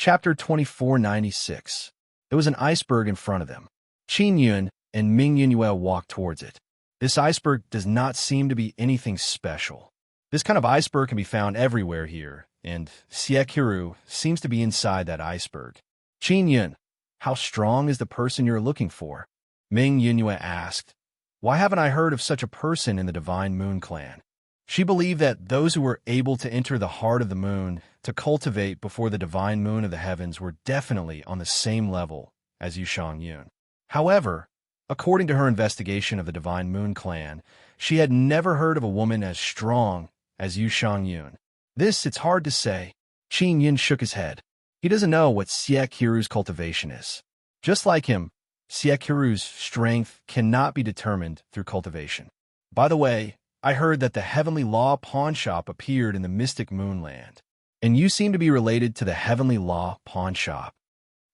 Chapter 2496. There was an iceberg in front of them. Qin Yun and Ming Yunyue walked towards it. This iceberg does not seem to be anything special. This kind of iceberg can be found everywhere here, and Xie seems to be inside that iceberg. Qin Yun, how strong is the person you're looking for? Ming Yunyue asked. Why haven't I heard of such a person in the Divine Moon clan? She believed that those who were able to enter the heart of the moon to cultivate before the divine moon of the heavens were definitely on the same level as Yu Yun. However, according to her investigation of the Divine Moon clan, she had never heard of a woman as strong as Yu Yun. This, it's hard to say. Qin Yun shook his head. He doesn't know what Xie cultivation is. Just like him, Xie strength cannot be determined through cultivation. By the way, I heard that the Heavenly Law pawn shop appeared in the mystic moonland, and you seem to be related to the Heavenly Law pawn shop.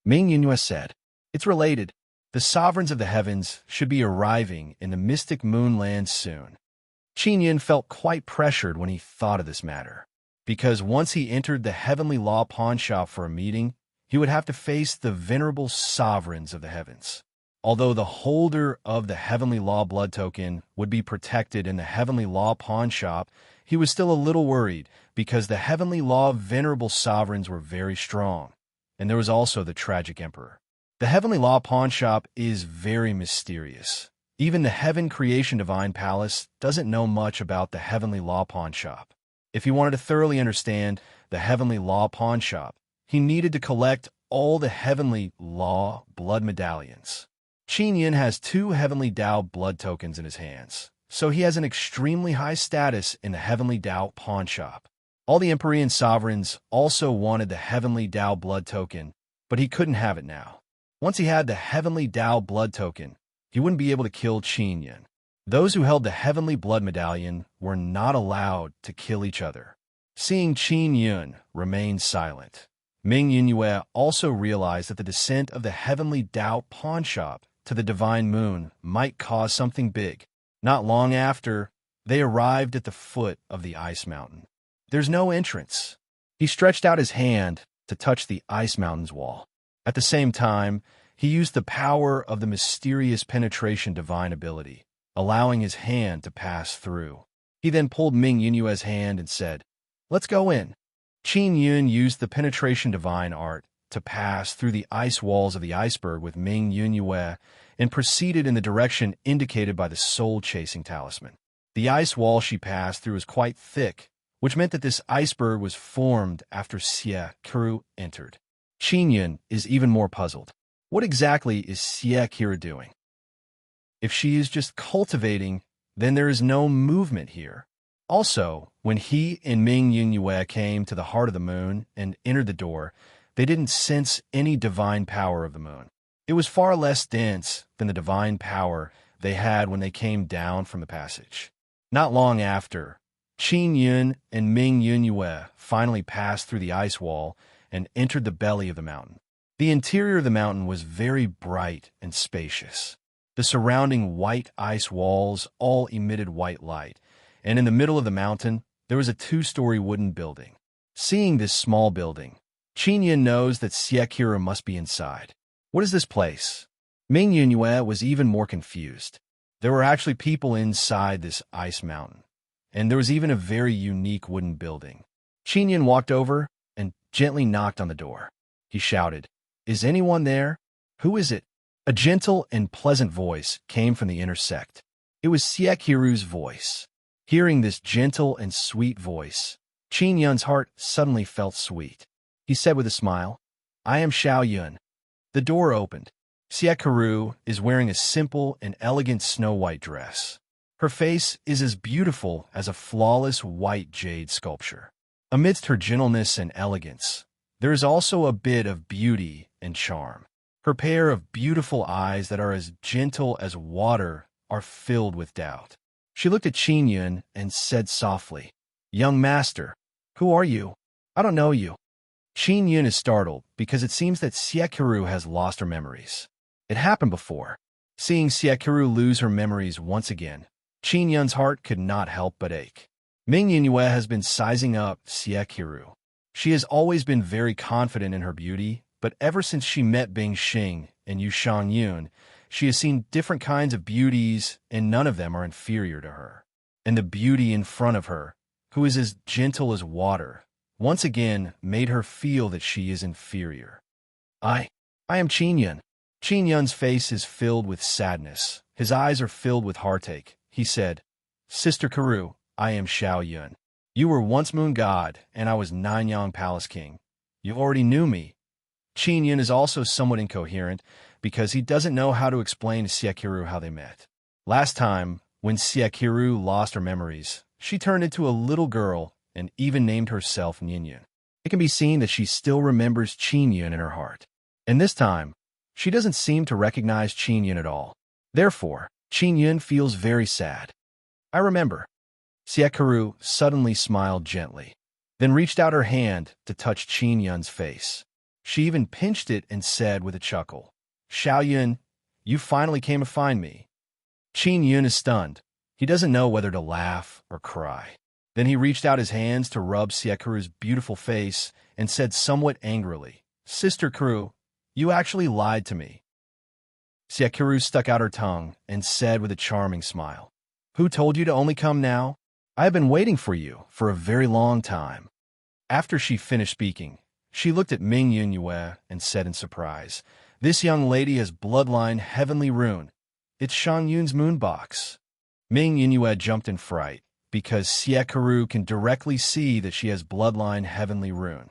Ming Yunyue said, It's related. The sovereigns of the heavens should be arriving in the mystic moonland soon. Qin Yun felt quite pressured when he thought of this matter, because once he entered the Heavenly Law pawn shop for a meeting, he would have to face the venerable sovereigns of the heavens. Although the holder of the Heavenly Law blood token would be protected in the Heavenly Law pawn shop, he was still a little worried because the Heavenly Law venerable sovereigns were very strong, and there was also the tragic emperor. The Heavenly Law pawn shop is very mysterious. Even the Heaven Creation Divine Palace doesn't know much about the Heavenly Law pawn shop. If he wanted to thoroughly understand the Heavenly Law pawn shop, he needed to collect all the Heavenly Law blood medallions. Qin Yun has 2 Heavenly Dao blood tokens in his hands, so he has an extremely high status in the Heavenly Dao pawn shop. All the Empyrean sovereigns also wanted the Heavenly Dao blood token, but he couldn't have it now. Once he had the Heavenly Dao blood token, he wouldn't be able to kill Qin Yun. Those who held the Heavenly Blood Medallion were not allowed to kill each other. Seeing Qin Yun remain silent, Ming Yunyue also realized that the descent of the Heavenly Dao pawn shop to the Divine Moon might cause something big. Not long after, they arrived at the foot of the ice mountain. There's no entrance. He stretched out his hand to touch the ice mountain's wall. At the same time, he used the power of the mysterious penetration divine ability, allowing his hand to pass through. He then pulled Ming Yunyue's hand and said, Let's go in. Qin Yun used the penetration divine art to pass through the ice walls of the iceberg with Ming Yunyue and proceeded in the direction indicated by the soul-chasing talisman. The ice wall she passed through was quite thick, which meant that this iceberg was formed after Xie entered. Qin Yun is even more puzzled. What exactly is Xie doing? If she is just cultivating, then there is no movement here. Also, when he and Ming Yunyue came to the heart of the moon and entered the door, they didn't sense any divine power of the moon. It was far less dense than the divine power they had when they came down from the passage. Not long after, Qin Yun and Ming Yunyue finally passed through the ice wall and entered the belly of the mountain. The interior of the mountain was very bright and spacious. The surrounding white ice walls all emitted white light, and in the middle of the mountain, there was a 2-story wooden building. Seeing this small building, Qin Yun knows that Xie must be inside. What is this place? Ming Yunyue was even more confused. There were actually people inside this ice mountain, and there was even a very unique wooden building. Qin Yun walked over and gently knocked on the door. He shouted, Is anyone there? Who is it? A gentle and pleasant voice came from the inner sect. It was Xie voice. Hearing this gentle and sweet voice, Qin Yun's heart suddenly felt sweet. He said with a smile, I am Xiao Yun. The door opened. Xie is wearing a simple and elegant snow-white dress. Her face is as beautiful as a flawless white jade sculpture. Amidst her gentleness and elegance, there is also a bit of beauty and charm. Her pair of beautiful eyes that are as gentle as water are filled with doubt. She looked at Qin Yun and said softly, Young master, who are you? I don't know you. Qin Yun is startled because it seems that Xie has lost her memories. It happened before. Seeing Xie lose her memories once again, Qin Yun's heart could not help but ache. Ming Yunyue has been sizing up Xie. She has always been very confident in her beauty, but ever since she met Bing Xing and Yu Shangyun, she has seen different kinds of beauties, and none of them are inferior to her. And the beauty in front of her, who is as gentle as water, once again made her feel that she is inferior. I am Qin Yun. Qin Yun's face is filled with sadness. His eyes are filled with heartache. He said, Sister Karu, I am Xiao Yun. You were once Moon God, and I was Nanyang Palace King. You already knew me. Qin Yun is also somewhat incoherent because he doesn't know how to explain to Xie how they met. Last time, when Xie lost her memories, she turned into a little girl and even named herself Ninyun. It can be seen that she still remembers Qin Yun in her heart. And this time, she doesn't seem to recognize Qin Yun at all. Therefore, Qin Yun feels very sad. I remember. Xie suddenly smiled gently, then reached out her hand to touch Qin Yun's face. She even pinched it and said with a chuckle, Xiao Yun, you finally came to find me. Qin Yun is stunned. He doesn't know whether to laugh or cry. Then he reached out his hands to rub Xie beautiful face and said somewhat angrily, Sister Karu, you actually lied to me. Xie stuck out her tongue and said with a charming smile, Who told you to only come now? I have been waiting for you for a very long time. After she finished speaking, she looked at Ming Yunyue and said in surprise, This young lady has bloodline heavenly rune. It's Shang Yun's moon box. Ming Yunyue jumped in fright because Xie can directly see that she has bloodline heavenly rune.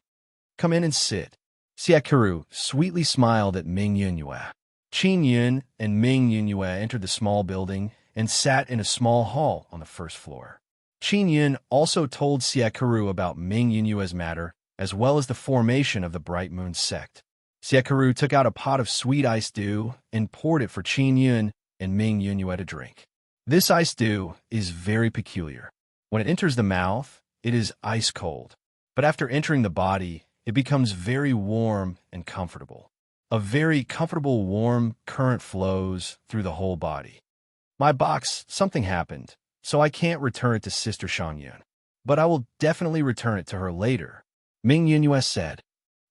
Come in and sit. Xie sweetly smiled at Ming Yunyue. Qin Yun and Ming Yunyue entered the small building and sat in a small hall on the first floor. Qin Yun also told Xie about Ming Yunyue's matter, as well as the formation of the Bright Moon sect. Xie took out a pot of sweet iced dew and poured it for Qin Yun and Ming Yunyue to drink. This iced dew is very peculiar. When it enters the mouth, it is ice cold, but after entering the body, it becomes very warm and comfortable. A very comfortable warm current flows through the whole body. My box, something happened, so I can't return it to Sister Shangyun, but I will definitely return it to her later. Ming Yunyue said,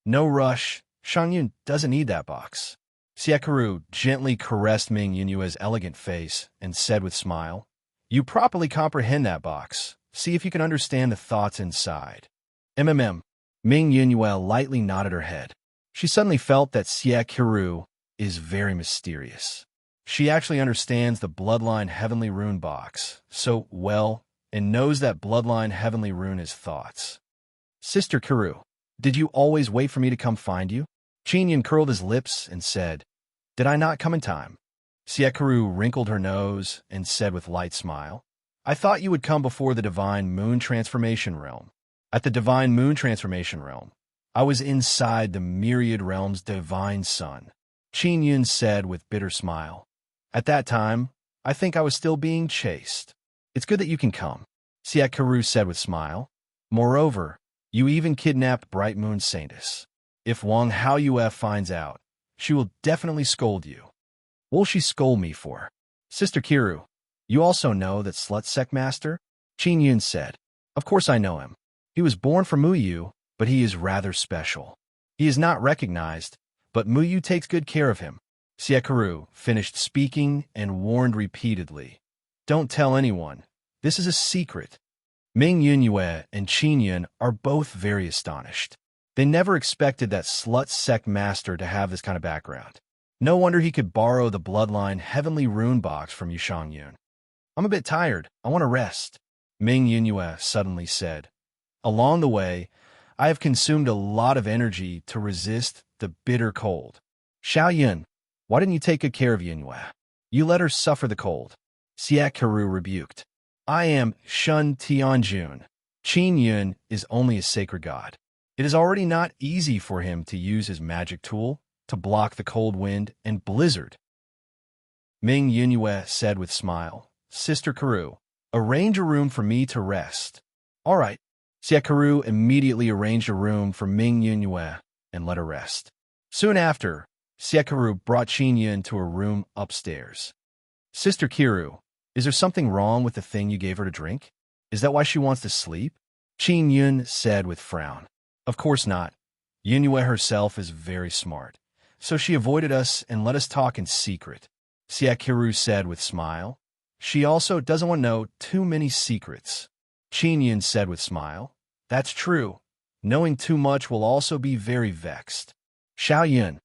No rush, Shangyun doesn't need that box. Xie gently caressed Ming Yunyue's elegant face and said with smile, You properly comprehend that box. See if you can understand the thoughts inside. Ming Yunyue lightly nodded her head. She suddenly felt that Xie is very mysterious. She actually understands the Bloodline Heavenly Rune box so well and knows that Bloodline Heavenly Rune is thoughts. Sister Karu, did you always wait for me to come find you? Qin Yun curled his lips and said, Did I not come in time? Xie wrinkled her nose and said with light smile, I thought you would come before the Divine Moon Transformation Realm. At the Divine Moon Transformation Realm, I was inside the Myriad Realm's Divine Sun. Qin Yun said with bitter smile. At that time, I think I was still being chased. It's good that you can come, Xie said with smile. Moreover, you even kidnapped Bright Moon Saintess. If Wang Haoyue finds out, she will definitely scold you. What will she scold me for? Sister Kiru, you also know that Slut Sect Master? Qin Yun said. Of course I know him. He was born from Muyu, but he is rather special. He is not recognized, but Muyu takes good care of him. Xie finished speaking and warned repeatedly. Don't tell anyone. This is a secret. Ming Yunyue and Qin Yun are both very astonished. They never expected that Slut Sect Master to have this kind of background. No wonder he could borrow the Bloodline Heavenly Rune box from Yushang Yun. I'm a bit tired. I want to rest, Ming Yunyue suddenly said. Along the way, I have consumed a lot of energy to resist the bitter cold. Xiao Yun, why didn't you take good care of Yunyue? You let her suffer the cold. Xie rebuked. I am Shun Tianjun. Qin Yun is only a sacred god. It is already not easy for him to use his magic tool to block the cold wind and blizzard. Ming Yunyue said with smile, Sister Karu, arrange a room for me to rest. All right. Xie immediately arranged a room for Ming Yunyue and let her rest. Soon after, Xie brought Qin Yun to a room upstairs. Sister Kiru, is there something wrong with the thing you gave her to drink? Is that why she wants to sleep? Qin Yun said with frown. Of course not. Yunyue herself is very smart, so she avoided us and let us talk in secret, Siakiru said with smile. She also doesn't want to know too many secrets. Qingyun said with smile. That's true. Knowing too much will also be very vexed. Xiaoyun,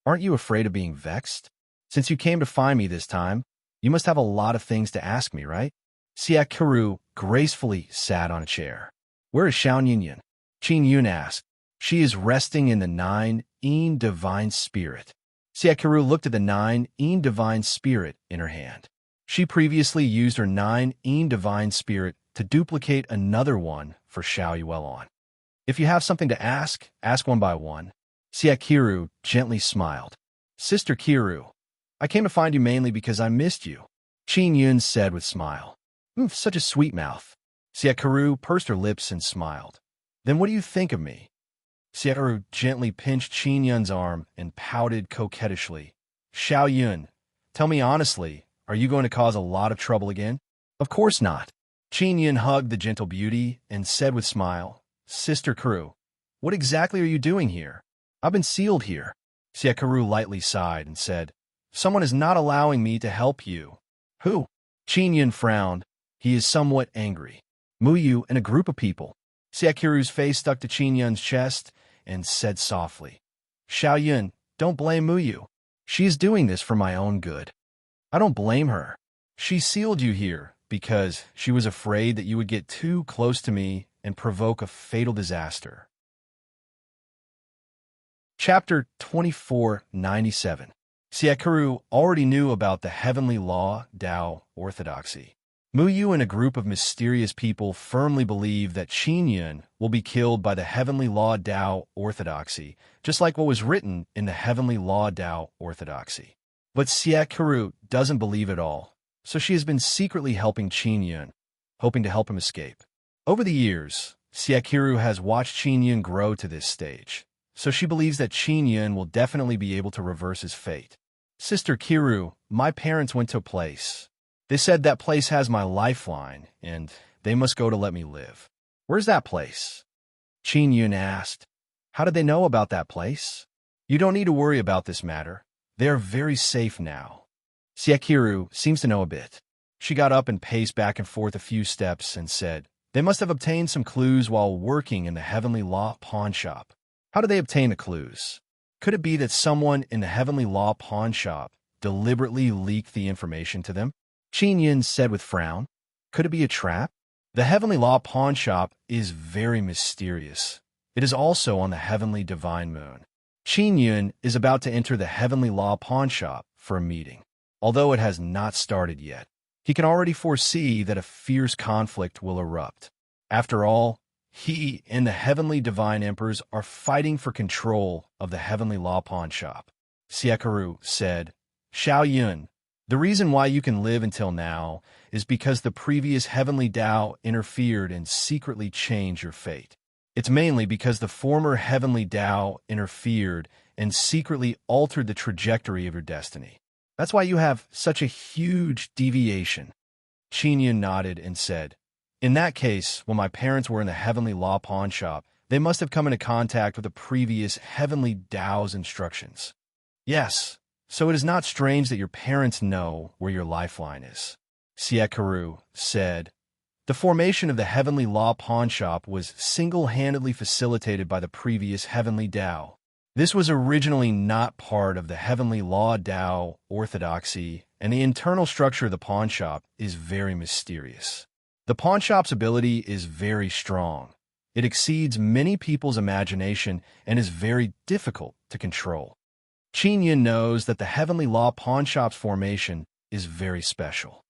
aren't you afraid of being vexed? Since you came to find me this time, you must have a lot of things to ask me, right? Siakiru gracefully sat on a chair. Where is Xiaoyun? Qingyun asked. She is resting in the 9 divine spirit. Siakiru looked at the 9 divine spirit in her hand. She previously used her 9 divine spirit to duplicate another one for Xiao Yuelon. If you have something to ask one by one. Siakiru gently smiled. Sister Kiru, I came to find you mainly because I missed you, Qingyun said with smile. Such a sweet mouth. Siakiru pursed her lips and smiled. Then what do you think of me? Siakiru gently pinched Qingyun's arm and pouted coquettishly. Xiaoyun, tell me honestly, are you going to cause a lot of trouble again? Of course not. Qingyun hugged the gentle beauty and said with smile, Sister Kiru, what exactly are you doing here? I've been sealed here. Siakiru lightly sighed and said, Someone is not allowing me to help you. Who? Qingyun frowned. He is somewhat angry. Muyu and a group of people. Siakiru's face stuck to Qingyun's chest and said softly, Xiaoyun, don't blame Muyu. She is doing this for my own good. I don't blame her. She sealed you here because she was afraid that you would get too close to me and provoke a fatal disaster. Chapter 2497. Siakiru already knew about the heavenly law, Tao, orthodoxy. Muyu and a group of mysterious people firmly believe that Qingyun will be killed by the heavenly law, Tao, orthodoxy, just like what was written in the heavenly law, Tao, orthodoxy. But Siakiru doesn't believe it all, so she has been secretly helping Qingyun, hoping to help him escape. Over the years, Siakiru has watched Qingyun grow to this stage, so she believes that Qingyun will definitely be able to reverse his fate. Sister Kiru, my parents went to a place. They said that place has my lifeline, and they must go to let me live. Where's that place? Qingyun asked. How did they know about that place? You don't need to worry about this matter. They are very safe now. Siakiru seems to know a bit. She got up and paced back and forth a few steps and said, They must have obtained some clues while working in the Heavenly Law pawn shop. How did they obtain the clues? Could it be that someone in the Heavenly Law pawn shop deliberately leaked the information to them? Qingyun said with frown. Could it be a trap? The Heavenly Law pawn shop is very mysterious. It is also on the Heavenly Divine Moon. Qingyun is about to enter the Heavenly Law pawn shop for a meeting. Although it has not started yet, he can already foresee that a fierce conflict will erupt. After all, he and the Heavenly Divine Emperors are fighting for control of the Heavenly Law pawn shop. Siakiru said, Xiaoyun, the reason why you can live until now is because the previous Heavenly Tao interfered and secretly changed your fate. It's mainly because the former Heavenly Tao interfered and secretly altered the trajectory of your destiny. That's why you have such a huge deviation. Qingyun nodded and said, In that case, when my parents were in the Heavenly Law pawn shop, they must have come into contact with the previous Heavenly Tao's instructions. Yes, so it is not strange that your parents know where your lifeline is. Siakiru said, The formation of the Heavenly Law pawn shop was single-handedly facilitated by the previous Heavenly Tao. This was originally not part of the Heavenly Law Tao orthodoxy, and the internal structure of the pawn shop is very mysterious. The pawn shop's ability is very strong. It exceeds many people's imagination and is very difficult to control. Qingyun knows that the Heavenly Law pawn shop's formation is very special.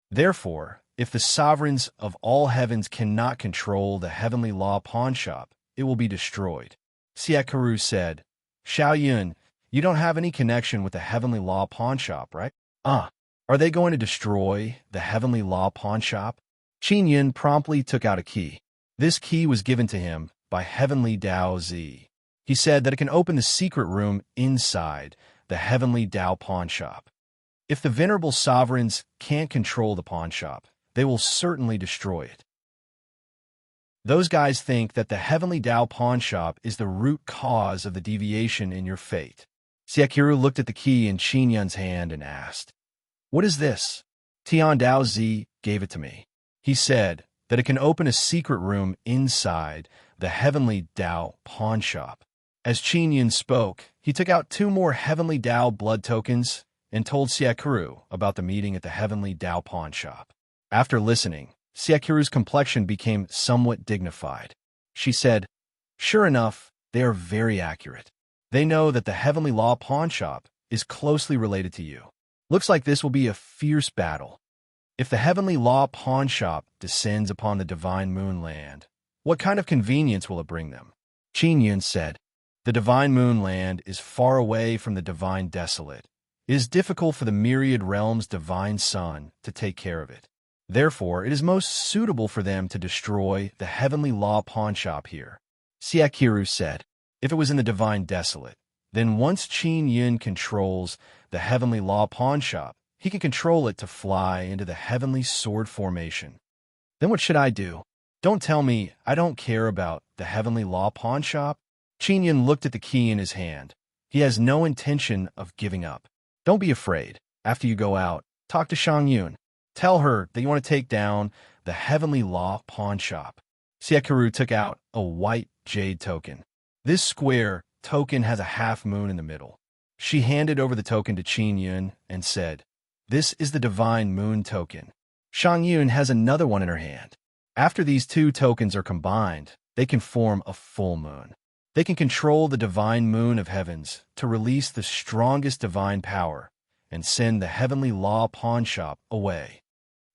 Therefore, if the sovereigns of all heavens cannot control the Heavenly Law pawn shop, it will be destroyed. Siakiru said, Xiaoyun, you don't have any connection with the Heavenly Law pawn shop, right? Are they going to destroy the Heavenly Law pawn shop? Qingyun promptly took out a key. This key was given to him by Heavenly Tao Zi. He said that it can open the secret room inside the Heavenly Tao pawn shop. If the venerable sovereigns can't control the pawn shop, they will certainly destroy it. Those guys think that the Heavenly Tao pawn shop is the root cause of the deviation in your fate. Xiaqiru looked at the key in Qin Yun's hand and asked, "What is this?" Tian Dao Zi gave it to me. He said that it can open a secret room inside the Heavenly Tao pawn shop. As Qin Yun spoke, he took out 2 more Heavenly Tao blood tokens and told Xiaqiru about the meeting at the Heavenly Tao pawn shop. After listening, Xiaqiru's complexion became somewhat dignified. She said, "Sure enough, they are very accurate. They know that the Heavenly Law pawn shop is closely related to you. Looks like this will be a fierce battle. If the Heavenly Law pawn shop descends upon the Divine Moon Land, what kind of convenience will it bring them?" Qin Yun said, "The Divine Moon Land is far away from the Divine Desolate. It is difficult for the myriad realms' Divine Sun to take care of it. Therefore, it is most suitable for them to destroy the Heavenly Law pawn shop here." Xiaqiru said, "If it was in the Divine Desolate, then once Qin Yun controls the Heavenly Law pawn shop, he can control it to fly into the Heavenly Sword formation. Then what should I do? Don't tell me I don't care about the Heavenly Law pawn shop." Qin Yun looked at the key in his hand. He has no intention of giving up. "Don't be afraid. After you go out, talk to Shang Yun. Tell her that you want to take down the Heavenly Law pawn shop." Xiaqiru took out a white jade token. This square token has a half moon in the middle. She handed over the token to Qin Yun and said, "This is the Divine Moon token." Shang Yun has another one in her hand. After these 2 tokens are combined, they can form a full moon. They can control the Divine Moon of Heavens to release the strongest divine power and send the Heavenly Law pawn shop away.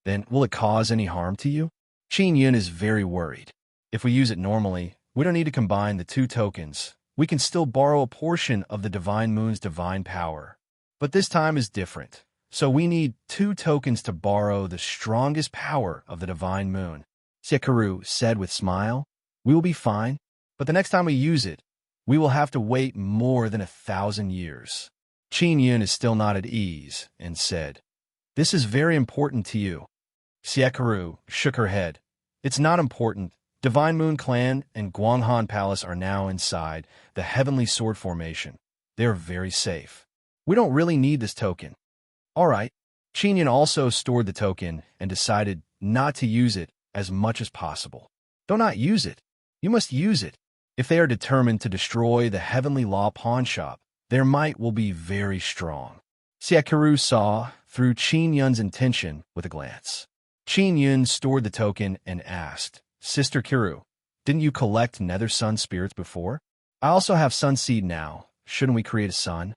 Then, will it cause any harm to you? Qin Yun is very worried. If we use it normally, we don't need to combine the 2 tokens. We can still borrow a portion of the Divine Moon's divine power. But this time is different. So we need 2 tokens to borrow the strongest power of the Divine Moon. Xiaqiru said with smile, "We will be fine, but the next time we use it, we will have to wait more than 1,000 years. Qin Yun is still not at ease and said, "This is very important to you." Xiaqiru shook her head. "It's not important. Divine Moon Clan and Guanghan Palace are now inside the Heavenly Sword formation. They are very safe. We don't really need this token." All right. Qin Yun also stored the token and decided not to use it as much as possible. "Do not use it. You must use it. If they are determined to destroy the Heavenly Law pawn shop, their might will be very strong." Xiaqiru saw through Qin Yun's intention with a glance. Qin Yun stored the token and asked, "Sister Kiru, didn't you collect Nether Sun spirits before? I also have Sun Seed now. Shouldn't we create a sun?"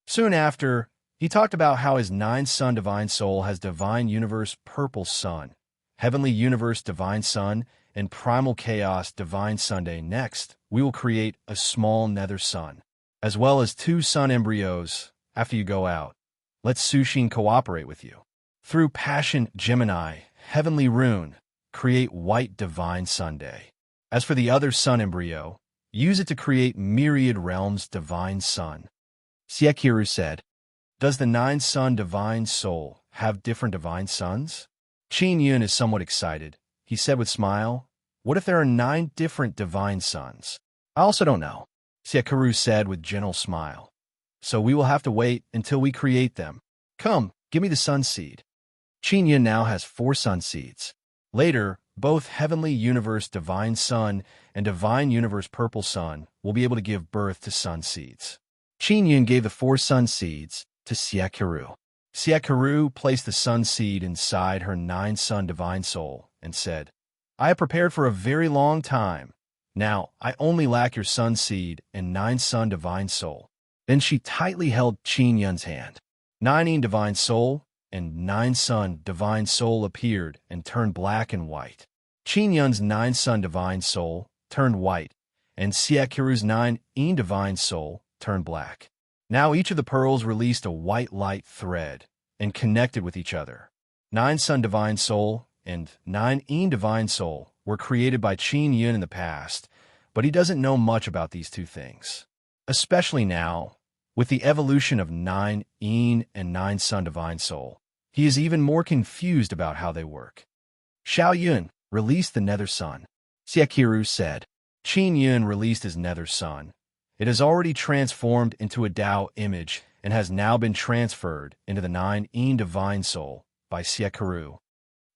Soon after, he talked about how his 9 Sun Divine Soul has Divine Universe Purple Sun, Heavenly Universe Divine Sun, and Primal Chaos Divine Sunday. Next, we will create a small Nether Sun, as well as 2 Sun embryos. After you go out, let Sushin cooperate with you. Through Passion Gemini, Heavenly Rune, create White Divine Sunday. As for the other Sun embryo, use it to create Myriad Realms Divine Sun. Xiaqiru said, "Does the 9 Sun Divine Soul have different Divine Suns?" Qin Yun is somewhat excited. He said with smile, "What if there are 9 different Divine Suns?" "I also don't know," Xiaqiru said with gentle smile. "So we will have to wait until we create them. Come, give me the Sun Seed." Qin Yun now has 4 Sun Seeds. Later, both Heavenly Universe Divine Sun and Divine Universe Purple Sun will be able to give birth to Sun Seeds. Qin Yun gave the 4 Sun Seeds to Xiaqiru. Xiaqiru placed the Sun Seed inside her 9 Sun Divine Soul and said, "I have prepared for a very long time. Now, I only lack your Sun Seed and 9 Sun Divine Soul." Then she tightly held Qin Yun's hand. 9 Divine Soul and 9 Sun Divine Soul appeared and turned black and white. Qin Yun's 9 Sun Divine Soul turned white, and Xiaqiru's 9 Divine Soul turned black. Now each of the pearls released a white light thread and connected with each other. 9 Sun Divine Soul and 9 Divine Soul were created by Qin Yun in the past, but he doesn't know much about these 2 things. Especially now, with the evolution of 9 and 9 Sun Divine Soul, he is even more confused about how they work. "Xiao Yun, Release the nether sun. Sekiru said. Qin Yun released his nether sun. It has already transformed into a Tao image and has now been transferred into the 9 divine soul by Sekiru.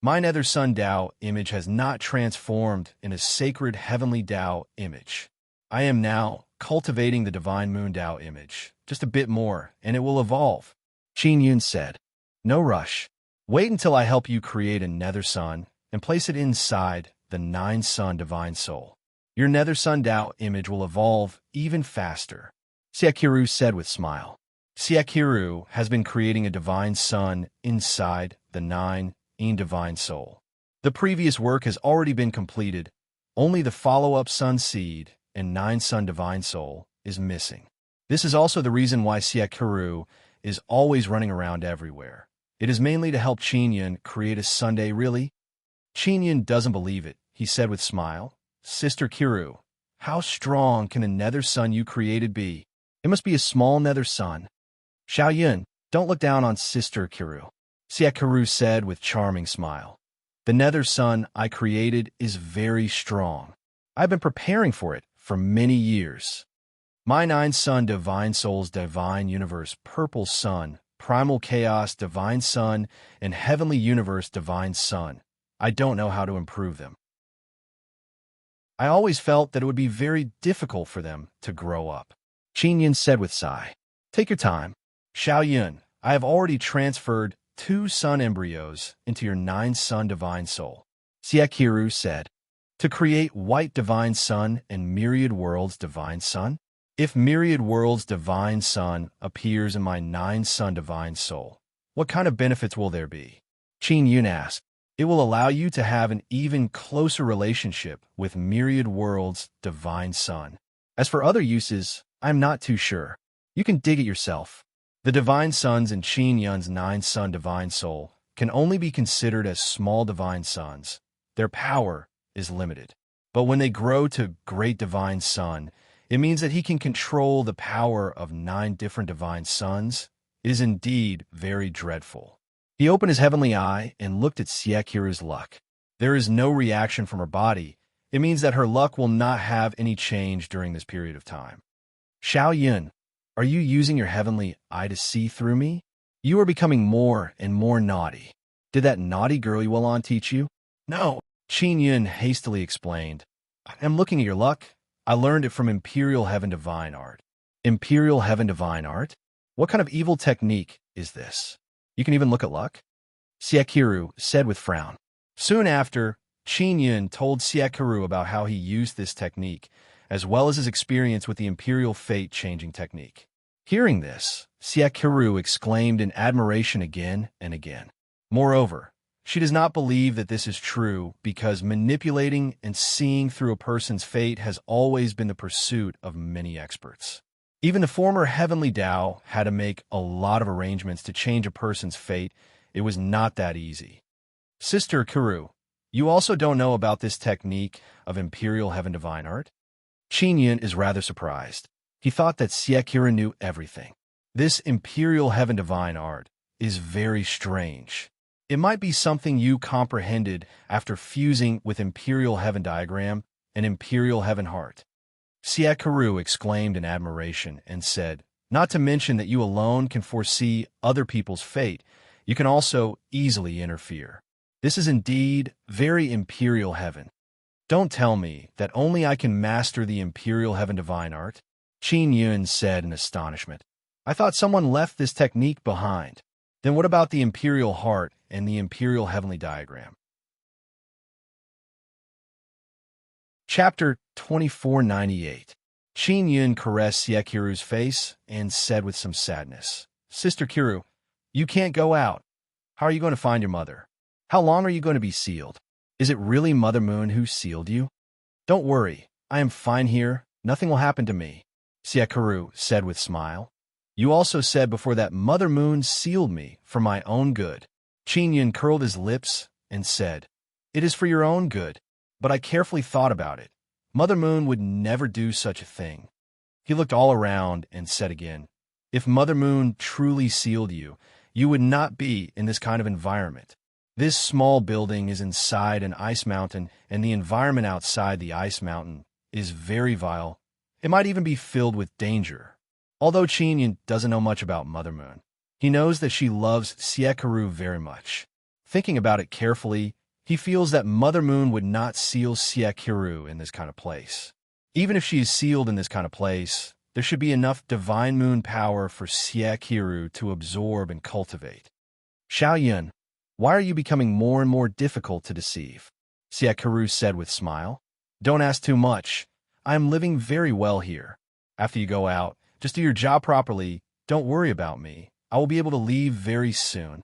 My nether sun Tao image has not transformed in a sacred heavenly Tao image. I am now cultivating the divine moon Tao image, just a bit more, and it will evolve. Qin Yun said. No rush. Wait until I help you create a nether sun and place it inside the 9 sun divine soul. Your nether sun Tao image will evolve even faster. Sekiru said with smile. Sekiru has been creating a divine sun inside the 9 divine soul. The previous work has already been completed. Only the follow-up sun seed and 9 sun divine soul is missing. This is also the reason why Sekiru is always running around everywhere. It is mainly to help Qin Yun create a Sunday, really? Qin Yun doesn't believe it, he said with smile. Sister Kiru, how strong can a nether sun you created be? It must be a small nether sun. Xiao Yun, don't look down on Sister Kiru. Sekiru said with charming smile. The nether sun I created is very strong. I've been preparing for it for many years. My 9 sun divine souls divine universe purple sun, primal chaos divine sun, and heavenly universe divine sun. I don't know how to improve them. I always felt that it would be very difficult for them to grow up. Qin Yun said with sigh. Take your time. Xiao Yun, I have already transferred 2 sun embryos into your 9 sun divine soul. Sekiru said. To create white divine sun and myriad worlds divine sun? If myriad worlds divine sun appears in my 9 sun divine soul, what kind of benefits will there be? Qin Yun asked. It will allow you to have an even closer relationship with myriad worlds divine sun. As for other uses, I'm not too sure. You can dig it yourself. The divine suns in Qin Yun's 9 sun divine soul can only be considered as small divine suns. Their power is limited. But when they grow to great divine sun, it means that he can control the power of 9 different divine suns. It is indeed very dreadful. He opened his heavenly eye and looked at Sekiru's luck. There is no reaction from her body. It means that her luck will not have any change during this period of time. Xiao Yun, are you using your heavenly eye to see through me? You are becoming more and more naughty. Did that naughty girl Yuan teach you? No, Qin Yun hastily explained. I'm looking at your luck. I learned it from Imperial Heaven Divine Art. Imperial Heaven Divine Art? What kind of evil technique is this? You can even look at luck? Sekiru said with frown. Soon after, Qin Yun told Sekiru about how he used this technique, as well as his experience with the Imperial Fate-changing technique. Hearing this, Sekiru exclaimed in admiration again and again. Moreover, she does not believe that this is true because manipulating and seeing through a person's fate has always been the pursuit of many experts. Even the former Heavenly Tao had to make a lot of arrangements to change a person's fate. It was not that easy. Sister Kiru, you also don't know about this technique of Imperial Heaven Divine Art? Qin Yun is rather surprised. He thought that Sekiru knew everything. This Imperial Heaven Divine Art is very strange. It might be something you comprehended after fusing with Imperial Heaven Diagram and Imperial Heaven Heart. Sekiru exclaimed in admiration and said, not to mention that you alone can foresee other people's fate, you can also easily interfere. This is indeed very Imperial Heaven. Don't tell me that only I can master the Imperial Heaven Divine Art, Qin Yun said in astonishment. I thought someone left this technique behind. Then what about the Imperial Heart and the Imperial Heavenly Diagram? Chapter 2498. Qin Yun caressed Sekiru's face and said with some sadness, Sister Kiru, you can't go out. How are you going to find your mother? How long are you going to be sealed? Is it really Mother Moon who sealed you? Don't worry, I am fine here. Nothing will happen to me, Sekiru said with smile. You also said before that Mother Moon sealed me for my own good. Qin Yun curled his lips and said, It is for your own good, but I carefully thought about it. Mother Moon would never do such a thing. He looked all around and said again, If Mother Moon truly sealed you, you would not be in this kind of environment. This small building is inside an ice mountain, and the environment outside the ice mountain is very vile. It might even be filled with danger. Although Qin doesn't know much about Mother Moon, he knows that she loves Siekaru very much. Thinking about it carefully, he feels that Mother Moon would not seal Siekaru in this kind of place. Even if she is sealed in this kind of place, there should be enough divine moon power for Siekaru to absorb and cultivate. Xiaoyun, why are you becoming more and more difficult to deceive? Siekaru said with a smile. Don't ask too much. I am living very well here. After you go out, just do your job properly. Don't worry about me. I will be able to leave very soon.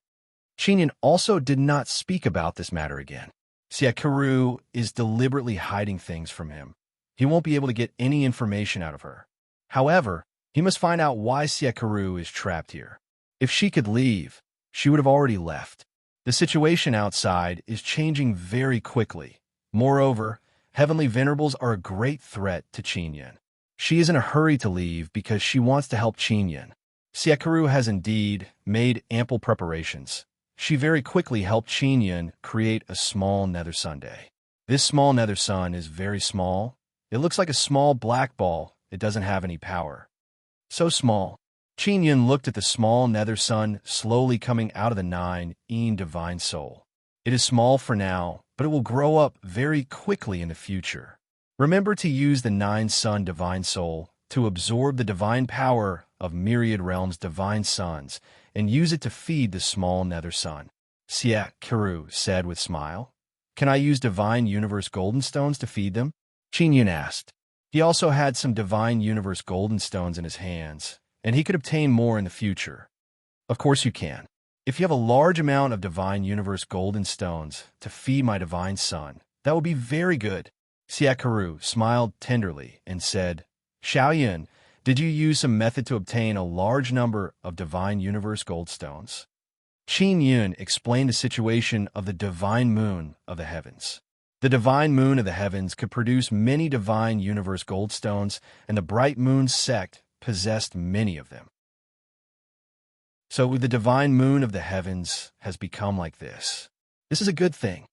Qin also did not speak about this matter again. Siekaru is deliberately hiding things from him. He won't be able to get any information out of her. However, he must find out why Siekaru is trapped here. If she could leave, she would have already left. The situation outside is changing very quickly. Moreover, heavenly venerables are a great threat to Qin. She is in a hurry to leave because she wants to help Qin. Siekaru has indeed made ample preparations. She very quickly helped Qin create a small nether sundae. This small nether sun is very small. It looks like a small black ball. It doesn't have any power. So small. Qin looked at the small nether sun slowly coming out of the 9 divine soul. It is small for now, but it will grow up very quickly in the future. Remember to use the 9 sun divine soul to absorb the divine power of myriad realms' divine suns and use it to feed the small nether sun. Siekaru said with a smile. Can I use divine universe golden stones to feed them? Qin asked. He also had some divine universe golden stones in his hands, and he could obtain more in the future. Of course you can. If you have a large amount of divine universe golden stones to feed my divine son, that would be very good. Siekaru smiled tenderly and said, Xiaoyun, did you use some method to obtain a large number of divine universe gold stones? Qin explained the situation of the divine moon of the heavens. The divine moon of the heavens could produce many divine universe gold stones, and the bright moon sect possessed many of them. So the divine moon of the heavens has become like this. This is a good thing,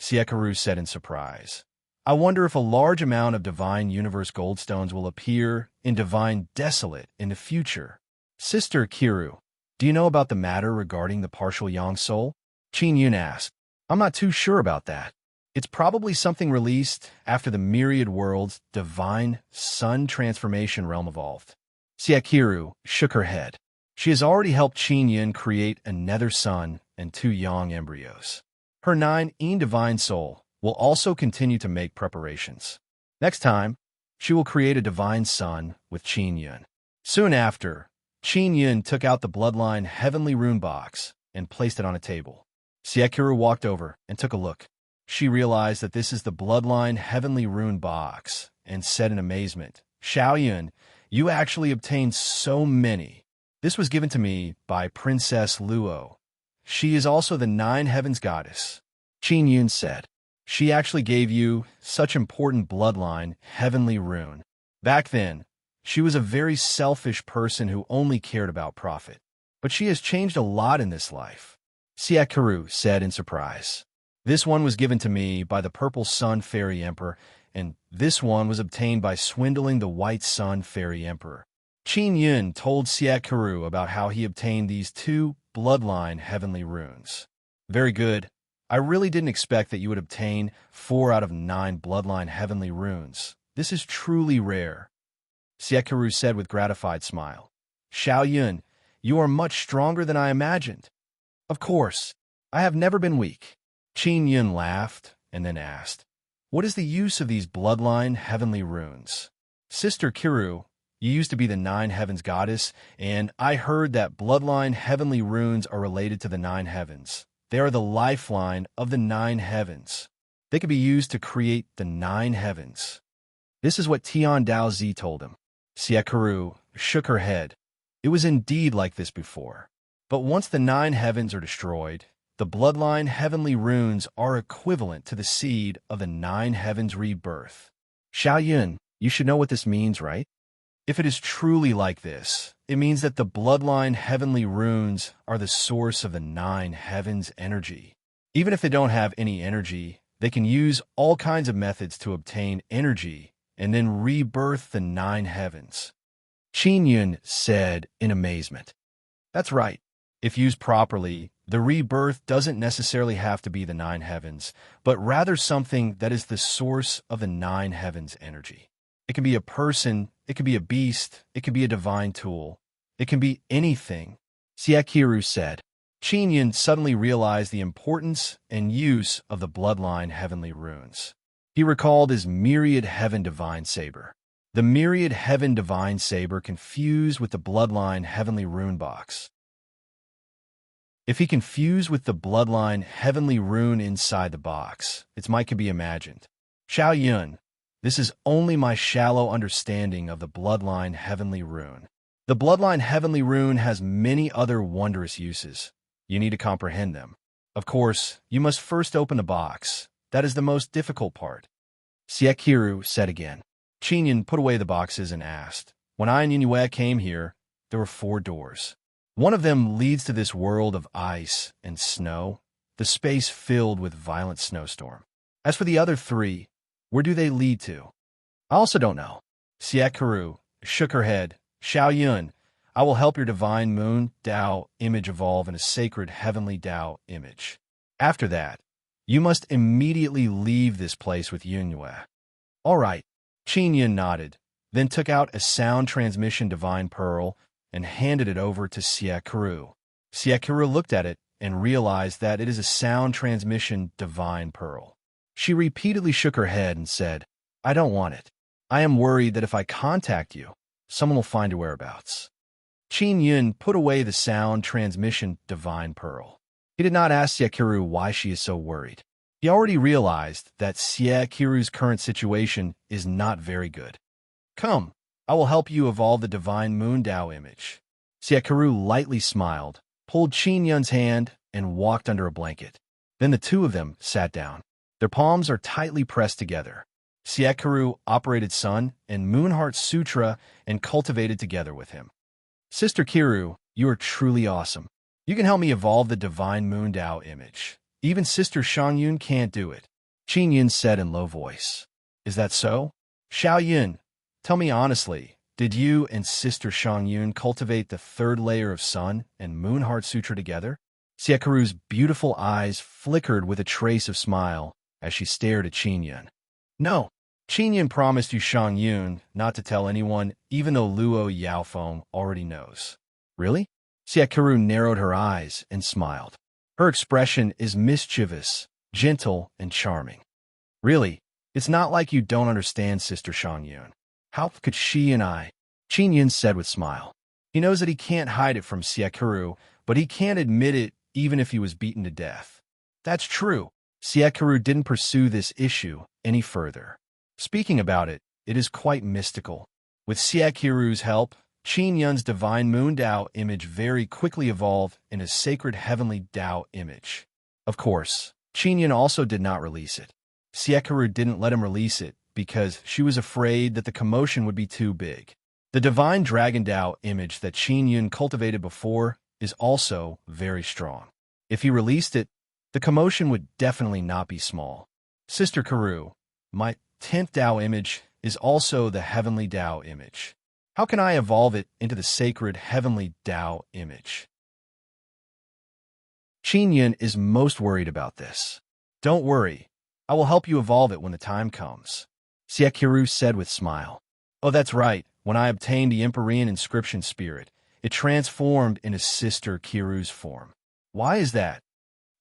Siekaru said in surprise. I wonder if a large amount of divine universe gold stones will appear in divine desolate in the future. Sister Kiru, do you know about the matter regarding the partial yang soul? Qin asked. I'm not too sure about that. It's probably something released after the myriad world's divine sun transformation realm evolved. Siekaru shook her head. She has already helped Qin create a nether sun and 2 yang embryos. Her 9 divine soul will also continue to make preparations. Next time, she will create a divine sun with Qin. Soon after, Qin took out the bloodline heavenly rune box and placed it on a table. Siekaru walked over and took a look. She realized that this is the bloodline heavenly rune box and said in amazement, Xiaoyun, you actually obtained so many. This was given to me by Princess Luo. She is also the 9 heavens goddess. Qin said. She actually gave you such important bloodline, heavenly rune. Back then, she was a very selfish person who only cared about profit. But she has changed a lot in this life. Siekaru said in surprise. This one was given to me by the Purple Sun Fairy Emperor, and this one was obtained by swindling the White Sun Fairy Emperor. Qin told Siekaru about how he obtained these 2 bloodline heavenly runes. Very good. I really didn't expect that you would obtain 4 out of 9 bloodline heavenly runes. This is truly rare. Siekaru said with gratified smile. Xiaoyun, you are much stronger than I imagined. Of course, I have never been weak. Qin laughed and then asked, what is the use of these bloodline heavenly runes? Sister Kiru, you used to be the 9 heavens goddess, and I heard that bloodline heavenly runes are related to the 9 heavens. They are the lifeline of the 9 heavens. They could be used to create the 9 heavens. This is what Tian Daozi told him. Siekaru shook her head. It was indeed like this before. But once the 9 heavens are destroyed, the bloodline heavenly runes are equivalent to the seed of the 9 heavens rebirth. Xiaoyun, you should know what this means, right? If it is truly like this, it means that the bloodline heavenly runes are the source of the 9 heavens energy. Even if they don't have any energy, they can use all kinds of methods to obtain energy and then rebirth the 9 heavens. Qin Yun said in amazement. That's right. If used properly, the rebirth doesn't necessarily have to be the 9 heavens, but rather something that is the source of the 9 heavens energy. It can be a person, it can be a beast, it can be a divine tool. It can be anything, Siekiru said. Qin Yun suddenly realized the importance and use of the bloodline heavenly runes. He recalled his myriad heaven divine saber. The myriad heaven divine saber can fuse with the bloodline heavenly rune box. If he can fuse with the bloodline heavenly rune inside the box, its might can be imagined. Xiao Yun, this is only my shallow understanding of the bloodline heavenly rune. The bloodline heavenly rune has many other wondrous uses. You need to comprehend them. Of course, you must first open the box. That is the most difficult part. Siekiru said again. Qin Yun put away the boxes and asked, when I and Yue came here, there were 4 doors. One of them leads to this world of ice and snow, the space filled with violent snowstorm. As for the other 3, where do they lead to? I also don't know. Siekiru shook her head. Xiao Yun, I will help your divine moon Dao image evolve in a sacred heavenly Dao image. After that, you must immediately leave this place with Yue. All right. Qin Yun nodded, then took out a sound transmission divine pearl and handed it over to Siekiru. Siekiru looked at it and realized that it is a sound transmission divine pearl. She repeatedly shook her head and said, I don't want it. I am worried that if I contact you, someone will find your whereabouts. Qin Yun put away the sound transmission divine pearl. He did not ask Siekiru why she is so worried. He already realized that Siekiru's current situation is not very good. Come, I will help you evolve the divine moon Dao image. Siekiru lightly smiled, pulled Qin Yun's hand, and walked under a blanket. Then the 2 of them sat down. Their palms are tightly pressed together. Siekiru operated Sun and Moonheart Sutra and cultivated together with him. Sister Kiru, you are truly awesome. You can help me evolve the divine moon Dao image. Even Sister Shangyun can't do it. Qin Yun said in low voice. Is that so? Xiao Yun, tell me honestly, did you and Sister Shangyun cultivate the 3rd layer of Sun and Moonheart Sutra together? Siekiru's beautiful eyes flickered with a trace of smile as she stared at Qin Yun. No. Qin Yun promised you Shangyun not to tell anyone, even though Luo Yaofeng already knows. Really? Siekiru narrowed her eyes and smiled. Her expression is mischievous, gentle, and charming. Really, it's not like you don't understand Sister Shangyun. How could she and I? Qin Yun said with a smile. He knows that he can't hide it from Siekiru, but he can't admit it even if he was beaten to death. That's true. Siekiru didn't pursue this issue any further. Speaking about it, it is quite mystical. With Siekiru's help, Qin Yun's divine moon Dao image very quickly evolved in a sacred heavenly Dao image. Of course, Qin Yun also did not release it. Siekiru didn't let him release it because she was afraid that the commotion would be too big. The divine dragon Dao image that Qin Yun cultivated before is also very strong. If he released it, the commotion would definitely not be small. Sister Karu, my 10th Dao image is also the heavenly Dao image. How can I evolve it into the sacred heavenly Dao image? Qin Yun is most worried about this. Don't worry. I will help you evolve it when the time comes. Siekiru said with a smile. Oh, that's right. When I obtained the Empyrean inscription spirit, it transformed into Sister Kiru's form. Why is that?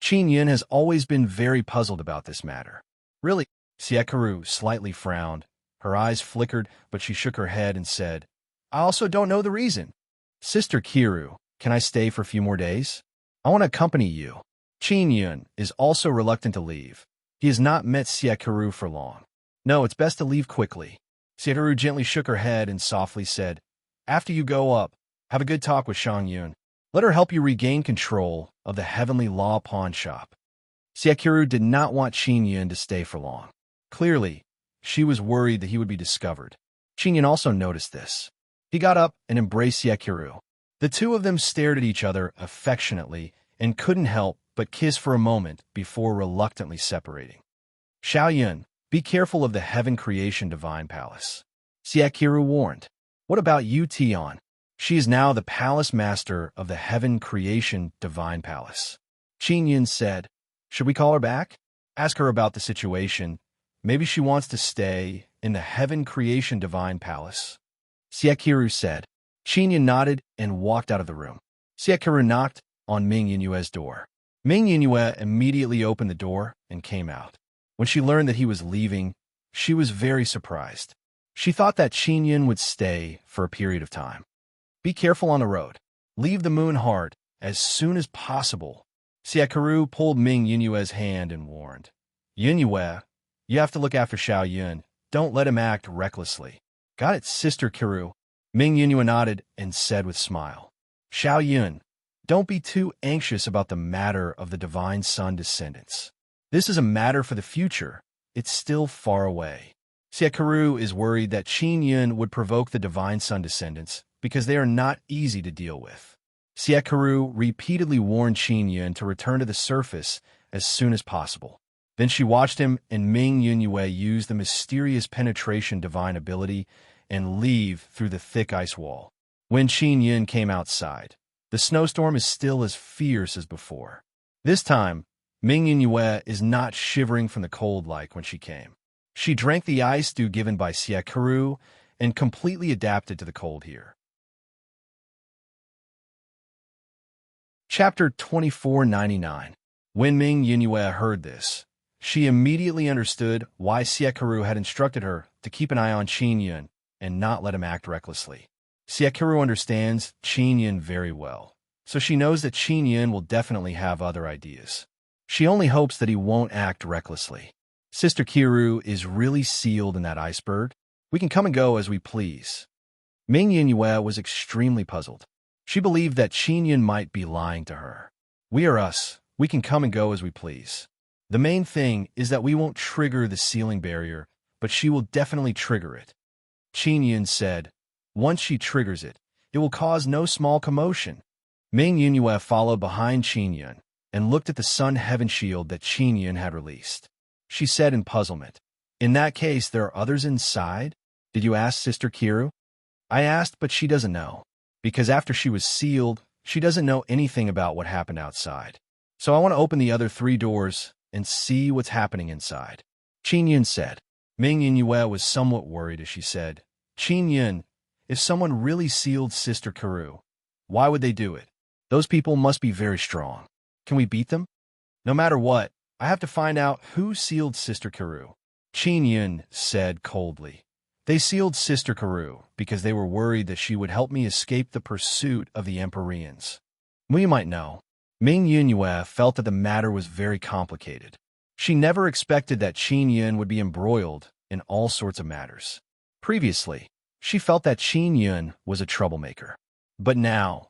Qin Yun has always been very puzzled about this matter. Really? Siekiru slightly frowned. Her eyes flickered, but she shook her head and said, I also don't know the reason. Sister Kiru, can I stay for a few more days? I want to accompany you. Qin Yun is also reluctant to leave. He has not met Siekiru for long. No, it's best to leave quickly. Siekiru gently shook her head and softly said, After you go up, have a good talk with Shangyun. Let her help you regain control of the Heavenly Law pawn shop. Siekiru did not want Qin Yun to stay for long. Clearly, she was worried that he would be discovered. Qin Yun also noticed this. He got up and embraced Siekiru. The 2 of them stared at each other affectionately and couldn't help but kiss for a moment before reluctantly separating. Xiao Yun, be careful of the Heaven Creation Divine Palace. Xiaqiru warned. What about Yu Tian? She is now the palace master of the Heaven Creation Divine Palace. Qin Yun said, should we call her back? Ask her about the situation. Maybe she wants to stay in the Heaven Creation Divine Palace. Xiaqiru said. Qin Yun nodded and walked out of the room. Xiaqiru knocked on Ming Yunyue's door. Ming Yunyue immediately opened the door and came out. When she learned that he was leaving, she was very surprised. She thought that Qin Yun would stay for a period of time. Be careful on the road. Leave the moon hard as soon as possible. Xiaqiru pulled Ming Yunyue's hand and warned. Yunyue, you have to look after Xiao Yun. Don't let him act recklessly. Got it, Sister Kiru. Ming Yunyue nodded and said with a smile. Xiao Yun, don't be too anxious about the matter of the Divine Sun descendants. This is a matter for the future. It's still far away. Xiaqiru is worried that Qin Yun would provoke the Divine Sun descendants because they are not easy to deal with. Xiaqiru repeatedly warned Qin Yun to return to the surface as soon as possible. Then she watched him and Ming Yunyue use the mysterious penetration divine ability and leave through the thick ice wall. When Qin Yun came outside, the snowstorm is still as fierce as before. This time, Ming Yunyue is not shivering from the cold like when she came. She drank the ice dew given by Xiaqiru and completely adapted to the cold here. Chapter 2499. When Ming Yunyue heard this, she immediately understood why Xiaqiru had instructed her to keep an eye on Qin Yun and not let him act recklessly. Xiaqiru understands Qin Yun very well, so she knows that Qin Yun will definitely have other ideas. She only hopes that he won't act recklessly. Sister Kiru is really sealed in that iceberg. We can come and go as we please. Ming Yunyue was extremely puzzled. She believed that Qin Yun might be lying to her. We are us. We can come and go as we please. The main thing is that we won't trigger the sealing barrier, but she will definitely trigger it. Qin Yun said, once she triggers it, it will cause no small commotion. Ming Yunyue followed behind Qin Yun and looked at the Sun Heaven Shield that Qin Yun had released. She said in puzzlement, in that case, there are others inside? Did you ask Sister Kiru? I asked, but she doesn't know. Because after she was sealed, she doesn't know anything about what happened outside. So I want to open the other 3 doors and see what's happening inside. Qin Yun said. Ming Yunyue was somewhat worried as she said, Qin Yun, if someone really sealed Sister Kiru, why would they do it? Those people must be very strong. Can we beat them? No matter what, I have to find out who sealed Sister Kiru. Qin Yun said coldly. They sealed Sister Kiru because they were worried that she would help me escape the pursuit of the Empyreans. We might know. Ming Yunyue felt that the matter was very complicated. She never expected that Qin Yun would be embroiled in all sorts of matters. Previously, she felt that Qin Yun was a troublemaker. But now,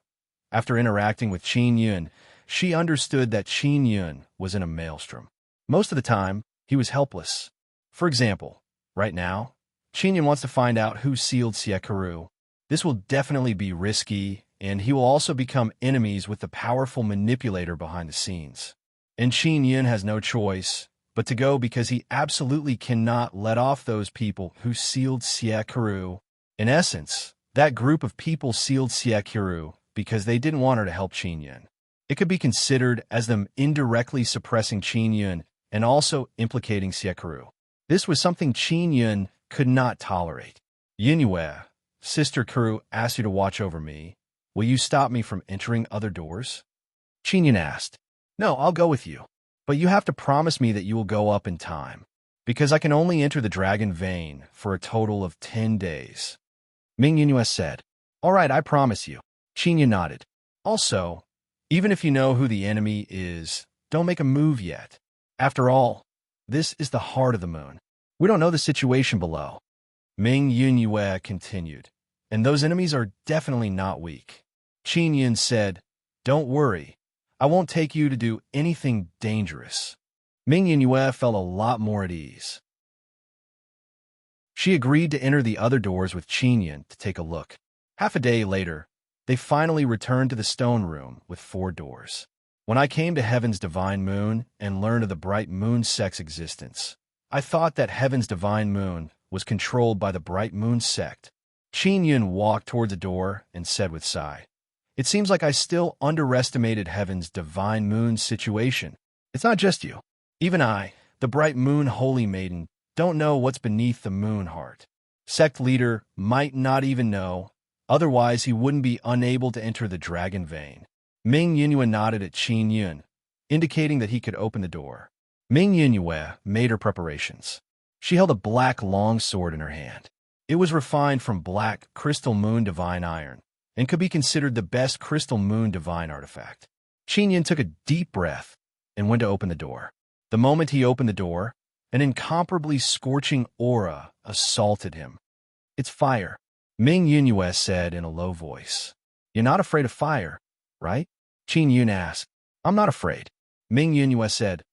after interacting with Qin Yun, she understood that Qin Yun was in a maelstrom. Most of the time, he was helpless. For example, right now, Qin Yun wants to find out who sealed Xiaqiru. This will definitely be risky, and he will also become enemies with the powerful manipulator behind the scenes. And Qin Yun has no choice but to go because he absolutely cannot let off those people who sealed Xiaqiru. In essence, that group of people sealed Xiaqiru because they didn't want her to help Qin Yun. It could be considered as them indirectly suppressing Qin Yun and also implicating Xiaqiru. This was something Qin Yun could not tolerate. Yunyue, Sister Kiru asked you to watch over me. Will you stop me from entering other doors? Qin Yun asked. No, I'll go with you. But you have to promise me that you will go up in time, because I can only enter the Dragon Vein for a total of 10 days. Ming Yunyue said, all right, I promise you. Qin Yun nodded. Also, even if you know who the enemy is, don't make a move yet. After all, this is the heart of the moon. We don't know the situation below. Ming Yunyue continued, and those enemies are definitely not weak. Qin Yun said, don't worry. I won't take you to do anything dangerous. Ming Yunyue felt a lot more at ease. She agreed to enter the other doors with Qin Yun to take a look. Half a day later, they finally returned to the stone room with 4 doors. When I came to Heaven's divine moon and learned of the bright moon sect's existence, I thought that Heaven's divine moon was controlled by the bright moon sect. Qin Yun walked toward the door and said with sigh, "It seems like I still underestimated Heaven's divine moon situation. It's not just you. Even I, the bright moon holy maiden, don't know what's beneath the moon heart. Sect leader might not even know, otherwise he wouldn't be unable to enter the dragon vein." Ming Yunhua nodded at Qin Yun, indicating that he could open the door. Ming Yunhua made her preparations. She held a black long sword in her hand. It was refined from black crystal moon divine iron and could be considered the best crystal moon divine artifact. Qin Yun took a deep breath and went to open the door. The moment he opened the door, an incomparably scorching aura assaulted him. "It's fire," Ming Yunhua said in a low voice. "You're not afraid of fire, right?" Qin Yun asked. "I'm not afraid," Ming Yunhua said.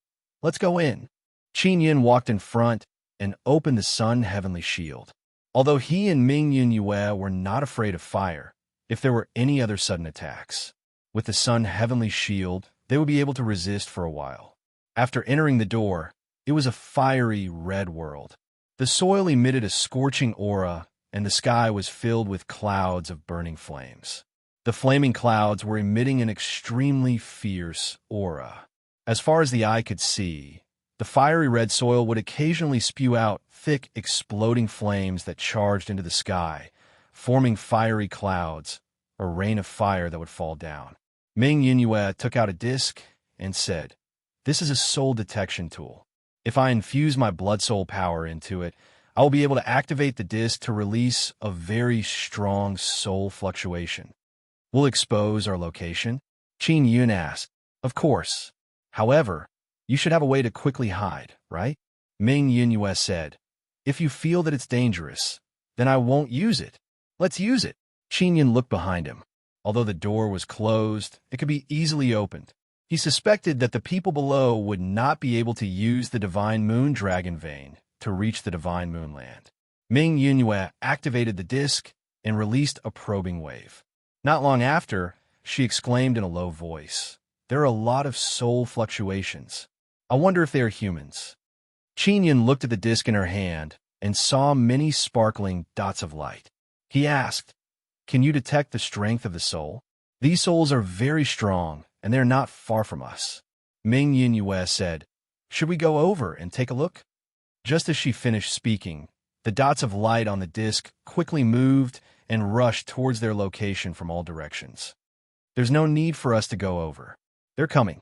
"Let's go in." Qin Yun walked in front and opened the Sun Heavenly Shield. Although he and Ming Yunhua were not afraid of fire, if there were any other sudden attacks, with the Sun Heavenly Shield, they would be able to resist for a while. After entering the door, it was a fiery red world. The soil emitted a scorching aura, and the sky was filled with clouds of burning flames. The flaming clouds were emitting an extremely fierce aura. As far as the eye could see, the fiery red soil would occasionally spew out thick, exploding flames that charged into the sky, forming fiery clouds, or rain of fire that would fall down. Ming Yunhua took out a disc and said, "This is a soul detection tool. If I infuse my blood soul power into it, I will be able to activate the disc to release a very strong soul fluctuation. We'll expose our location?" Qin Yun asked. "Of course. However, you should have a way to quickly hide, right?" Ming Yunhua said. "If you feel that it's dangerous, then I won't use it. Let's use it." Qin Yun looked behind him. Although the door was closed, it could be easily opened. He suspected that the people below would not be able to use the Divine Moon Dragon Vein to reach the Divine Moonland. Ming Yunhua activated the disc and released a probing wave. Not long after, she exclaimed in a low voice, "There are a lot of soul fluctuations. I wonder if they are humans." Qin Yun looked at the disc in her hand and saw many sparkling dots of light. He asked, "Can you detect the strength of the soul?" "These souls are very strong, and they're not far from us." Ming Yunhua said, "Should we go over and take a look?" Just as she finished speaking, the dots of light on the disc quickly moved and rushed towards their location from all directions. "There's no need for us to go over. They're coming,"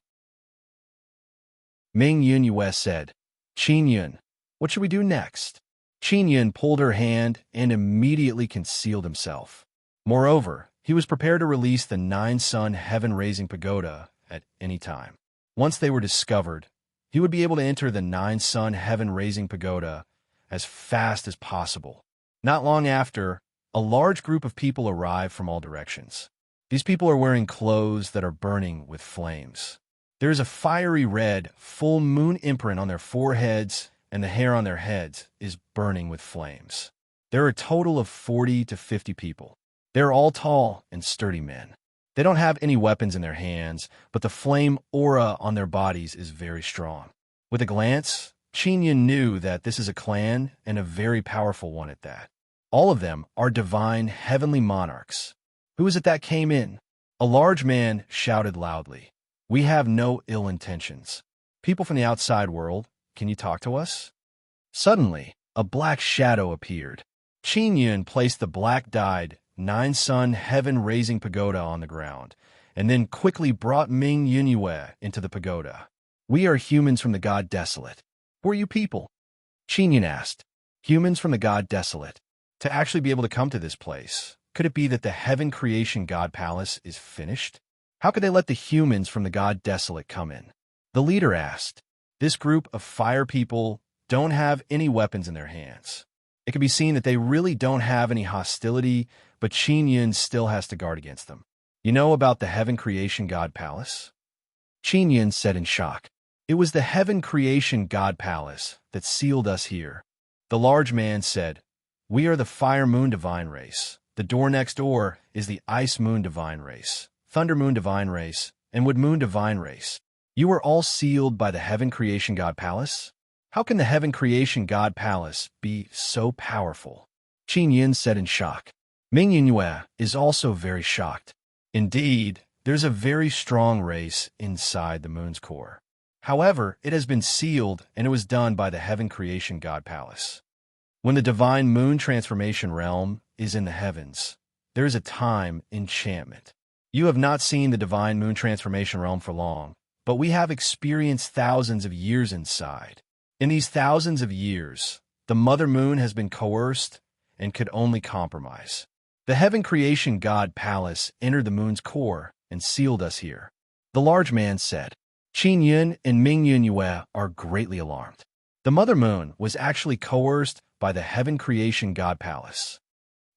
Ming Yunhua said. "Qin Yun, what should we do next?" Qin Yun pulled her hand and immediately concealed himself. Moreover, he was prepared to release the 9-sun heaven-raising pagoda at any time. Once they were discovered, he would be able to enter the 9-sun heaven-raising pagoda as fast as possible. Not long after, a large group of people arrived from all directions. These people are wearing clothes that are burning with flames. There is a fiery red, full moon imprint on their foreheads, and the hair on their heads is burning with flames. There are a total of 40 to 50 people. They're all tall and sturdy men. They don't have any weapons in their hands, but the flame aura on their bodies is very strong. With a glance, Qin Yun knew that this is a clan, and a very powerful one at that. All of them are divine heavenly monarchs. "Who is it that came in?" A large man shouted loudly. "We have no ill intentions. People from the outside world, can you talk to us?" Suddenly, a black shadow appeared. Qin Yun placed the black-dyed 9-sun heaven-raising pagoda on the ground, and then quickly brought Ming Yunhua into the pagoda. "We are humans from the god Desolate. Who are you people?" Qin Yun asked. "Humans from the god Desolate. To actually be able to come to this place, could it be that the Heaven Creation God Palace is finished? How could they let the humans from the god Desolate come in?" The leader asked. This group of fire people don't have any weapons in their hands. It can be seen that they really don't have any hostility, but Qin Yun still has to guard against them. "You know about the Heaven Creation God Palace?" Qin Yun said in shock. "It was the Heaven Creation God Palace that sealed us here." The large man said, "We are the Fire Moon Divine Race. The door next door is the Ice Moon Divine Race, Thunder Moon Divine Race, and would moon divine race. You are all sealed by the heaven creation god palace? How can the heaven creation god palace be so powerful? Qin Yun said in shock. Ming Yunyue is also very shocked. Indeed, there's a very strong race inside the moon's core. However, it has been sealed, and it was done by the heaven creation god palace. When the divine moon transformation realm is in the heavens, there is a time enchantment. You have not seen the divine moon transformation realm for long, but we have experienced thousands of years inside. In these thousands of years, the mother moon has been coerced and could only compromise. The heaven creation god palace entered the moon's core and sealed us here. The large man said. Qin Yun and Ming Yunyue are greatly alarmed. The mother moon was actually coerced by the heaven creation god palace.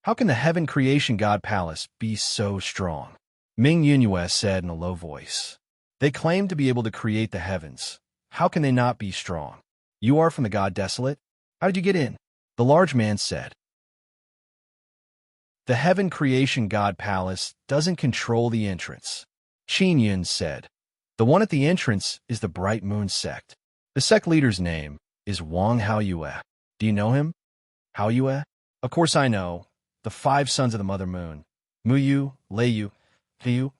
How can the heaven creation god palace be so strong? Ming Yunyue said in a low voice. They claim to be able to create the heavens. How can they not be strong? You are from the god Desolate? How did you get in? The large man said. The heaven creation god palace doesn't control the entrance. Qin Yun said. The one at the entrance is the Bright Moon sect. The sect leader's name is Wang Haoyue. Do you know him? Haoyue? Of course I know. The 5 sons of the Mother Moon. Muyu, Leiyu, Liu,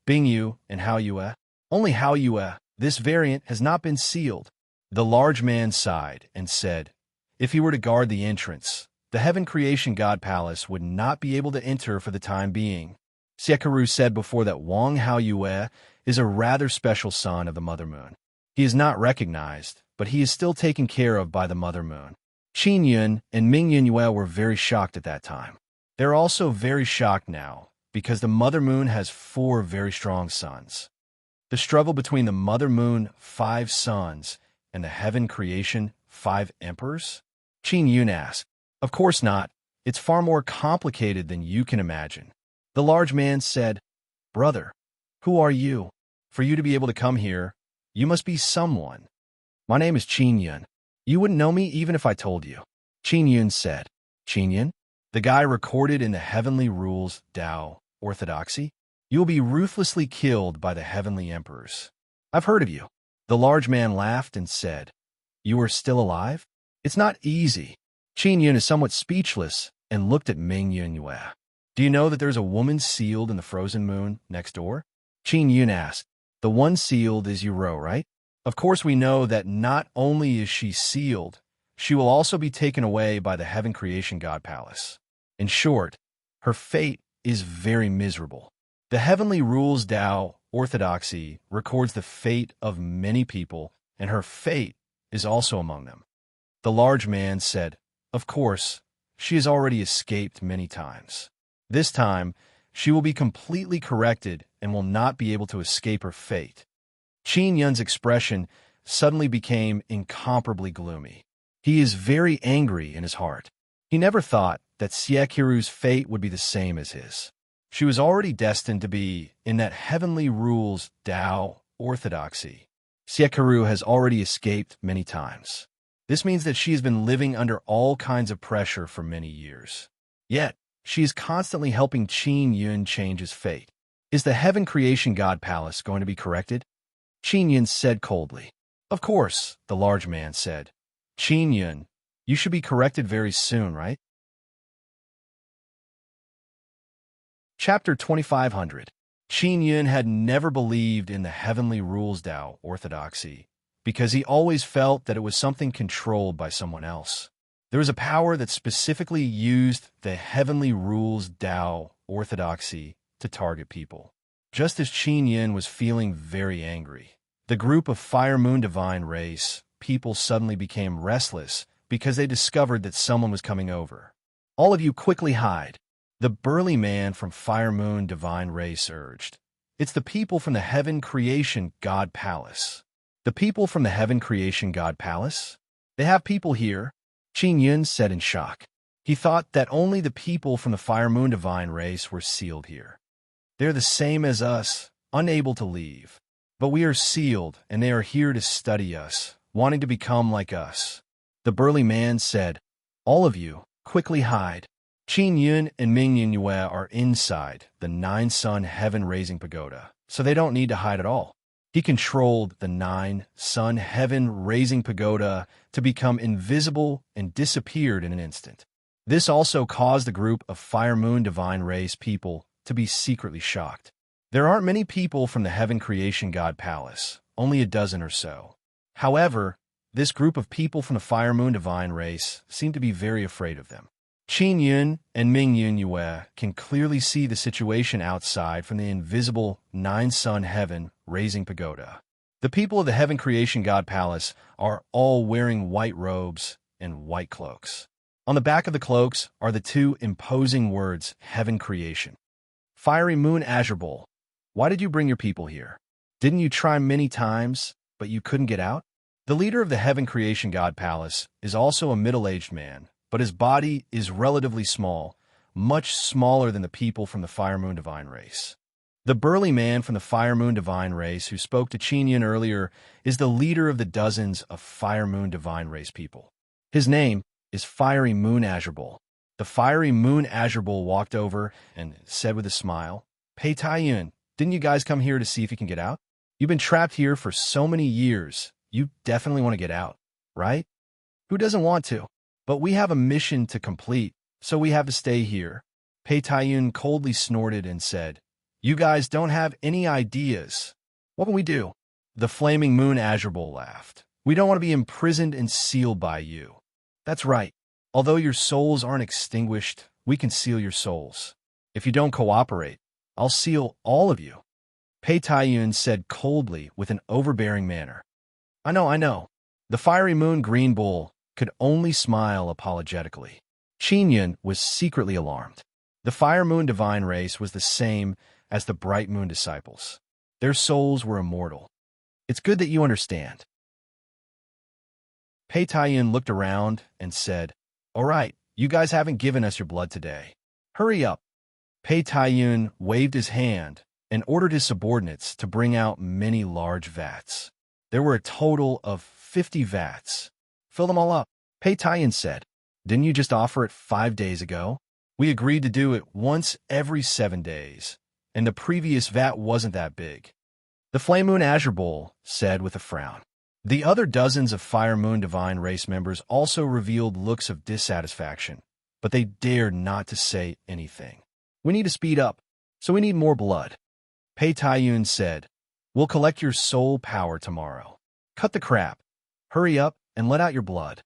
Bingyu, and Haoyue. Only Haoyue, this variant, has not been sealed. The large man sighed and said, if he were to guard the entrance, the heaven creation god palace would not be able to enter for the time being. Siekaru said before that Wang Haoyue is a rather special son of the Mother Moon. He is not recognized, but he is still taken care of by the Mother Moon. Qin Yun and Ming Yunyue were very shocked at that time. They're also very shocked now, because the Mother Moon has 4 very strong sons. The struggle between the Mother Moon 5 sons and the heaven creation 5 emperors? Qin Yun asked. Of course not. It's far more complicated than you can imagine. The large man said, Brother, who are you? For you to be able to come here, you must be someone. My name is Qin Yun. You wouldn't know me even if I told you. Qin Yun said. Qin Yun? The guy recorded in the Heavenly Rules Tao Orthodoxy? You will be ruthlessly killed by the heavenly emperors. I've heard of you. The large man laughed and said, You are still alive? It's not easy. Qin Yun is somewhat speechless and looked at Ming Yunyue. Do you know that there's a woman sealed in the frozen moon next door? Qin Yun asked. The one sealed is Yuro, right? Of course we know that not only is she sealed, she will also be taken away by the heaven creation god palace. In short, her fate is very miserable. The Heavenly Rules Tao Orthodoxy records the fate of many people, and her fate is also among them. The large man said, Of course, she has already escaped many times. This time, she will be completely corrected and will not be able to escape her fate. Qin Yun's expression suddenly became incomparably gloomy. He is very angry in his heart. He never thought that Siekaru's fate would be the same as his. She was already destined to be in that Heavenly Rules Tao Orthodoxy. Siekaru has already escaped many times. This means that she has been living under all kinds of pressure for many years. Yet, she is constantly helping Qin Yun change his fate. Is the Heaven Creation God Palace going to be corrected? Qin Yun said coldly. Of course, the large man said. Qin Yun, you should be corrected very soon, right? Chapter 2500. Qin Yun had never believed in the Heavenly Rules Tao Orthodoxy because he always felt that it was something controlled by someone else. There was a power that specifically used the Heavenly Rules Tao Orthodoxy to target people. Just as Qin Yun was feeling very angry, the group of Fire Moon Divine Race people suddenly became restless because they discovered that someone was coming over. All of you quickly hide. The burly man from Fire Moon Divine Race urged. It's the people from the Heaven Creation God Palace. The people from the Heaven Creation God Palace? They have people here, Qin Yun said in shock. He thought that only the people from the Fire Moon Divine Race were sealed here. They're the same as us, unable to leave. But we are sealed, and they are here to study us, wanting to become like us. The burly man said, All of you, quickly hide. Qin Yun and Ming Yunyue are inside the 9-sun heaven-raising pagoda, so they don't need to hide at all. He controlled the 9-sun heaven-raising pagoda to become invisible and disappeared in an instant. This also caused the group of Fire Moon Divine Race people to be secretly shocked. There aren't many people from the Heaven Creation God Palace, only a dozen or so. However, this group of people from the Fire Moon Divine Race seem to be very afraid of them. Qin Yun and Ming Yue can clearly see the situation outside from the invisible 9-sun heaven-raising pagoda. The people of the Heaven Creation God Palace are all wearing white robes and white cloaks. On the back of the cloaks are the two imposing words, Heaven Creation. Fiery Moon Azure Bowl, why did you bring your people here? Didn't you try many times, but you couldn't get out? The leader of the Heaven Creation God Palace is also a middle-aged man, but his body is relatively small, much smaller than the people from the Fire Moon Divine Race. The burly man from the Fire Moon Divine Race who spoke to Qin earlier is the leader of the dozens of Fire Moon Divine Race people. His name is Fiery Moon Azure Bowl. The Fiery Moon Azure Bowl walked over and said with a smile, Pei Taiyun, didn't you guys come here to see if you can get out? You've been trapped here for so many years. You definitely want to get out, right? Who doesn't want to? But we have a mission to complete, so we have to stay here. Pei Taiyun coldly snorted and said, You guys don't have any ideas. What can we do? The Flaming Moon Azure Bowl laughed. We don't want to be imprisoned and sealed by you. That's right. Although your souls aren't extinguished, we can seal your souls. If you don't cooperate, I'll seal all of you. Pei Taiyun said coldly with an overbearing manner. I know. The Fiery Moon Green Bull could only smile apologetically. Qin Yun was secretly alarmed. The Fire Moon Divine Race was the same as the Bright Moon Disciples. Their souls were immortal. It's good that you understand. Pei Taiyun looked around and said, All right, you guys haven't given us your blood today. Hurry up. Pei Taiyun waved his hand and ordered his subordinates to bring out many large vats. There were a total of 50 vats. Fill them all up. Pei Taiyun said, Didn't you just offer it 5 days ago? We agreed to do it once every 7 days, and the previous vat wasn't that big. The Flame Moon Azure Bowl said with a frown. The other dozens of Fire Moon Divine Race members also revealed looks of dissatisfaction, but they dared not to say anything. We need to speed up, so we need more blood. Pei Taiyun said, We'll collect your soul power tomorrow. Cut the crap. Hurry up and let out your blood.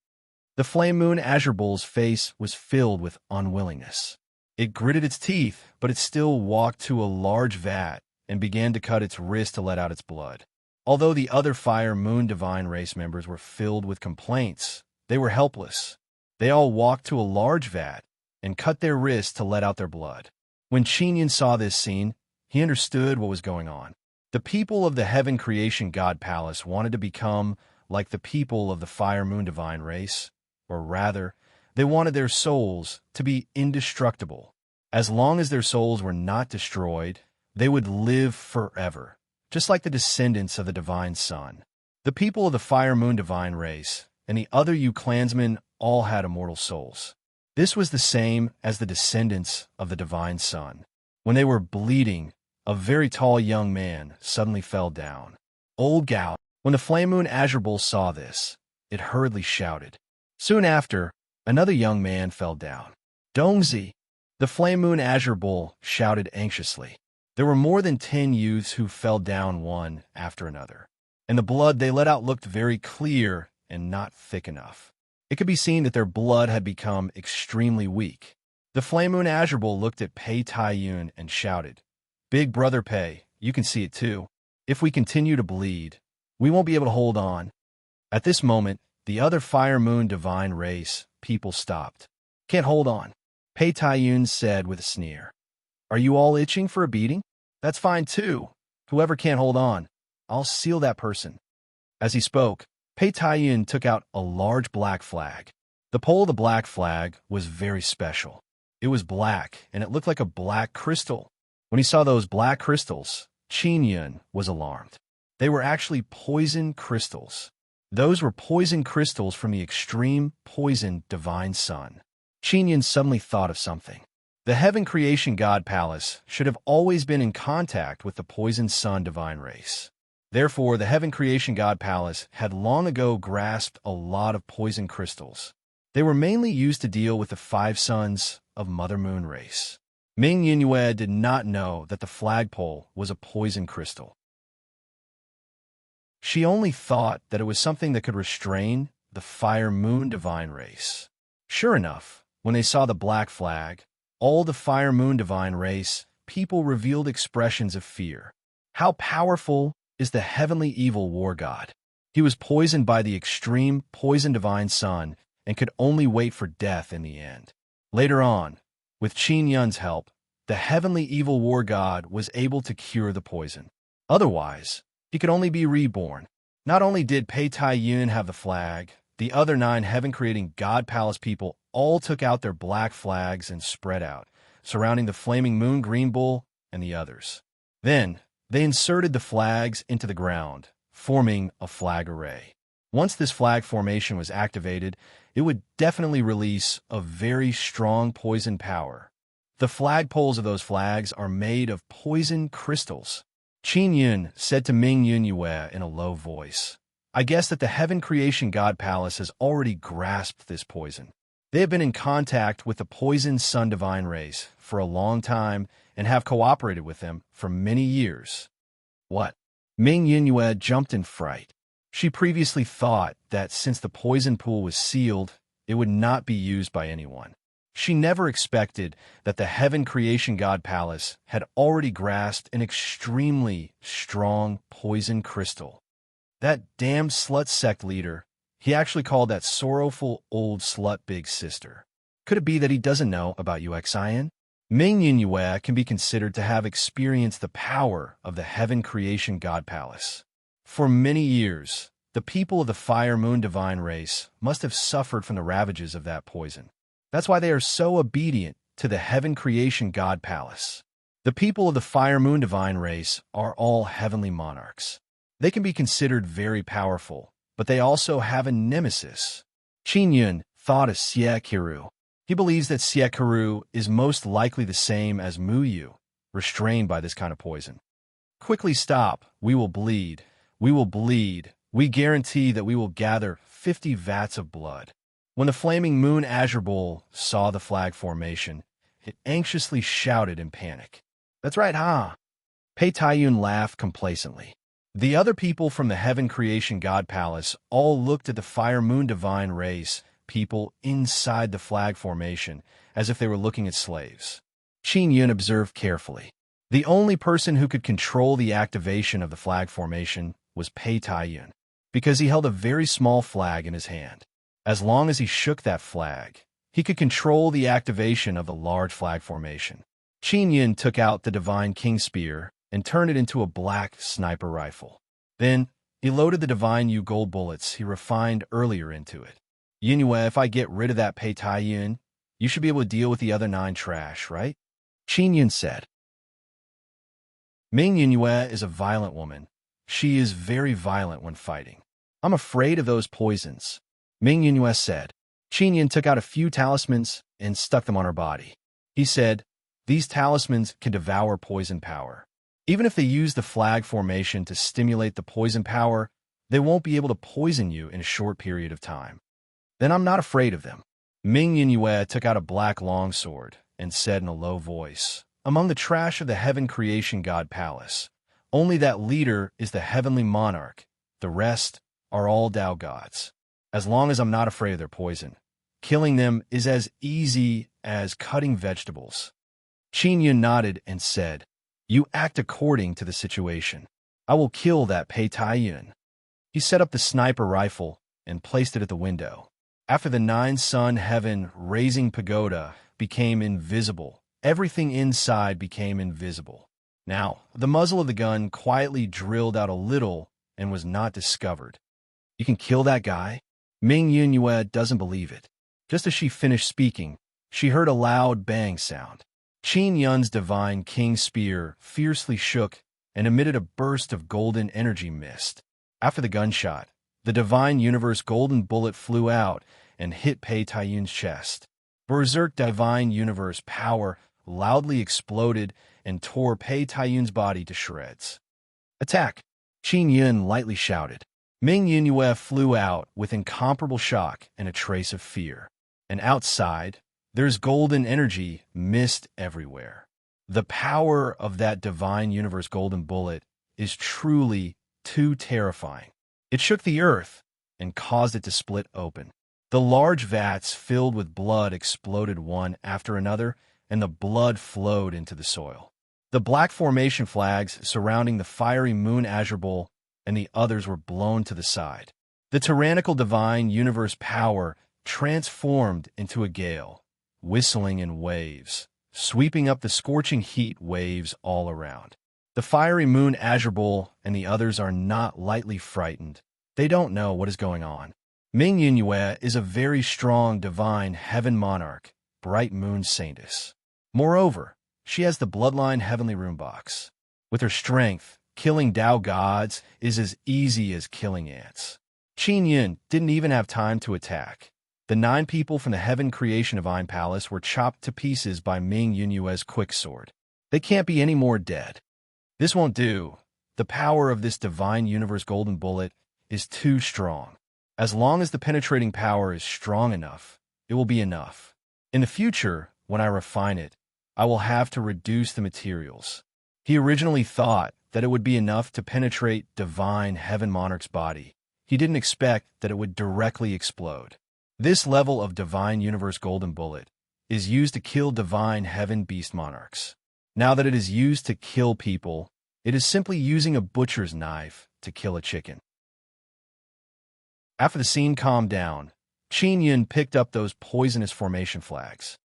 The Flame Moon Azure Bowl's face was filled with unwillingness. It gritted its teeth, but it still walked to a large vat and began to cut its wrist to let out its blood. Although the other Fire Moon Divine Race members were filled with complaints, they were helpless. They all walked to a large vat and cut their wrists to let out their blood. When Qin Yun saw this scene, he understood what was going on. The people of the Heaven Creation God Palace wanted to become like the people of the Fire Moon Divine Race, or rather, they wanted their souls to be indestructible. As long as their souls were not destroyed, they would live forever, just like the descendants of the Divine Sun. The people of the Fire Moon Divine Race and the other Yu clansmen all had immortal souls. This was the same as the descendants of the Divine Sun. When they were bleeding, a very tall young man suddenly fell down. Old Gao. When the Flame Moon Azure Bowl saw this, it hurriedly shouted. Soon after, another young man fell down. Dongzi. The Flame Moon Azure Bowl shouted anxiously. There were more than 10 youths who fell down one after another, and the blood they let out looked very clear and not thick enough. It could be seen that their blood had become extremely weak. The Flame Moon Azure Bowl looked at Pei Taiyun and shouted, Big Brother Pei, you can see it too. If we continue to bleed, we won't be able to hold on. At this moment, the other Fire Moon Divine Race people stopped. Can't hold on, Pei Taiyun said with a sneer. Are you all itching for a beating? That's fine too. Whoever can't hold on, I'll seal that person. As he spoke, Pei Taiyun took out a large black flag. The pole of the black flag was very special. It was black, and it looked like a black crystal. When he saw those black crystals, Qin Yun was alarmed. They were actually poison crystals. Those were poison crystals from the extreme poison Divine Sun. Qin Yun suddenly thought of something. The Heaven Creation God Palace should have always been in contact with the poisoned sun divine race. Therefore, the Heaven Creation God Palace had long ago grasped a lot of poison crystals. They were mainly used to deal with the 5 sons of Mother Moon race. Ming Yunyue did not know that the flagpole was a poison crystal. She only thought that it was something that could restrain the Fire Moon divine race. Sure enough, when they saw the black flag, all the Fire Moon divine race people revealed expressions of fear. How powerful is the heavenly evil war god? He was poisoned by the extreme poison divine sun and could only wait for death in the end. Later on, with Qin Yun's help, the heavenly evil war god was able to cure the poison. Otherwise, he could only be reborn. Not only did Pei Tai Yun have the flag, the other 9 heaven-creating God Palace people all took out their black flags and spread out, surrounding the flaming moon green bull and the others. Then, they inserted the flags into the ground, forming a flag array. Once this flag formation was activated, it would definitely release a very strong poison power. The flagpoles of those flags are made of poison crystals. Qin Yun said to Ming Yunyue in a low voice, I guess that the Heaven Creation God Palace has already grasped this poison. They have been in contact with the poisoned sun divine race for a long time and have cooperated with them for many years. What? Ming Yunyue jumped in fright. She previously thought that since the poison pool was sealed, it would not be used by anyone. She never expected that the Heaven Creation God Palace had already grasped an extremely strong poison crystal. That damned slut sect leader, he actually called that sorrowful old slut big sister. Could it be that he doesn't know about UXIN? Ming Yunyue can be considered to have experienced the power of the Heaven Creation God Palace. For many years, the people of the Fire Moon divine race must have suffered from the ravages of that poison. That's why they are so obedient to the Heaven Creation God Palace. The people of the Fire Moon divine race are all heavenly monarchs. They can be considered very powerful, but they also have a nemesis. Qin Yun thought of Xie Qiru. He believes that Xie Qiru is most likely the same as Mu Yu, restrained by this kind of poison. Quickly stop. We will bleed. We will bleed. We guarantee that we will gather 50 vats of blood. When the flaming moon azure bull saw the flag formation, it anxiously shouted in panic. That's right, huh? Pei Tai Yun laughed complacently. The other people from the Heaven Creation God Palace all looked at the Fire Moon divine race people inside the flag formation as if they were looking at slaves. Qin Yun observed carefully. The only person who could control the activation of the flag formation was Pei Tai Yun, because he held a very small flag in his hand. As long as he shook that flag, he could control the activation of the large flag formation. Qin Yun took out the Divine King Spear and turned it into a black sniper rifle. Then, he loaded the Divine Yu gold bullets he refined earlier into it. Yunyue, if I get rid of that Pei Tai Yun, you should be able to deal with the other 9 trash, right? Qin Yun said. Ming Yunyue is a violent woman. She is very violent when fighting. I'm afraid of those poisons. Ming Yunyue said. Qin Yun took out a few talismans and stuck them on her body. He said, these talismans can devour poison power. Even if they use the flag formation to stimulate the poison power, they won't be able to poison you in a short period of time. Then I'm not afraid of them. Ming Yunyue took out a black longsword and said in a low voice, among the trash of the Heaven Creation God Palace, only that leader is the heavenly monarch. The rest are all Tao gods. As long as I'm not afraid of their poison, killing them is as easy as cutting vegetables. Qin Yun nodded and said, you act according to the situation. I will kill that Pei Tai Yun. He set up the sniper rifle and placed it at the window. After the 9-sun heaven raising pagoda became invisible, everything inside became invisible. Now, the muzzle of the gun quietly drilled out a little and was not discovered. You can kill that guy? Ming Yunyue doesn't believe it. Just as she finished speaking, she heard a loud bang sound. Qin Yun's Divine King Spear fiercely shook and emitted a burst of golden energy mist. After the gunshot, the Divine Universe golden bullet flew out and hit Pei Tai Yun's chest. Berserk Divine Universe power loudly exploded and tore Pei Taiyun's body to shreds. "Attack!" Qin Yun lightly shouted. Ming Yunyue flew out with incomparable shock and a trace of fear. And outside, there's golden energy, mist everywhere. The power of that divine universe golden bullet is truly too terrifying. It shook the earth and caused it to split open. The large vats filled with blood exploded one after another, and the blood flowed into the soil. The black formation flags surrounding the fiery moon azure bowl and the others were blown to the side. The tyrannical divine universe power transformed into a gale, whistling in waves, sweeping up the scorching heat waves all around. The fiery moon azure bowl and the others are not lightly frightened. They don't know what is going on. Ming Yunyue is a very strong divine heaven monarch, bright moon saintess. Moreover, she has the bloodline heavenly rune box. With her strength, killing Tao gods is as easy as killing ants. Qin Yun didn't even have time to attack. The 9 people from the heaven creation divine palace were chopped to pieces by Ming Yunyue's quick sword. They can't be any more dead. This won't do. The power of this divine universe golden bullet is too strong. As long as the penetrating power is strong enough, it will be enough. In the future, when I refine it, I will have to reduce the materials. He originally thought that it would be enough to penetrate divine heaven monarch's body. He didn't expect that it would directly explode. This level of divine universe golden bullet is used to kill divine heaven beast monarchs. Now that it is used to kill people, it is simply using a butcher's knife to kill a chicken. After the scene calmed down, Qin Yun picked up those poisonous formation flags.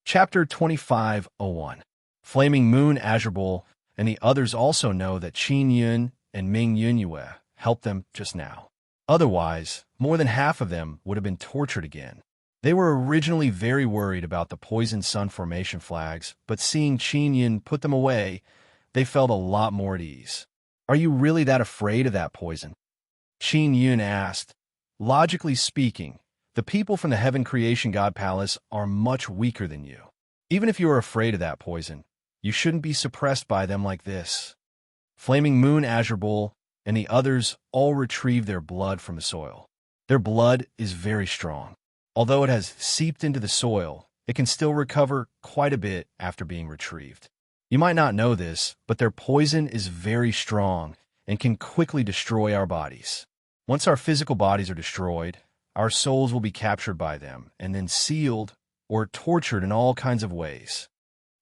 Chapter 25:01. Flaming Moon Azure Bowl and the others also know that Qin Yun and Ming Yunyue helped them just now. Otherwise, more than half of them would have been tortured again. They were originally very worried about the poison sun formation flags, but seeing Qin Yun put them away, they felt a lot more at ease. "Are you really that afraid of that poison?" Qin Yun asked. "Logically speaking, the people from the Heaven Creation God Palace are much weaker than you. Even if you are afraid of that poison, you shouldn't be suppressed by them like this." Flaming Moon Azure Bowl and the others all retrieve their blood from the soil. Their blood is very strong. Although it has seeped into the soil, it can still recover quite a bit after being retrieved. You might not know this, but their poison is very strong and can quickly destroy our bodies. Once our physical bodies are destroyed, our souls will be captured by them and then sealed or tortured in all kinds of ways.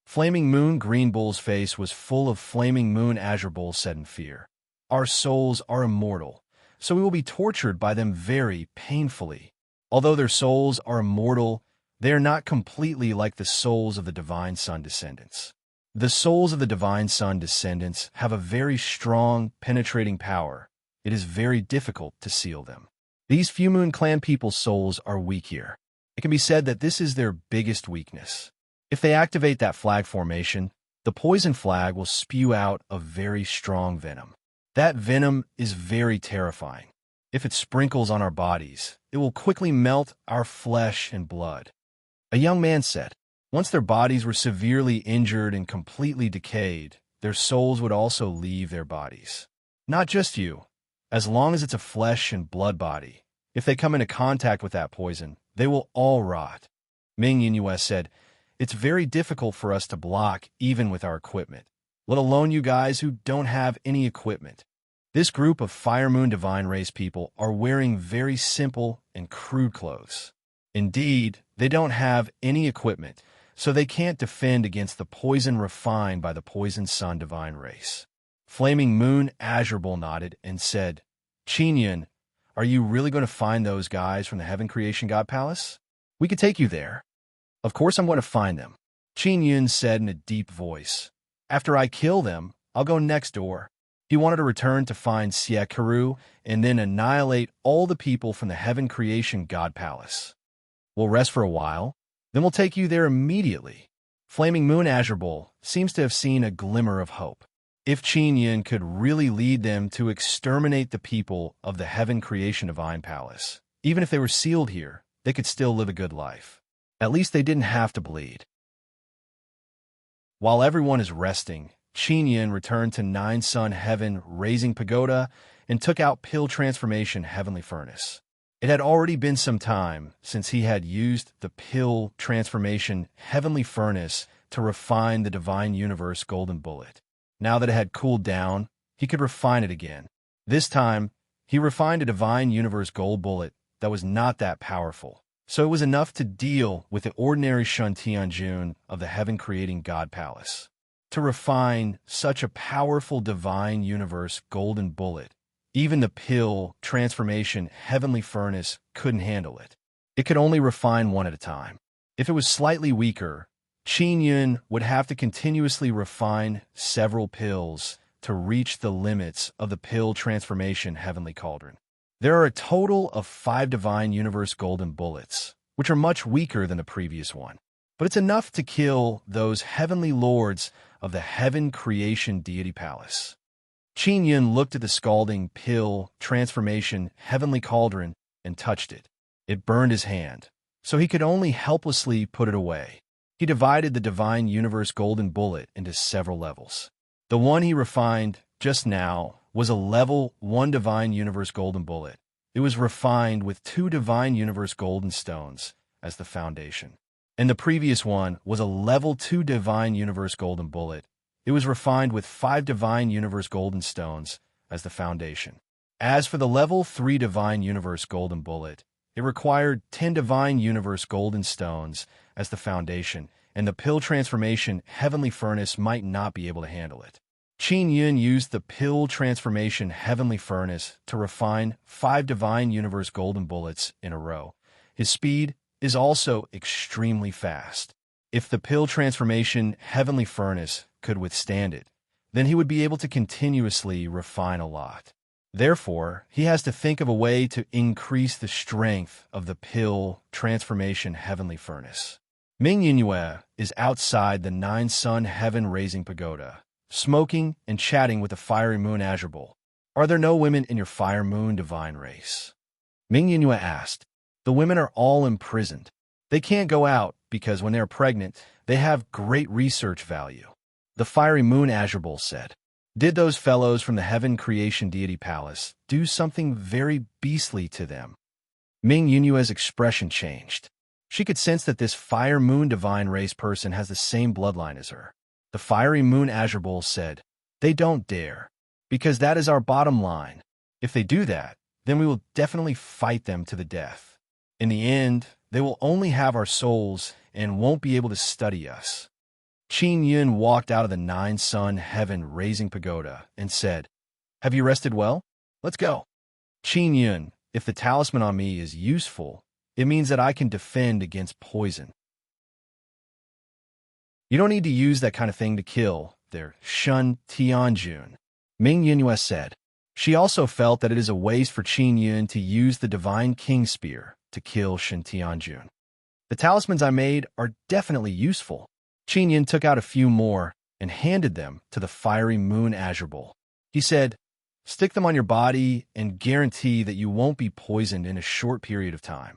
Flaming Moon Green Bull's face was full of Flaming Moon Azure Bull said in fear. "Our souls are immortal, so we will be tortured by them very painfully. Although their souls are immortal, they are not completely like the souls of the Divine Sun descendants. The souls of the Divine Sun descendants have a very strong, penetrating power. It is very difficult to seal them. These Few Moon Clan people's souls are weak here. It can be said that this is their biggest weakness. If they activate that flag formation, the poison flag will spew out a very strong venom. That venom is very terrifying. If it sprinkles on our bodies, it will quickly melt our flesh and blood." A young man said. Once their bodies were severely injured and completely decayed, their souls would also leave their bodies. Not just you. As long as it's a flesh and blood body, if they come into contact with that poison, they will all rot. Ming Yunyue said, "It's very difficult for us to block even with our equipment, let alone you guys who don't have any equipment." This group of Fire Moon Divine Race people are wearing very simple and crude clothes. Indeed, they don't have any equipment, so they can't defend against the poison refined by the Poison Sun Divine Race. Flaming Moon Azure Bull nodded and said, "Qin Yun, are you really going to find those guys from the Heaven Creation God Palace? We could take you there." "Of course I'm going to find them," Qin Yun said in a deep voice. "After I kill them, I'll go next door." He wanted to return to find Xie Karu and then annihilate all the people from the Heaven Creation God Palace. "We'll rest for a while, then we'll take you there immediately." Flaming Moon Azure Bull seems to have seen a glimmer of hope. If Qin Yun could really lead them to exterminate the people of the Heaven Creation Divine Palace, even if they were sealed here, they could still live a good life. At least they didn't have to bleed. While everyone is resting, Qin Yin returned to Nine Sun Heaven Raising Pagoda and took out Pill Transformation Heavenly Furnace. It had already been some time since he had used the Pill Transformation Heavenly Furnace to refine the Divine Universe Golden Bullet. Now that it had cooled down, he could refine it again. This time, he refined a Divine Universe Gold Bullet that was not that powerful, so it was enough to deal with the ordinary Shun Tianjun of the Heaven-Creating God Palace. To refine such a powerful Divine Universe Golden Bullet, even the Pill Transformation Heavenly Furnace couldn't handle it. It could only refine one at a time. If it was slightly weaker, Qin Yun would have to continuously refine several pills to reach the limits of the Pill Transformation Heavenly Cauldron. There are a total of 5 Divine Universe Golden Bullets, which are much weaker than the previous one. But it's enough to kill those heavenly lords of the Heaven Creation Deity Palace. Qin Yun looked at the scalding Pill Transformation Heavenly Cauldron and touched it. It burned his hand, so he could only helplessly put it away. He divided the Divine Universe Golden Bullet into several levels. The one he refined just now was a Level 1 Divine Universe Golden Bullet. It was refined with 2 Divine Universe Golden Stones as the foundation. And the previous one was a Level 2 Divine Universe Golden Bullet. It was refined with 5 Divine Universe Golden Stones as the foundation. As for the Level 3 Divine Universe Golden Bullet, it required 10 Divine Universe Golden Stones as the foundation, and the Pill Transformation Heavenly Furnace might not be able to handle it. Qin Yun used the Pill Transformation Heavenly Furnace to refine 5 Divine Universe Golden Bullets in a row. His speed is also extremely fast. If the Pill Transformation Heavenly Furnace could withstand it, then he would be able to continuously refine a lot. Therefore, he has to think of a way to increase the strength of the Pill Transformation Heavenly Furnace. Ming Yinyue is outside the Nine Sun Heaven Raising Pagoda, smoking and chatting with the Fiery Moon Azure Bull. Are there no women in your Fire Moon Divine race? Ming Yinyue asked. The women are all imprisoned. They can't go out because when they're pregnant, they have great research value. The Fiery Moon Azure Bull said. Did those fellows from the Heaven Creation Deity Palace do something very beastly to them? Ming Yinyue's expression changed. She could sense that this Fire Moon Divine race person has the same bloodline as her. The Fiery Moon Azure Bull said, They don't dare, because that is our bottom line. If they do that, then we will definitely fight them to the death. In the end, they will only have our souls and won't be able to study us. Qin Yun walked out of the Nine Sun Heaven Raising Pagoda and said, Have you rested well? Let's go. Qin Yun, if the talisman on me is useful, it means that I can defend against poison. You don't need to use that kind of thing to kill their Shun Tianjun, Ming Yinyue said. She also felt that it is a waste for Qin Yun to use the Divine King Spear to kill Shun Tianjun. The talismans I made are definitely useful. Qin Yun took out a few more and handed them to the Fiery Moon Azure Bull. He said, Stick them on your body and guarantee that you won't be poisoned in a short period of time.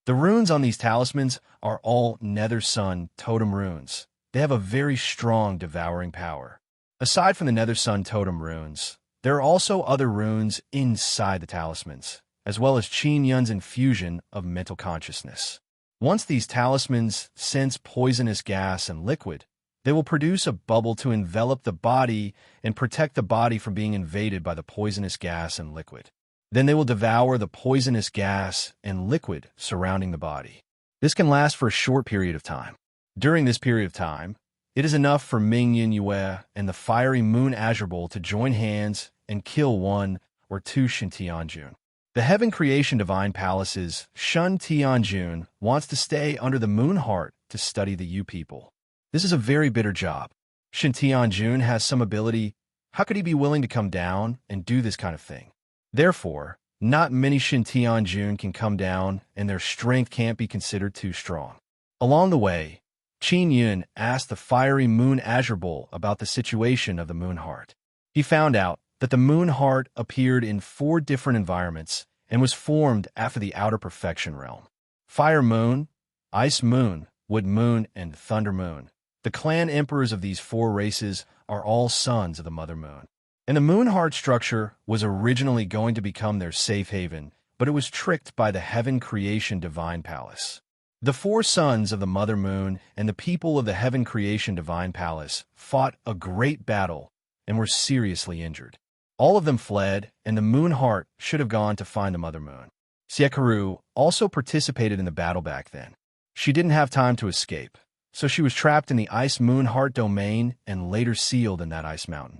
The runes on these talismans are all Nether Sun Totem runes. They have a very strong devouring power. Aside from the Nether Sun Totem runes, there are also other runes inside the talismans, as well as Qin Yun's infusion of mental consciousness. Once these talismans sense poisonous gas and liquid, they will produce a bubble to envelop the body and protect the body from being invaded by the poisonous gas and liquid. Then they will devour the poisonous gas and liquid surrounding the body. This can last for a short period of time. During this period of time, it is enough for Ming Yinyue and the Fiery Moon Azure Bull to join hands and kill 1 or 2 Shun Tianjun. The Heaven Creation Divine Palace's Shun Tianjun wants to stay under the Moon Heart to study the You people. This is a very bitter job. Shun Tianjun has some ability. How could he be willing to come down and do this kind of thing? Therefore, not many Shun Tianjun can come down, and their strength can't be considered too strong. Along the way, Qin Yun asked the Fiery Moon Azure Bull about the situation of the Moon Heart. He found out that the Moon Heart appeared in 4 different environments and was formed after the Outer Perfection Realm. Fire Moon, Ice Moon, Wood Moon, and Thunder Moon. The clan emperors of these four races are all sons of the Mother Moon. And the Moon Heart structure was originally going to become their safe haven, but it was tricked by the Heaven Creation Divine Palace. The four sons of the Mother Moon and the people of the Heaven Creation Divine Palace fought a great battle and were seriously injured. All of them fled, and the Moon Heart should have gone to find the Mother Moon. Siekaru also participated in the battle back then. She didn't have time to escape, so she was trapped in the Ice Moon Heart domain and later sealed in that ice mountain.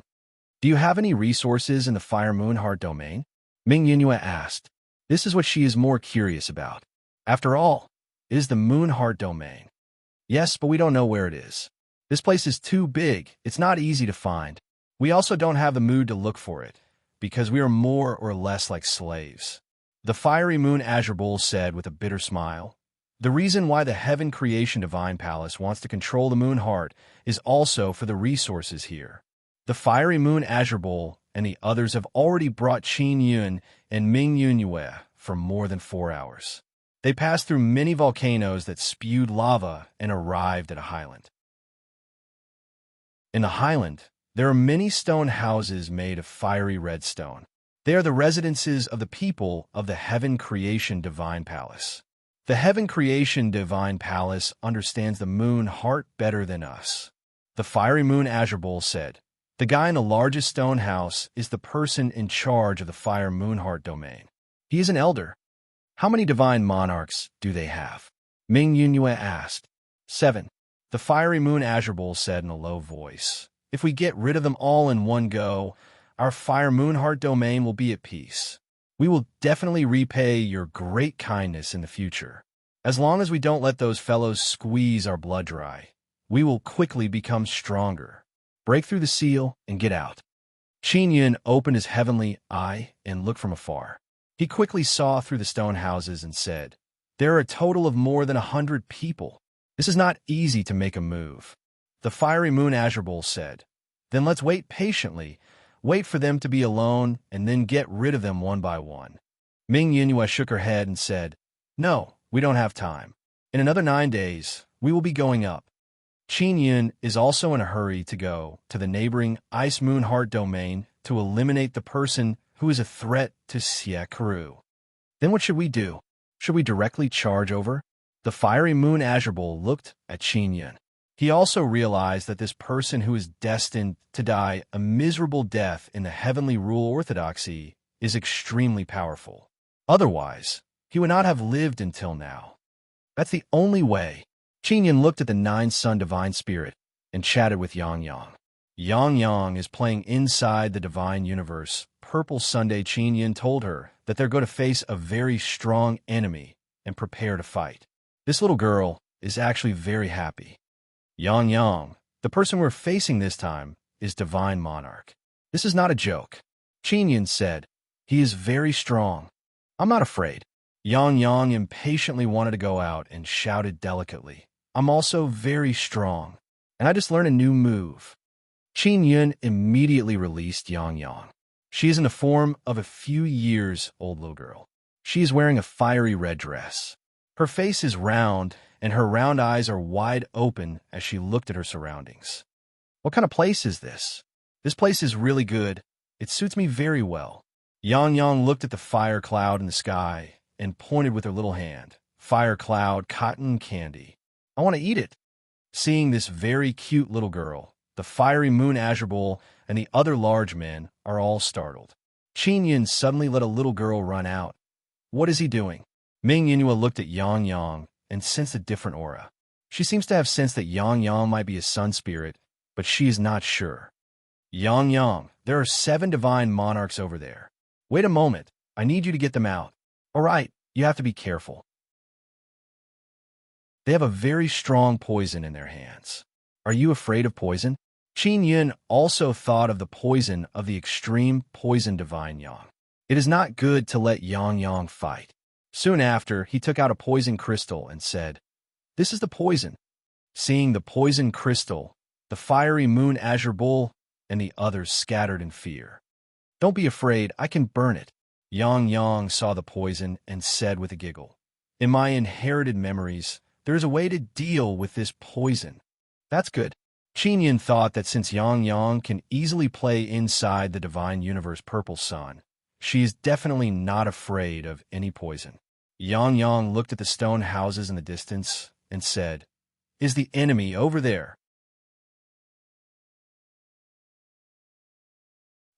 Do you have any resources in the Fire Moon Heart domain? Ming Yinhua asked. This is what she is more curious about. After all, it is the Moon Heart domain. Yes, but we don't know where it is. This place is too big. It's not easy to find. We also don't have the mood to look for it, because we are more or less like slaves. The Fiery Moon Azure Bull said with a bitter smile. The reason why the Heaven Creation Divine Palace wants to control the Moon Heart is also for the resources here. The Fiery Moon Azure Bull and the others have already brought Qin Yun and Ming Yunhua for more than 4 hours. They passed through many volcanoes that spewed lava and arrived at a highland. In the highland, there are many stone houses made of fiery red stone. They are the residences of the people of the Heaven Creation Divine Palace. The Heaven Creation Divine Palace understands the Moon Heart better than us. The Fiery Moon Azure Bull said, the guy in the largest stone house is the person in charge of the Fire Moon Heart domain. He is an elder. How many divine monarchs do they have? Ming Yunhua asked. 7. The Fiery Moon Azure Bull said in a low voice. If we get rid of them all in one go, our Fire Moon Heart domain will be at peace. We will definitely repay your great kindness in the future. As long as we don't let those fellows squeeze our blood dry, we will quickly become stronger. Break through the seal and get out. Qin Yun opened his heavenly eye and looked from afar. He quickly saw through the stone houses and said, there are a total of more than 100 people. This is not easy to make a move. The Fiery Moon Azure Bull said, then let's wait patiently, wait for them to be alone, and then get rid of them one by one. Ming Yinhua shook her head and said, no, we don't have time. In another 9 days, we will be going up. Qin Yun is also in a hurry to go to the neighboring Ice Moon Heart domain to eliminate the person who is a threat to Siekaru. Then what should we do? Should we directly charge over? The Fiery Moon Azure Bull looked at Qin Yun. He also realized that this person who is destined to die a miserable death in the heavenly rule orthodoxy is extremely powerful. Otherwise, he would not have lived until now. That's the only way. Qin Yun looked at the 9-sun divine spirit and chatted with Yang Yang. Yang Yang is playing inside the divine universe. Purple Sunday. Qin Yun told her that they're going to face a very strong enemy and prepare to fight. This little girl is actually very happy. Yang Yang, the person we're facing this time, is Divine Monarch. This is not a joke. Qin Yun said, he is very strong. I'm not afraid. Yang Yang impatiently wanted to go out and shouted delicately, I'm also very strong, and I just learned a new move. Qin Yun immediately released Yang Yang. She is in the form of a few years old little girl. She is wearing a fiery red dress. Her face is round, and her round eyes are wide open as she looked at her surroundings. What kind of place is this? This place is really good. It suits me very well. Yang Yang looked at the fire cloud in the sky and pointed with her little hand. Fire cloud, cotton candy. I want to eat it. Seeing this very cute little girl, the Fiery Moon Azure Bull and the other large men are all startled. Qin Yun suddenly let a little girl run out. What is he doing? Ming Yinhua looked at Yang Yang and sensed a different aura. She seems to have sensed that Yang Yang might be a sun spirit, but she is not sure. Yang Yang, there are 7 divine monarchs over there. Wait a moment. I need you to get them out. All right, you have to be careful. They have a very strong poison in their hands. Are you afraid of poison? Qin Yun also thought of the poison of the extreme poison divine Yang. It is not good to let Yang Yang fight. Soon after, he took out a poison crystal and said, this is the poison. Seeing the poison crystal, the Fiery Moon Azure Bull and the others scattered in fear. Don't be afraid, I can burn it. Yang Yang saw the poison and said with a giggle, In my inherited memories, there is a way to deal with this poison. That's good. Qin Yun thought that since Yang Yang can easily play inside the divine universe purple sun, she is definitely not afraid of any poison. Yang Yang looked at the stone houses in the distance and said, "Is the enemy over there?"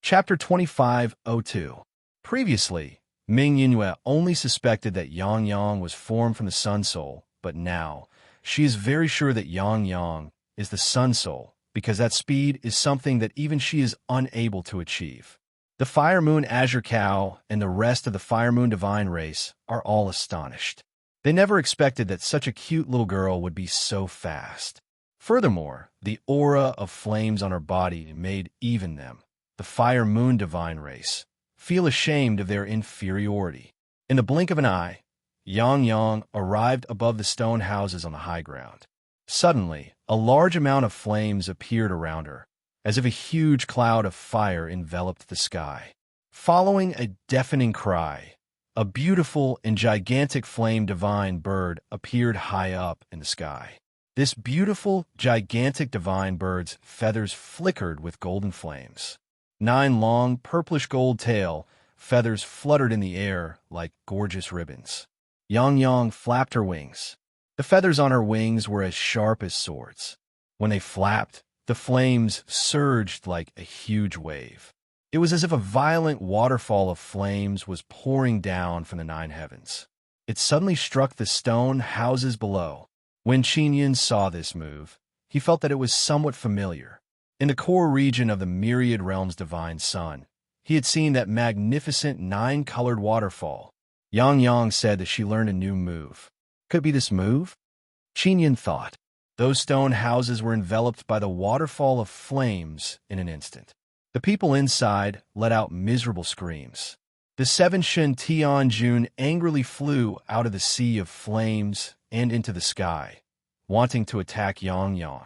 Chapter 25:02. Previously, Ming Yunhue only suspected that Yang Yang was formed from the Sun Soul, but now she is very sure that Yang Yang is the Sun Soul, because that speed is something that even she is unable to achieve. The Fire Moon Azure Cow and the rest of the Fire Moon Divine race are all astonished. They never expected that such a cute little girl would be so fast. Furthermore, the aura of flames on her body made even them, the Fire Moon Divine race, feel ashamed of their inferiority. In the blink of an eye, Yang Yang arrived above the stone houses on the high ground. Suddenly, a large amount of flames appeared around her, as if a huge cloud of fire enveloped the sky. Following a deafening cry, a beautiful and gigantic flame divine bird appeared high up in the sky. This beautiful, gigantic divine bird's feathers flickered with golden flames. 9 long, purplish gold tail feathers fluttered in the air like gorgeous ribbons. Yang Yang flapped her wings. The feathers on her wings were as sharp as swords. When they flapped, the flames surged like a huge wave. It was as if a violent waterfall of flames was pouring down from the 9 heavens. It suddenly struck the stone houses below. When Qin Yun saw this move, he felt that it was somewhat familiar. In the core region of the Myriad Realms Divine Sun, he had seen that magnificent 9-colored waterfall. Yang Yang said that she learned a new move. Could it be this move? Qin Yun thought. Those stone houses were enveloped by the waterfall of flames in an instant. The people inside let out miserable screams. The 7 Shun Tianjun angrily flew out of the sea of flames and into the sky, wanting to attack Yang Yang.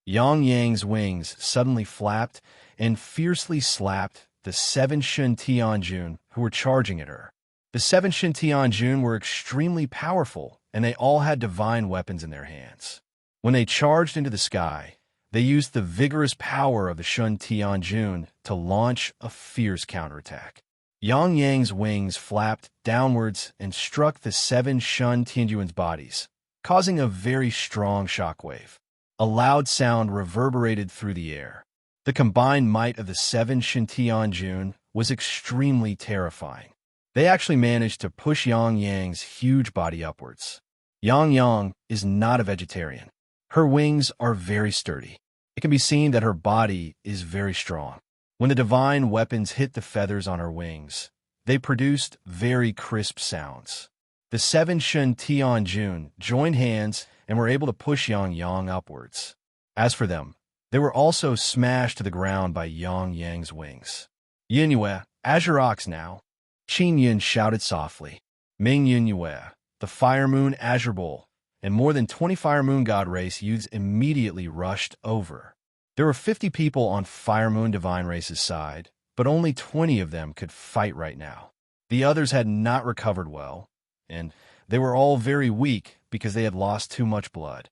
Yang Yang's wings suddenly flapped and fiercely slapped the 7 Shun Tianjun who were charging at her. The 7 Shun Tianjun were extremely powerful, and they all had divine weapons in their hands. When they charged into the sky, they used the vigorous power of the Shun Tianjun to launch a fierce counterattack. Yang Yang's wings flapped downwards and struck the 7 Shun Tianjun's bodies, causing a very strong shockwave. A loud sound reverberated through the air. The combined might of the 7 Shun Tianjun was extremely terrifying. They actually managed to push Yang Yang's huge body upwards. Yang Yang is not a vegetarian. Her wings are very sturdy. It can be seen that her body is very strong. When the divine weapons hit the feathers on her wings, they produced very crisp sounds. The 7 Shun Tianjun joined hands and were able to push Yang Yang upwards. As for them, they were also smashed to the ground by Yang Yang's wings. Yunhue, Azure Ox now, Qin Yun shouted softly. Ming Yunhue, the Fire Moon Azure Bull, and more than 20 Fire Moon God race youths immediately rushed over. There were 50 people on Fire Moon Divine Race's side, but only 20 of them could fight right now. The others had not recovered well, and they were all very weak because they had lost too much blood.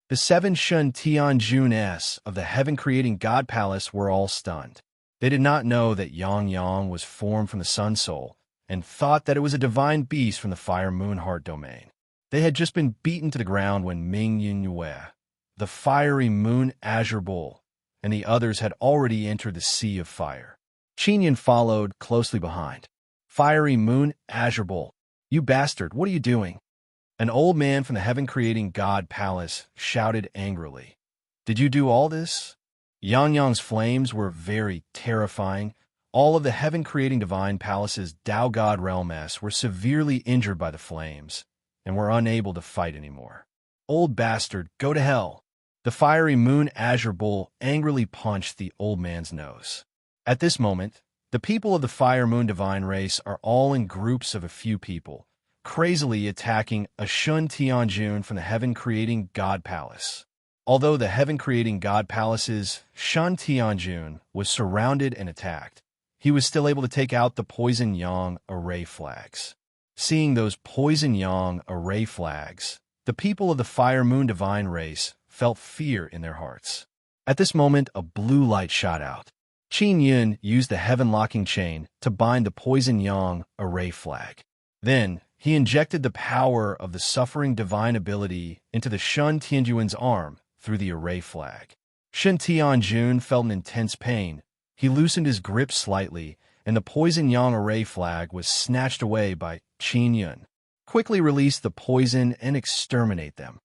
The 7 Shun Tianjun S of the Heaven-Creating God Palace were all stunned. They did not know that Yang Yang was formed from the Sun Soul, and thought that it was a divine beast from the Fire Moon Heart domain. They had just been beaten to the ground when Ming Yunhue, the Fiery Moon Azure Bull, and the others had already entered the Sea of Fire. Qin Yun followed closely behind. Fiery Moon Azure Bull, you bastard, what are you doing? An old man from the Heaven-Creating God Palace shouted angrily. Did you do all this? Yang Yang's flames were very terrifying. All of the Heaven-Creating Divine Palace's Tao God Realm S were severely injured by the flames and were unable to fight anymore. Old bastard, go to hell! The Fiery Moon Azure Bull angrily punched the old man's nose. At this moment, the people of the Fire Moon Divine race are all in groups of a few people, crazily attacking a Shun Tianjun from the Heaven-Creating God Palace. Although the Heaven-Creating God Palace's Shun Tianjun was surrounded and attacked, he was still able to take out the Poison Yang array flags. Seeing those poison yang array flags, the people of the Fire Moon Divine race felt fear in their hearts. At this moment, a blue light shot out. Qin Yun used the heaven-locking chain to bind the poison yang array flag. Then, he injected the power of the suffering divine ability into the Shun Tianjuan's arm through the array flag. Shen Tianjun felt an intense pain. He loosened his grip slightly, and the poison yang array flag was snatched away by Qin Yun. Quickly release the poison and exterminate them.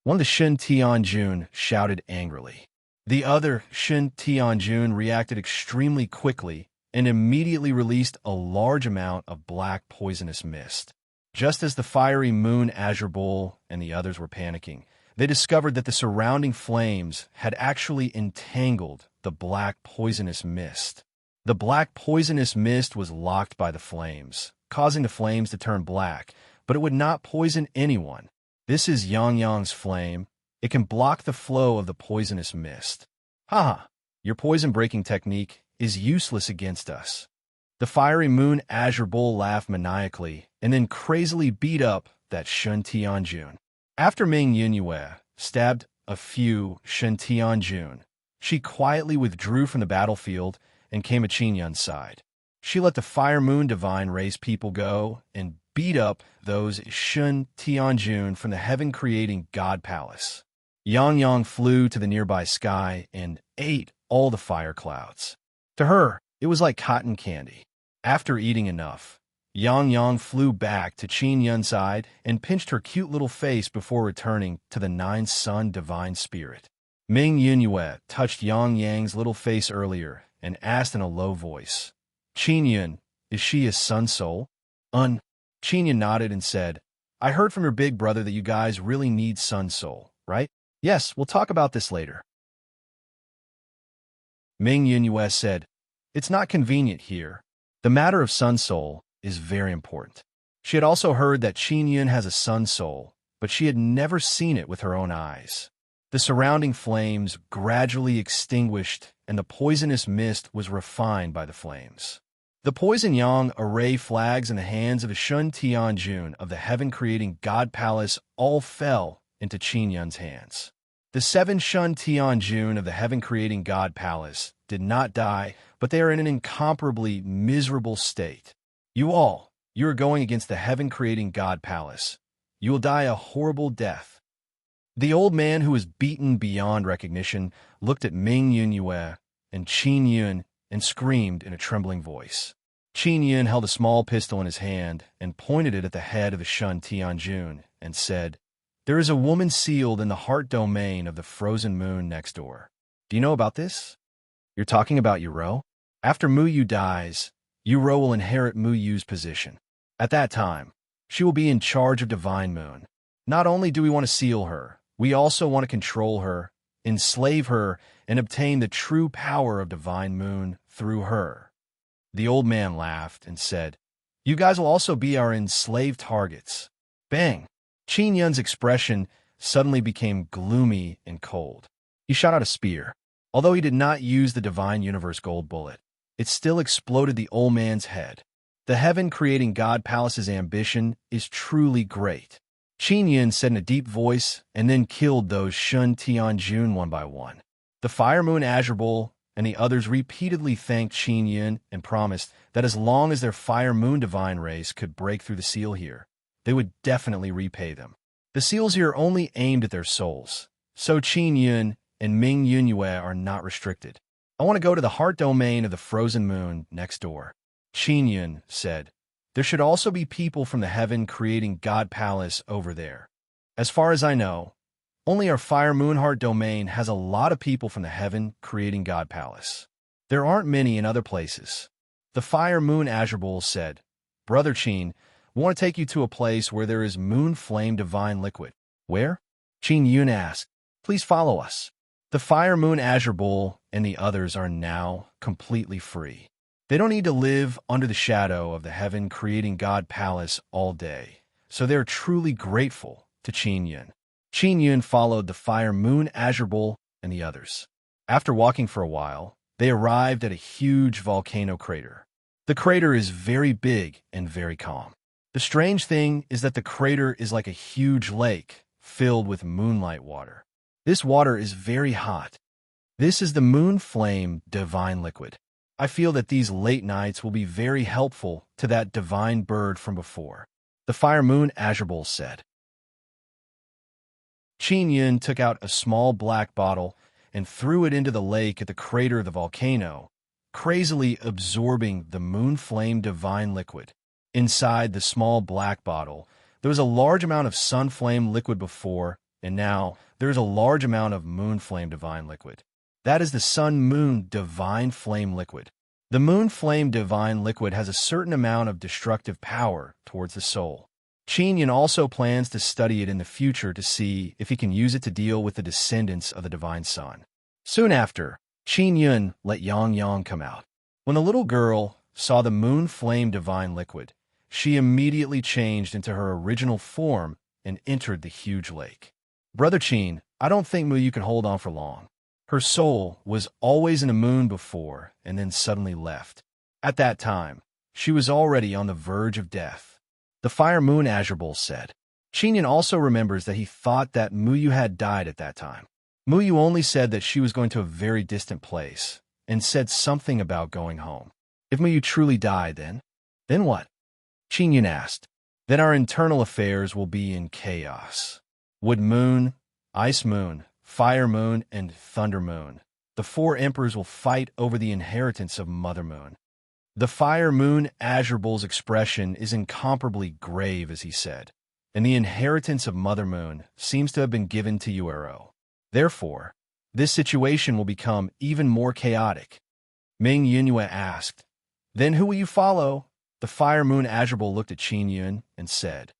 One of the Shen Tianjun shouted angrily. The other, Shen Tianjun, reacted extremely quickly and immediately released a large amount of black poisonous mist. Just as the fiery moon Azure Bull and the others were panicking, they discovered that the surrounding flames had actually entangled the black poisonous mist. The black poisonous mist was locked by the flames, causing the flames to turn black, but it would not poison anyone. This is Yang Yang's flame. It can block the flow of the poisonous mist. Haha, your poison-breaking technique is useless against us. The fiery moon Azure Bull laughed maniacally and then crazily beat up that Shen Tianjun. After Ming Yunyue stabbed a few Shen Tianjun, she quietly withdrew from the battlefield and came at Qin Yun's side. She let the Fire Moon Divine race people go and beat up those Shen Tianjun from the heaven-creating God Palace. Yang Yang flew to the nearby sky and ate all the fire clouds. To her, it was like cotton candy. After eating enough, Yang Yang flew back to Qin Yun's side and pinched her cute little face before returning to the Nine Sun Divine Spirit. Ming Yunyue touched Yang Yang's little face earlier and asked in a low voice, "Qin Yun, is she a sun soul?" Qin Yun nodded and said, "I heard from your big brother that you guys really need sun soul, right?" "Yes, we'll talk about this later." Ming Yunyue said, "It's not convenient here. The matter of sun soul is very important." She had also heard that Qin Yun has a sun soul, but she had never seen it with her own eyes. The surrounding flames gradually extinguished, and the poisonous mist was refined by the flames. The poison yang array flags in the hands of the Shun Tianjun of the heaven-creating God Palace all fell into Qin Yun's hands. The 7 Shun Tianjun of the heaven-creating God Palace did not die, but they are in an incomparably miserable state. You are going against the heaven-creating God Palace. You will die a horrible death." The old man, who was beaten beyond recognition, looked at Ming Yunyue and Qin Yun and screamed in a trembling voice. Qin Yun held a small pistol in his hand and pointed it at the head of the Shun Tianjun and said, "There is a woman sealed in the heart domain of the frozen moon next door. Do you know about this?" "You're talking about Yuro? After Mu Yu dies, Yuro will inherit Mu Yu's position. At that time, she will be in charge of Divine Moon. Not only do we want to seal her, we also want to control her, enslave her, and obtain the true power of Divine Moon through her." The old man laughed and said, "You guys will also be our enslaved targets." Bang! Qin Yun's expression suddenly became gloomy and cold. He shot out a spear. Although he did not use the Divine Universe Gold Bullet, it still exploded the old man's head. The heaven-creating God Palace's ambition is truly great. Qin Yun said in a deep voice and then killed those Shun Tianjun one by one. The Fire Moon Azure Bull and the others repeatedly thanked Qin Yun and promised that as long as their Fire Moon Divine race could break through the seal here, they would definitely repay them. The seals here are only aimed at their souls, so Qin Yun and Ming Yunyue are not restricted. "I want to go to the heart domain of the frozen moon next door." Qin Yun said, "There should also be people from the heaven-creating God Palace over there. As far as I know, only our Fire Moon Heart domain has a lot of people from the heaven-creating God Palace. There aren't many in other places." The Fire Moon Azure Bull said, "Brother Qin, we want to take you to a place where there is moon flame divine liquid." "Where?" Qin Yun asked. "Please follow us." The Fire Moon Azure Bull and the others are now completely free. They don't need to live under the shadow of the heaven-creating God Palace all day, so they're truly grateful to Qin Yun. Qin Yun followed the Fire Moon Azure Bull and the others. After walking for a while, they arrived at a huge volcano crater. The crater is very big and very calm. The strange thing is that the crater is like a huge lake filled with moonlight water. This water is very hot. This is the moon flame divine liquid. I feel that these late nights will be very helpful to that divine bird from before. The fire moon Azure said. Qin Yun took out a small black bottle and threw it into the lake at the crater of the volcano, crazily absorbing the moon flame divine liquid. Inside the small black bottle, there was a large amount of sun flame liquid before, and now there is a large amount of moon flame divine liquid. That is the sun moon divine flame liquid. The moon flame divine liquid has a certain amount of destructive power towards the soul. Qin Yun also plans to study it in the future to see if he can use it to deal with the descendants of the divine sun. Soon after, Qin Yun let Yang Yang come out. When the little girl saw the moon flame divine liquid, she immediately changed into her original form and entered the huge lake. Brother Qin, I don't think Mu Yu can hold on for long. Her soul was always in a moon before and then suddenly left. At that time, she was already on the verge of death. The fire moon Azure said. Qin Yun also remembers that he thought that Mu Yu had died at that time. Mu Yu only said that she was going to a very distant place and said something about going home. If Mu Yu truly died, then what? Qin Yun asked. Then our internal affairs will be in chaos. Wood moon, ice moon, fire moon, and thunder moon. The four emperors will fight over the inheritance of Mother Moon. The fire moon Azure's expression is incomparably grave, as he said, and the inheritance of Mother Moon seems to have been given to Yuero. Therefore, this situation will become even more chaotic. Ming Yunyue asked, Then who will you follow? The fire moon Azure looked at Qin Yun and said,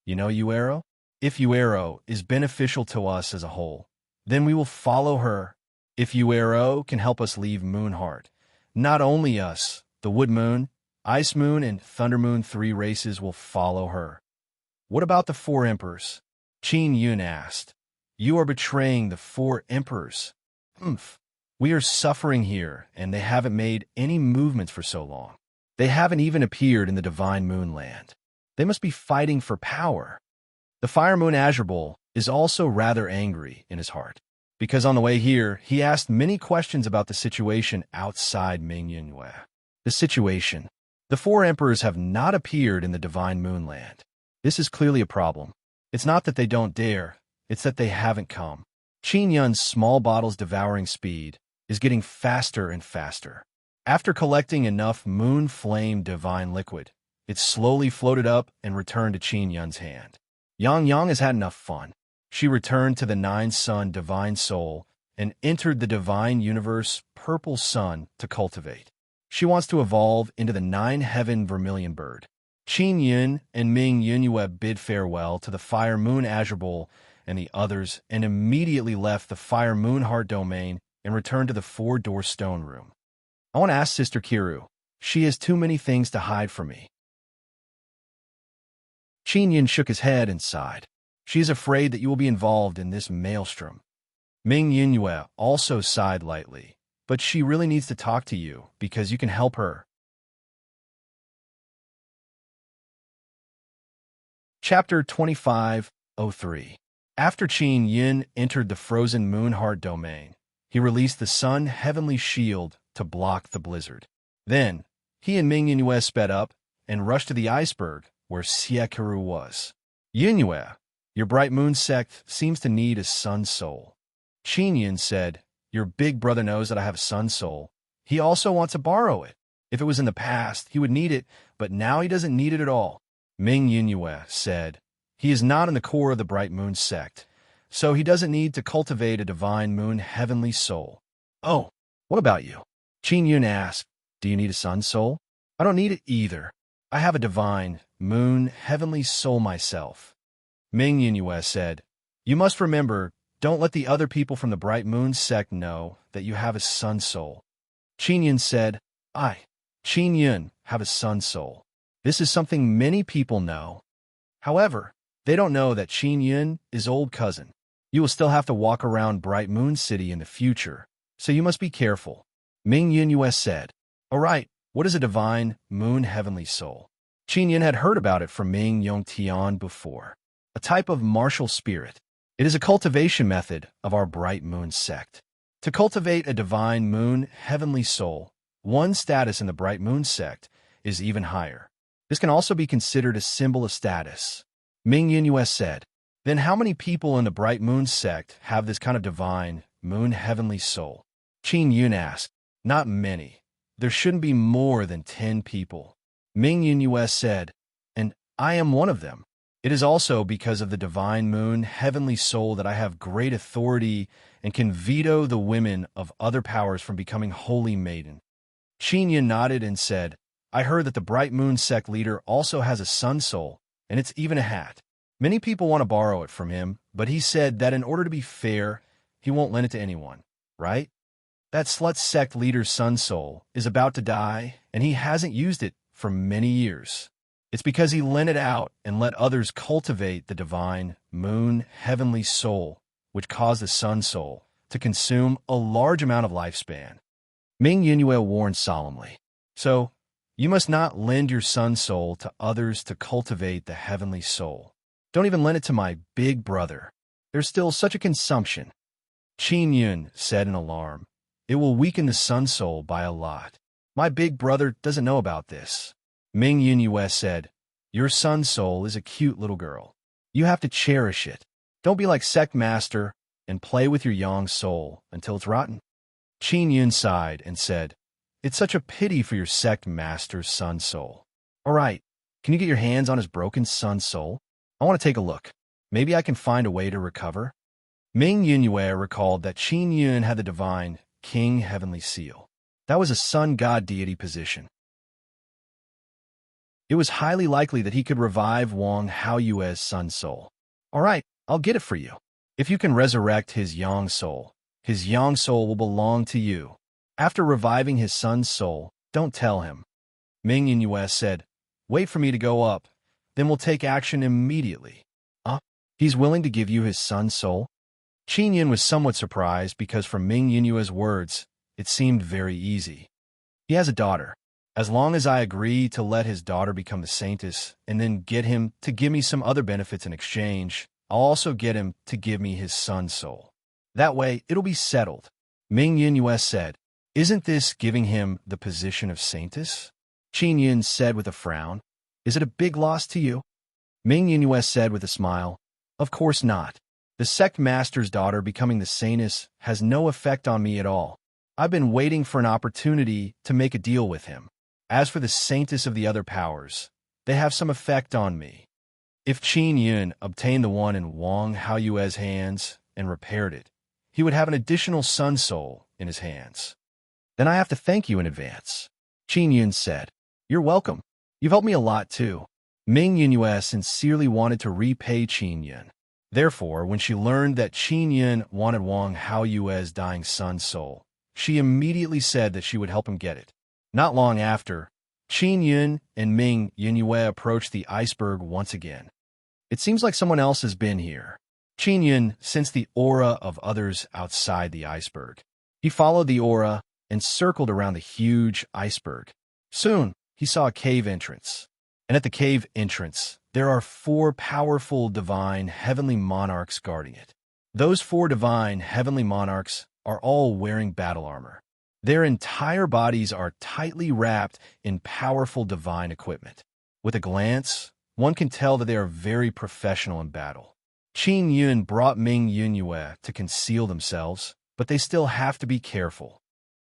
You know Yuero? If Yuero is beneficial to us as a whole, then we will follow her. If Yuero can help us leave Moonheart, not only us, the Wood Moon, Ice Moon, and Thunder Moon, three races will follow her. What about the four emperors? Qin Yun asked. You are betraying the four emperors. We are suffering here, and they haven't made any movements for so long. They haven't even appeared in the divine moonland. They must be fighting for power. The fire moon Azure is also rather angry in his heart, because on the way here, he asked many questions about the situation outside Ming Yunyue. The situation. The four emperors have not appeared in the divine moonland. This is clearly a problem. It's not that they don't dare, it's that they haven't come. Qin Yun's small bottle's devouring speed is getting faster and faster. After collecting enough moon flame divine liquid, it slowly floated up and returned to Qin Yun's hand. Yang Yang has had enough fun. She returned to the Nine Sun divine soul and entered the divine universe purple sun to cultivate. She wants to evolve into the Nine Heaven vermilion bird. Qin Yun and Ming Yunyue bid farewell to the fire moon Azure and the others and immediately left the fire moon heart domain and returned to the four-door stone room. I want to ask Sister Kiru. She has too many things to hide from me. Qin Yun shook his head and sighed. She is afraid that you will be involved in this maelstrom. Ming Yunyue also sighed lightly, but she really needs to talk to you because you can help her. Chapter 25:03. After Qin Yun entered the frozen moon heart domain, he released the sun heavenly shield to block the blizzard. Then, he and Ming Yunyue sped up and rushed to the iceberg where Siekaru was. Yunyue, your bright moon sect seems to need a sun soul. Qin Yun said, Your big brother knows that I have a sun soul. He also wants to borrow it. If it was in the past, he would need it, but now he doesn't need it at all. Ming Yunyue said, He is not in the core of the bright moon sect, so he doesn't need to cultivate a divine moon heavenly soul. Oh, what about you? Qin Yun asked, Do you need a sun soul? I don't need it either. I have a divine moon heavenly soul myself. Ming Yunyue said, You must remember, don't let the other people from the bright moon sect know that you have a sun soul. Qin Yun said, I, Qin Yun, have a sun soul. This is something many people know. However, they don't know that Qin Yun is old cousin. You will still have to walk around Bright Moon City in the future, so you must be careful. Ming Yunyue said, All right, what is a divine moon heavenly soul? Qin Yun had heard about it from Ming Yongtian before. A type of martial spirit. It is a cultivation method of our bright moon sect. To cultivate a divine moon heavenly soul, one's status in the bright moon sect is even higher. This can also be considered a symbol of status. Ming Yun said, "Then how many people in the bright moon sect have this kind of divine moon heavenly soul?" Qin Yun asked, "Not many. There shouldn't be more than 10 people." Ming Yun said, "And I am one of them. It is also because of the divine moon heavenly soul that I have great authority and can veto the women of other powers from becoming holy maiden." Qin Yun nodded and said, "I heard that the bright moon sect leader also has a sun soul, and it's even a hat. Many people want to borrow it from him, but he said that in order to be fair, he won't lend it to anyone, right? That slut sect leader's sun soul is about to die, and he hasn't used it for many years. It's because he lent it out and let others cultivate the divine moon heavenly soul, which caused the sun soul to consume a large amount of lifespan." Ming Yunue warned solemnly, "So, you must not lend your sun soul to others to cultivate the heavenly soul. Don't even lend it to my big brother. There's still such a consumption." Qin Yun said in alarm, "It will weaken the sun soul by a lot. My big brother doesn't know about this." Ming Yun said, "Your sun soul is a cute little girl. You have to cherish it. Don't be like Sect Master and play with your yang soul until it's rotten." Qin Yun sighed and said, "It's such a pity for your Sect Master's sun soul. All right, can you get your hands on his broken sun soul? I want to take a look. Maybe I can find a way to recover." Ming Yunue recalled that Qin Yun had the divine King Heavenly Seal. That was a sun god deity position. It was highly likely that he could revive Wang Haoyue's sun soul. "All right, I'll get it for you. If you can resurrect his yang soul will belong to you. After reviving his sun's soul, don't tell him." Ming Yunue said, "Wait for me to go up, then we'll take action immediately." He's willing to give you his sun's soul?" Qin Yun was somewhat surprised because from Ming Yunue's words, it seemed very easy. "He has a daughter. As long as I agree to let his daughter become the saintess and then get him to give me some other benefits in exchange, I'll also get him to give me his sun's soul. That way, it'll be settled." Ming Yunue said, "Isn't this giving him the position of saintess?" Qin Yun said with a frown, "Is it a big loss to you?" Ming Yunue said with a smile, "Of course not. The sect master's daughter becoming the saintess has no effect on me at all. I've been waiting for an opportunity to make a deal with him. As for the saintess of the other powers, they have some effect on me. If Qin Yun obtained the one in Wang Haoyue's hands and repaired it, he would have an additional sun soul in his hands. Then I have to thank you in advance." Qin Yun said, "You're welcome. You've helped me a lot too." Ming Yunue sincerely wanted to repay Qin Yun. Therefore, when she learned that Qin Yun wanted Wang Haoyue's dying sun's soul, she immediately said that she would help him get it. Not long after, Qin Yun and Ming Yunue approached the iceberg once again. "It seems like someone else has been here." Qin Yun sensed the aura of others outside the iceberg. He followed the aura and circled around the huge iceberg. Soon, he saw a cave entrance. And at the cave entrance, there are 4 powerful divine heavenly monarchs guarding it. Those 4 divine heavenly monarchs are all wearing battle armor. Their entire bodies are tightly wrapped in powerful divine equipment. With a glance, one can tell that they are very professional in battle. Qin Yun brought Ming Yunue to conceal themselves, but they still have to be careful.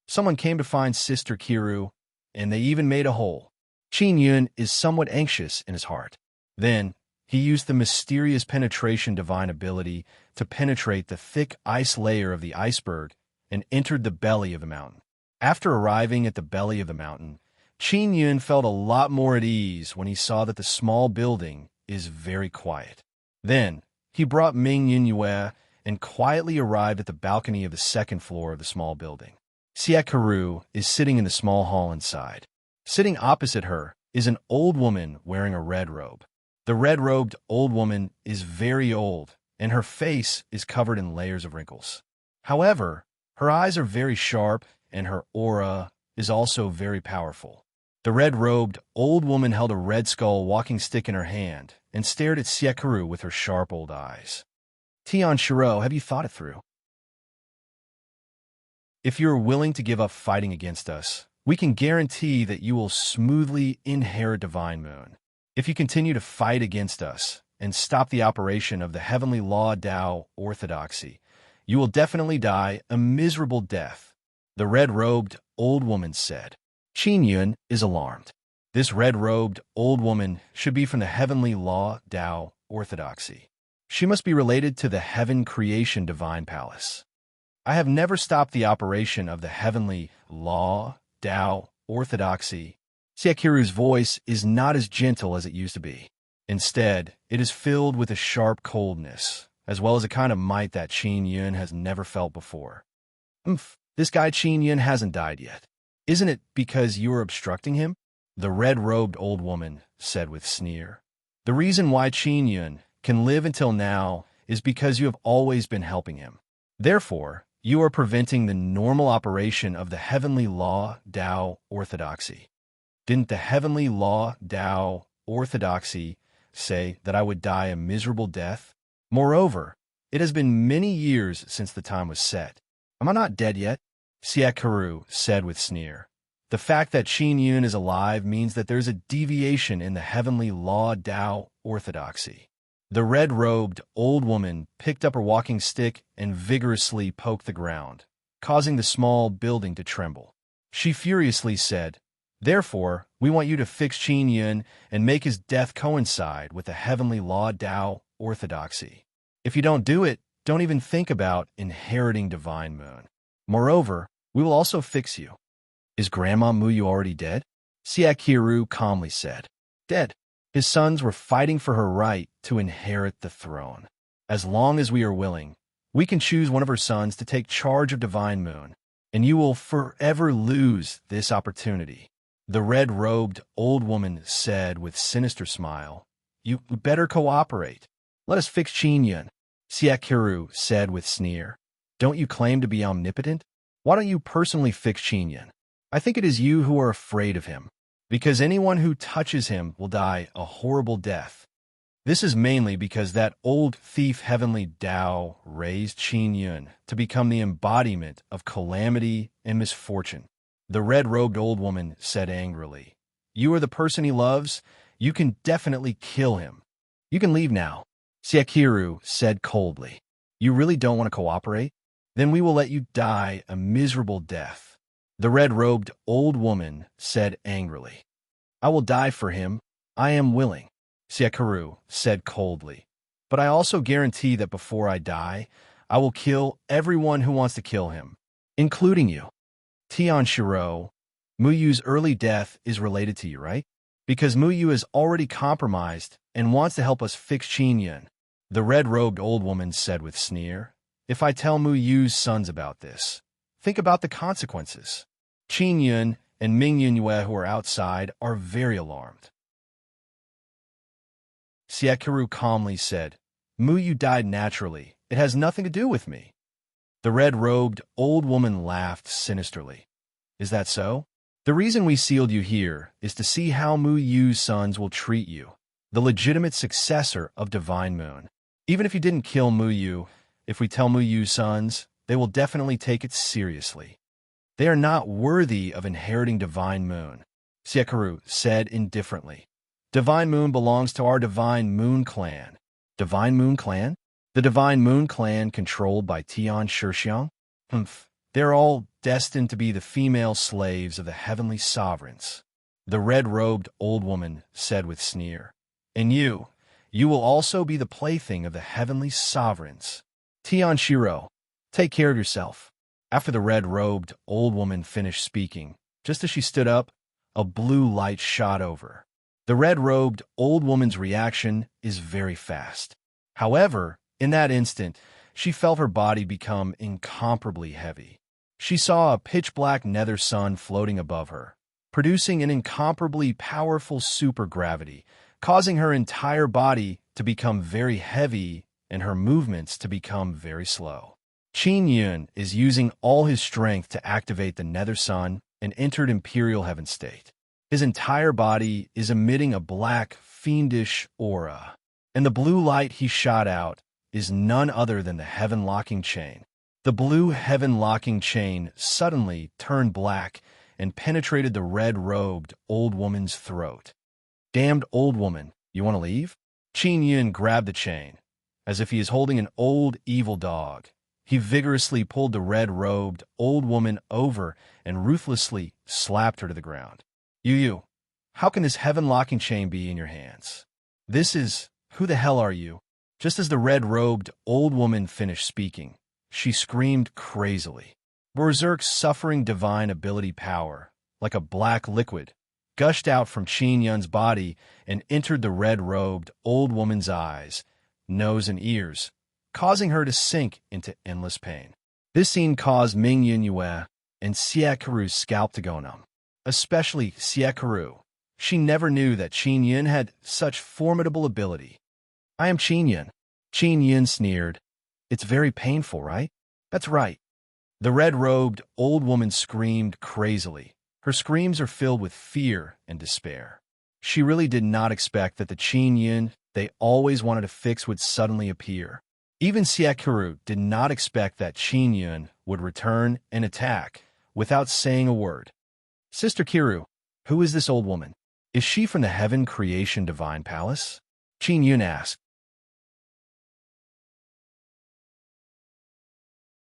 Someone came to find Sister Kiru, and they even made a hole. Qin Yun is somewhat anxious in his heart. Then, he used the mysterious penetration divine ability to penetrate the thick ice layer of the iceberg and entered the belly of the mountain. After arriving at the belly of the mountain, Qin Yun felt a lot more at ease when he saw that the small building is very quiet. Then, he brought Ming Yunue and quietly arrived at the balcony of the 2nd floor of the small building. Siakaru is sitting in the small hall inside. Sitting opposite her is an old woman wearing a red robe. The red-robed old woman is very old, and her face is covered in layers of wrinkles. However, her eyes are very sharp, and her aura is also very powerful. The red-robed old woman held a red skull walking stick in her hand and stared at Siekaru with her sharp old eyes. Tion Shiro, have you thought it through? If you are willing to give up fighting against us, we can guarantee that you will smoothly inherit Divine Moon. If you continue to fight against us and stop the operation of the heavenly law Tao orthodoxy, you will definitely die a miserable death, the red-robed old woman said. Qin Yun is alarmed. This red-robed old woman should be from the heavenly law Tao orthodoxy. She must be related to the heaven creation divine palace. I have never stopped the operation of the heavenly law Tao orthodoxy. Siekaru's voice is not as gentle as it used to be. Instead, it is filled with a sharp coldness, as well as a kind of might that Qin Yun has never felt before. This guy Qin Yun hasn't died yet. Isn't it because you are obstructing him? The red-robed old woman said with sneer. The reason why Qin Yun can live until now is because you have always been helping him. Therefore, you are preventing the normal operation of the heavenly law Tao orthodoxy. Didn't the heavenly law Tao orthodoxy say that I would die a miserable death? Moreover, it has been many years since the time was set. Am I not dead yet? Siekaru said with sneer. The fact that Qin Yun is alive means that there's a deviation in the heavenly law Tao orthodoxy. The red-robed old woman picked up her walking stick and vigorously poked the ground, causing the small building to tremble. She furiously said, "Therefore, we want you to fix Qin Yun and make his death coincide with the heavenly law Tao orthodoxy. If you don't do it, don't even think about inheriting Divine Moon. Moreover, we will also fix you." Is Grandma Muyu already dead? Siekaru calmly said. Dead. His sons were fighting for her right to inherit the throne. As long as we are willing, we can choose one of her sons to take charge of Divine Moon, and you will forever lose this opportunity. The red-robed old woman said with sinister smile. You better cooperate. Let us fix Qin Yun. Siekaru said with sneer. Don't you claim to be omnipotent? Why don't you personally fix Qin Yun? I think it is you who are afraid of him, because anyone who touches him will die a horrible death. This is mainly because that old thief heavenly Tao raised Qin Yun to become the embodiment of calamity and misfortune. The red-robed old woman said angrily. You are the person he loves. You can definitely kill him. You can leave now. Siekaru said coldly. You really don't want to cooperate? Then we will let you die a miserable death. The red-robed old woman said angrily. I will die for him. I am willing. Siekaru said coldly. But I also guarantee that before I die, I will kill everyone who wants to kill him, including you. Tion Shiro, Muyu's early death is related to you, right? Because Muyu is already compromised and wants to help us fix Qin Yun. The red-robed old woman said with sneer. If I tell Muyu's sons about this, think about the consequences. Qin Yun and Ming Yunyue, who are outside, are very alarmed. Siekaru calmly said, Muyu died naturally. It has nothing to do with me. The red-robed old woman laughed sinisterly. Is that so? The reason we sealed you here is to see how Muyu's sons will treat you, the legitimate successor of Divine Moon. Even if you didn't kill Muyu, if we tell Muyu's sons, they will definitely take it seriously. They are not worthy of inheriting Divine Moon, Siekaru said indifferently. Divine Moon belongs to our Divine Moon clan. Divine Moon clan? The Divine Moon clan controlled by Tian Shixiang? They're all destined to be the female slaves of the heavenly sovereigns. The red-robed old woman said with sneer. And you will also be the plaything of the heavenly sovereigns. Tion Shiro, take care of yourself. After the red-robed old woman finished speaking, just as she stood up, a blue light shot over. The red-robed old woman's reaction is very fast. However, in that instant, she felt her body become incomparably heavy. She saw a pitch-black nether sun floating above her, producing an incomparably powerful supergravity, causing her entire body to become very heavy and her movements to become very slow. Qin Yun is using all his strength to activate the nether sun and entered Imperial Heaven state. His entire body is emitting a black, fiendish aura, and the blue light he shot out is none other than the heaven-locking chain. The blue heaven-locking chain suddenly turned black and penetrated the red-robed old woman's throat. "Damned old woman, you want to leave?" Qin Yun grabbed the chain, as if he is holding an old, evil dog. He vigorously pulled the red-robed old woman over and ruthlessly slapped her to the ground. You, how can this heaven-locking chain be in your hands? This is, who the hell are you?" Just as the red-robed old woman finished speaking, she screamed crazily. Berserk's suffering divine ability power, like a black liquid, gushed out from Qin Yun's body and entered the red-robed old woman's eyes, nose, and ears, causing her to sink into endless pain. This scene caused Ming Yunyue and Siekaru's scalp to go numb, especially Siekaru. She never knew that Qin Yun had such formidable ability. "I am Qin Yun." Qin Yun sneered. "It's very painful, right?" "That's right." The red-robed old woman screamed crazily. Her screams are filled with fear and despair. She really did not expect that the Qin Yun they always wanted to fix would suddenly appear. Even Siekaru did not expect that Qin Yun would return and attack without saying a word. "Sister Kiru, who is this old woman? Is she from the Heaven Creation Divine Palace?" Qin Yun asked.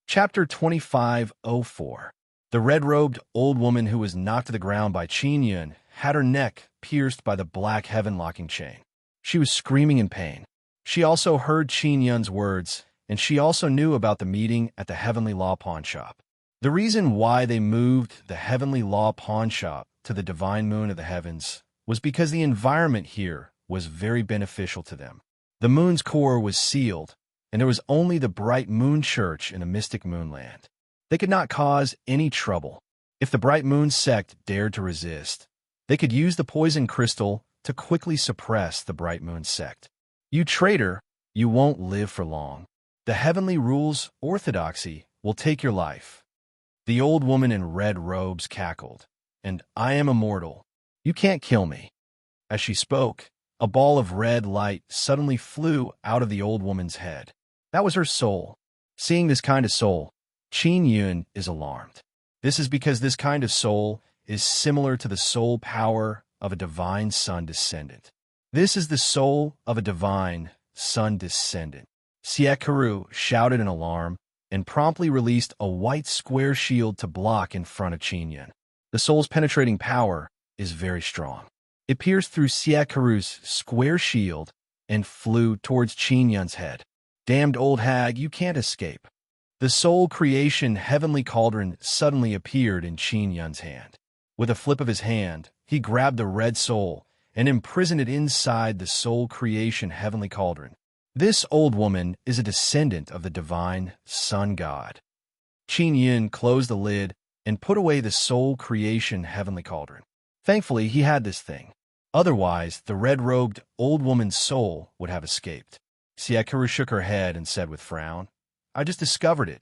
Chapter 2504. The red-robed old woman who was knocked to the ground by Qin Yun had her neck pierced by the black heaven-locking chain. She was screaming in pain. She also heard Qin Yun's words, and she also knew about the meeting at the Heavenly Law Pawn Shop. The reason why they moved the Heavenly Law Pawn Shop to the Divine Moon of the Heavens was because the environment here was very beneficial to them. The moon's core was sealed, and there was only the bright moon church in the mystic moonland. They could not cause any trouble. If the bright moon sect dared to resist, they could use the poison crystal to quickly suppress the bright moon sect. "You traitor, you won't live for long. The heavenly rules orthodoxy will take your life." The old woman in red robes cackled. "And I am immortal. You can't kill me." As she spoke, a ball of red light suddenly flew out of the old woman's head. That was her soul. Seeing this kind of soul, Qin Yun is alarmed. This is because this kind of soul is similar to the soul power of a divine sun descendant. This is the soul of a divine sun descendant. Siekaru shouted in alarm and promptly released a white square shield to block in front of Qin Yun. The soul's penetrating power is very strong. It pierced through Siekaru's square shield and flew towards Qin Yun's head. "Damned old hag, you can't escape." The soul creation heavenly cauldron suddenly appeared in Qin Yun's hand. With a flip of his hand, he grabbed the red soul and imprisoned it inside the soul creation heavenly cauldron. This old woman is a descendant of the divine sun god. Qin Yun closed the lid and put away the soul creation heavenly cauldron. Thankfully, he had this thing. Otherwise, the red-robed old woman's soul would have escaped. Siekaru shook her head and said with frown, "I just discovered it.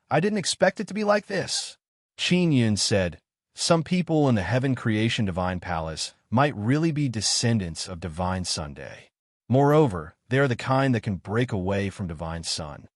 I didn't expect it to be like this." Qin Yun said, "Some people in the Heaven Creation Divine Palace might really be descendants of Divine Sunday. Moreover, they are the kind that can break away from Divine Sun.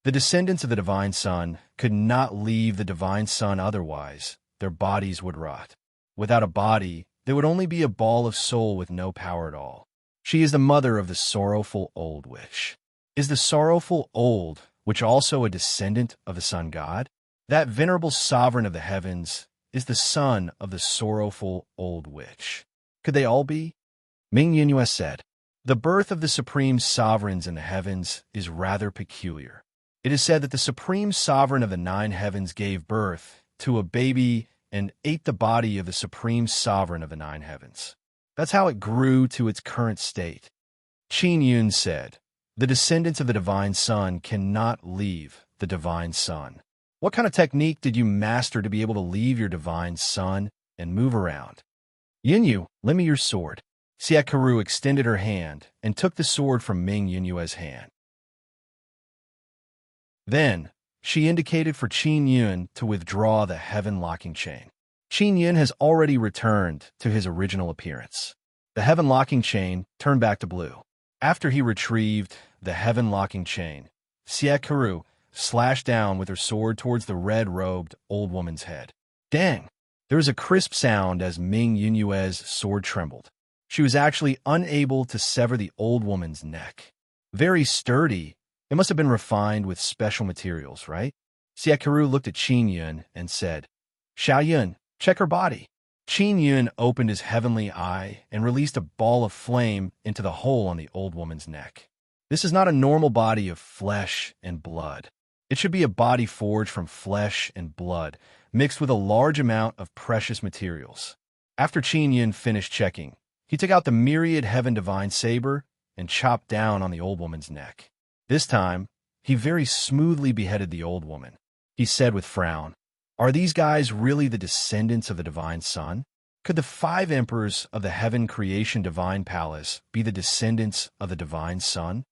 The descendants of the Divine Sun could not leave the Divine Sun otherwise. Their bodies would rot. Without a body, there would only be a ball of soul with no power at all. She is the mother of the sorrowful old witch. Is the sorrowful old witch also a descendant of the sun god? That venerable sovereign of the heavens is the son of the sorrowful old witch. Could they all be?" Ming Yunyue said, "The birth of the supreme sovereigns in the heavens is rather peculiar. It is said that the supreme sovereign of the 9 heavens gave birth to a baby and ate the body of the supreme sovereign of the 9 heavens. That's how it grew to its current state." Qin Yun said, "The descendants of the divine sun cannot leave the divine sun. What kind of technique did you master to be able to leave your divine sun and move around?" "Yunyu, lend me your sword." Siekaru extended her hand and took the sword from Ming Yunyue's hand. Then, she indicated for Qin Yun to withdraw the heaven-locking chain. Qin Yun has already returned to his original appearance. The heaven-locking chain turned back to blue. After he retrieved the heaven-locking chain, Xie Karu slashed down with her sword towards the red-robed old woman's head. Dang! There was a crisp sound as Ming Yunyue's sword trembled. She was actually unable to sever the old woman's neck. Very sturdy. It must have been refined with special materials, right? Xie Karu looked at Qin Yun and said, Xiao Yun, check her body. Qin Yun opened his heavenly eye and released a ball of flame into the hole on the old woman's neck. This is not a normal body of flesh and blood. It should be a body forged from flesh and blood, mixed with a large amount of precious materials. After Qin Yun finished checking, he took out the myriad heaven divine saber and chopped down on the old woman's neck. This time, he very smoothly beheaded the old woman. He said with frown, Are these guys really the descendants of the divine sun? Could the 5 emperors of the heaven creation divine palace be the descendants of the divine sun?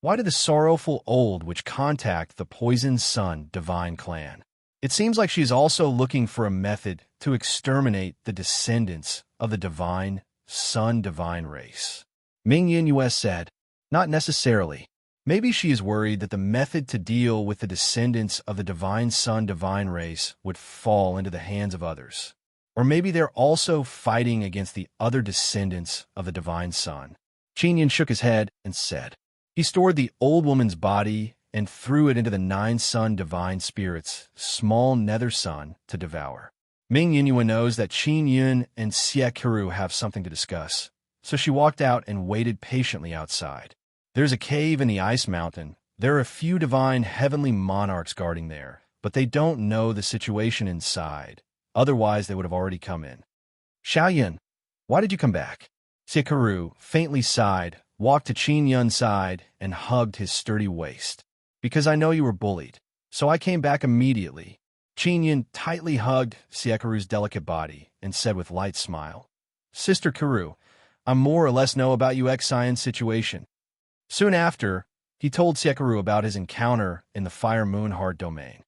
Why did the sorrowful old witch contact the poisoned sun divine clan? It seems like she's also looking for a method to exterminate the descendants of the divine sun divine race. Ming Yinyue said, Not necessarily. Maybe she is worried that the method to deal with the descendants of the divine sun divine race would fall into the hands of others. Or maybe they're also fighting against the other descendants of the divine sun. Qin Yun shook his head and said, He stored the old woman's body and threw it into the 9 sun divine spirits' small nether sun to devour. Ming Yinyue knows that Qin Yun and Xie Karu have something to discuss, so she walked out and waited patiently outside. There's a cave in the ice mountain. There are a few divine heavenly monarchs guarding there, but they don't know the situation inside. Otherwise, they would have already come in. Xiao Yun, why did you come back? Xie Karu faintly sighed, walked to Qin Yun's side, and hugged his sturdy waist. Because I know you were bullied, so I came back immediately. Qin Yun tightly hugged Xie Karu's delicate body and said with light smile, Sister Karu, I more or less know about your ex-science situation. Soon after, he told Xie Karu about his encounter in the Fire Moon Heart domain.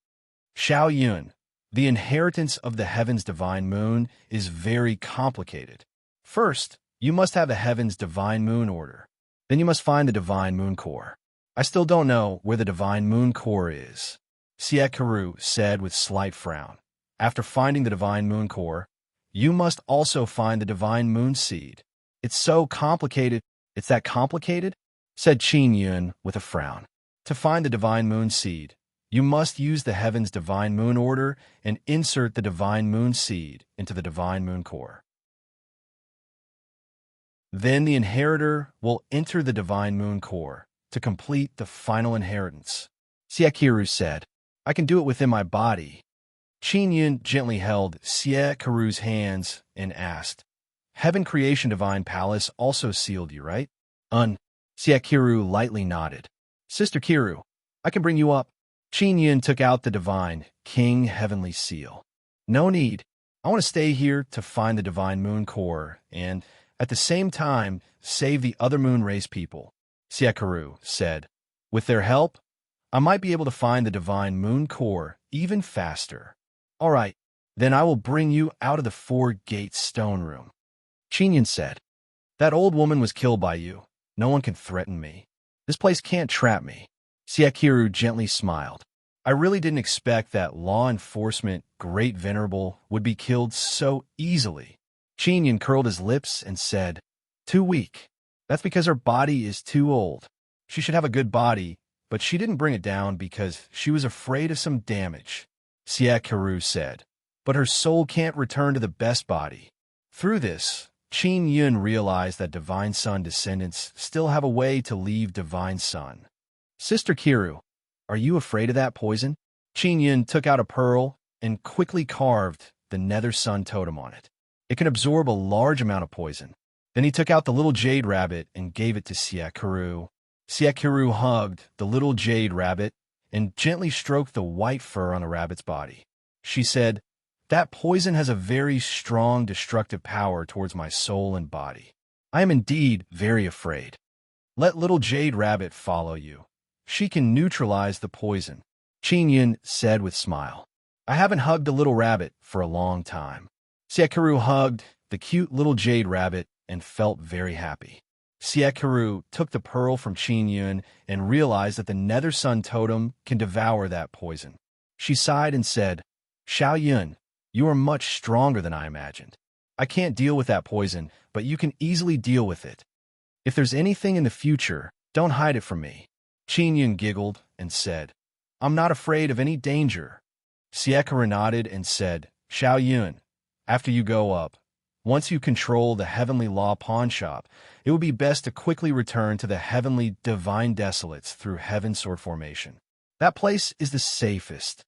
Xiao Yun, the inheritance of the heaven's divine moon is very complicated. First, you must have the heaven's divine moon order. Then you must find the divine moon core. I still don't know where the divine moon core is, Xie Karu said with slight frown. After finding the divine moon core, you must also find the divine moon seed. It's so complicated. It's that complicated? Said Qin Yun with a frown. To find the divine moon seed, you must use the heaven's divine moon order and insert the divine moon seed into the divine moon core. Then the inheritor will enter the divine moon core to complete the final inheritance. Xie Karu said, I can do it within my body. Qin Yun gently held Xie Karu's hands and asked, Heaven Creation Divine Palace also sealed you, right? Xie Karu lightly nodded. Sister Karu, I can bring you up. Qin Yun took out the divine King Heavenly Seal. No need. I want to stay here to find the divine moon core and, at the same time, save the other moon race people, Xie Karu said. With their help, I might be able to find the divine moon core even faster. All right, then I will bring you out of the 4-gate stone room. Qin Yun said, That old woman was killed by you. No one can threaten me. This place can't trap me. Xie Karu gently smiled. I really didn't expect that law enforcement great venerable would be killed so easily. Qin Yun curled his lips and said, Too weak. That's because her body is too old. She should have a good body, but she didn't bring it down because she was afraid of some damage. Xie Karu said, But her soul can't return to the best body. Through this, Qin Yun realized that Divine Sun descendants still have a way to leave Divine Sun. Sister Karu, are you afraid of that poison? Qin Yun took out a pearl and quickly carved the Nether Sun totem on it. It can absorb a large amount of poison. Then he took out the little jade rabbit and gave it to Xie Karu. Xie Karu hugged the little jade rabbit and gently stroked the white fur on the rabbit's body. She said, That poison has a very strong destructive power towards my soul and body. I am indeed very afraid. Let little jade rabbit follow you. She can neutralize the poison, Qin Yun said with smile. I haven't hugged a little rabbit for a long time. Siekaru hugged the cute little jade rabbit and felt very happy. Siekaru took the pearl from Qin Yun and realized that the Nether Sun totem can devour that poison. She sighed and said, "Xiao Yun, you are much stronger than I imagined. I can't deal with that poison, but you can easily deal with it. If there's anything in the future, don't hide it from me." Qin Yun giggled and said, "I'm not afraid of any danger." Siekaru nodded and said, "Xiao Yun, after you go up, once you control the Heavenly Law pawn shop, it would be best to quickly return to the Heavenly Divine Desolates through Heaven Sword Formation. That place is the safest."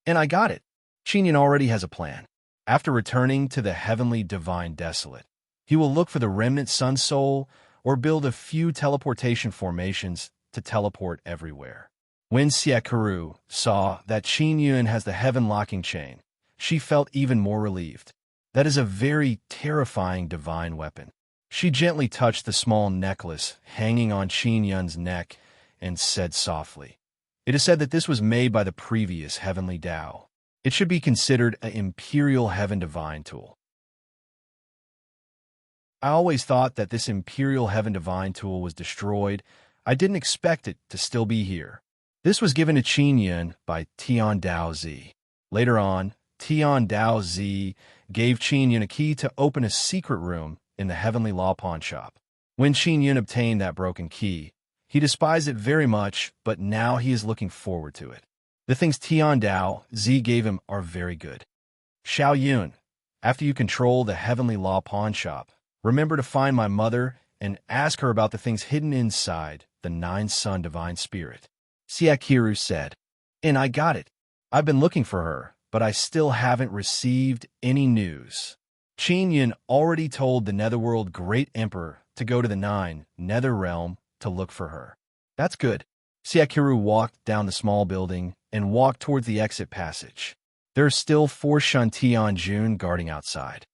And I got it. Qin Yun already has a plan. After returning to the Heavenly Divine Desolate, he will look for the remnant Sun Soul or build a few teleportation formations to teleport everywhere. When Siekaru saw that Qin Yun has the Heaven Locking Chain, she felt even more relieved. That is a very terrifying divine weapon. She gently touched the small necklace hanging on Qin Yun's neck and said softly, "It is said that this was made by the previous Heavenly Tao. It should be considered an Imperial Heaven Divine tool." I always thought that this Imperial Heaven Divine tool was destroyed. I didn't expect it to still be here. This was given to Qin Yun by Tian Dao Zi. Later on, Tian Dao Zi gave Qin Yun a key to open a secret room in the Heavenly Law Pawn Shop. When Qin Yun obtained that broken key, he despised it very much, but now he is looking forward to it. The things Tian Dao Zi gave him are very good. "Xiao Yun, after you control the Heavenly Law Pawn Shop, remember to find my mother and ask her about the things hidden inside the Nine Sun Divine Spirit." Siekaru said, "And I got it. I've been looking for her, but I still haven't received any news." Qin Yun already told the Netherworld Great Emperor to go to the Nine Nether Realm to look for her. That's good. Siekaru walked down the small building and walked towards the exit passage. There are still 4 Shun Tianjun guarding outside.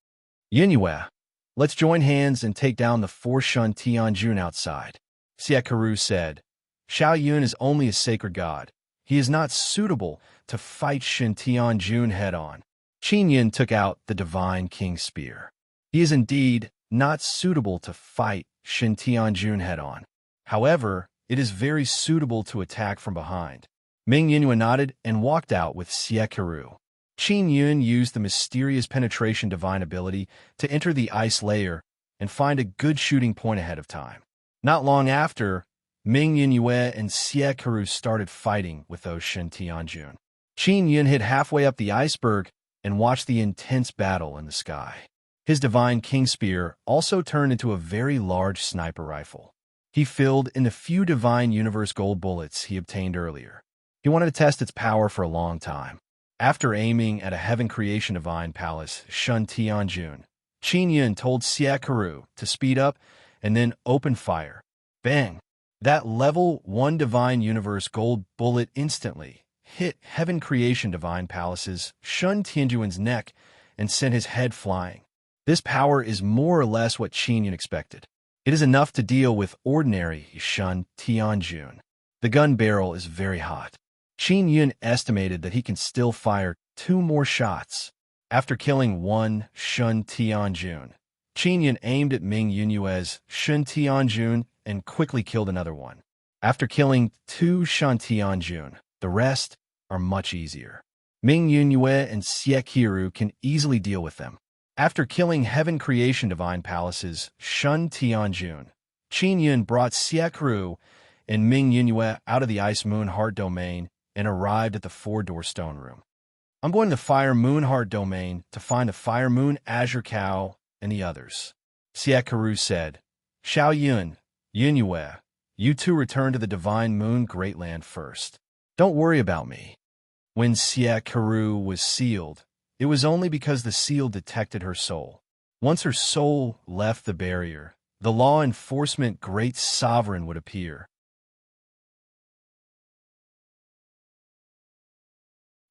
"Yinyue, let's join hands and take down the 4 Shun Tianjun outside," Siekaru said. "Xiao Yun is only a sacred god. He is not suitable to fight Shin Tianjun head-on." Qin Yun took out the Divine King Spear. "He is indeed not suitable to fight Shin Tianjun head-on. However, it is very suitable to attack from behind." Ming Yinhua nodded and walked out with Siekaru. Qin Yun used the mysterious penetration divine ability to enter the ice layer and find a good shooting point ahead of time. Not long after, Ming Yinhua and Siekaru started fighting with those Shin Tianjun. Qin Yun hid halfway up the iceberg and watched the intense battle in the sky. His Divine King Spear also turned into a very large sniper rifle. He filled in the few Divine Universe gold bullets he obtained earlier. He wanted to test its power for a long time. After aiming at a Heaven Creation Divine Palace, Shun Tianjun, Qin Yun told Siekaru to speed up and then open fire. Bang! That level 1 Divine Universe gold bullet instantly hit Heaven Creation Divine Palace's Shun Tianjun's neck and sent his head flying. This power is more or less what Qin Yun expected. It is enough to deal with ordinary Shun Tianjun. The gun barrel is very hot. Qin Yun estimated that he can still fire 2 more shots. After killing 1 Shun Tianjun, Qin Yun aimed at Ming Yinhua's Shun Tianjun and quickly killed another one. After killing 2 Shun Tianjun, the rest are much easier. Ming Yinhua and Siekaru can easily deal with them. After killing Heaven Creation Divine Palace's Shun Tianjun, Qin Yun brought Siekaru and Ming Yinhua out of the Ice Moon Heart Domain and arrived at the 4-door stone room. "I'm going to the Fire Moon Heart Domain to find the Fire Moon Azure Cow and the others," Siekaru said. "Xiao Yun, Yinhua, you two return to the Divine Moon Great Land first. Don't worry about me." When Siekaru was sealed, it was only because the seal detected her soul. Once her soul left the barrier, the law enforcement great sovereign would appear.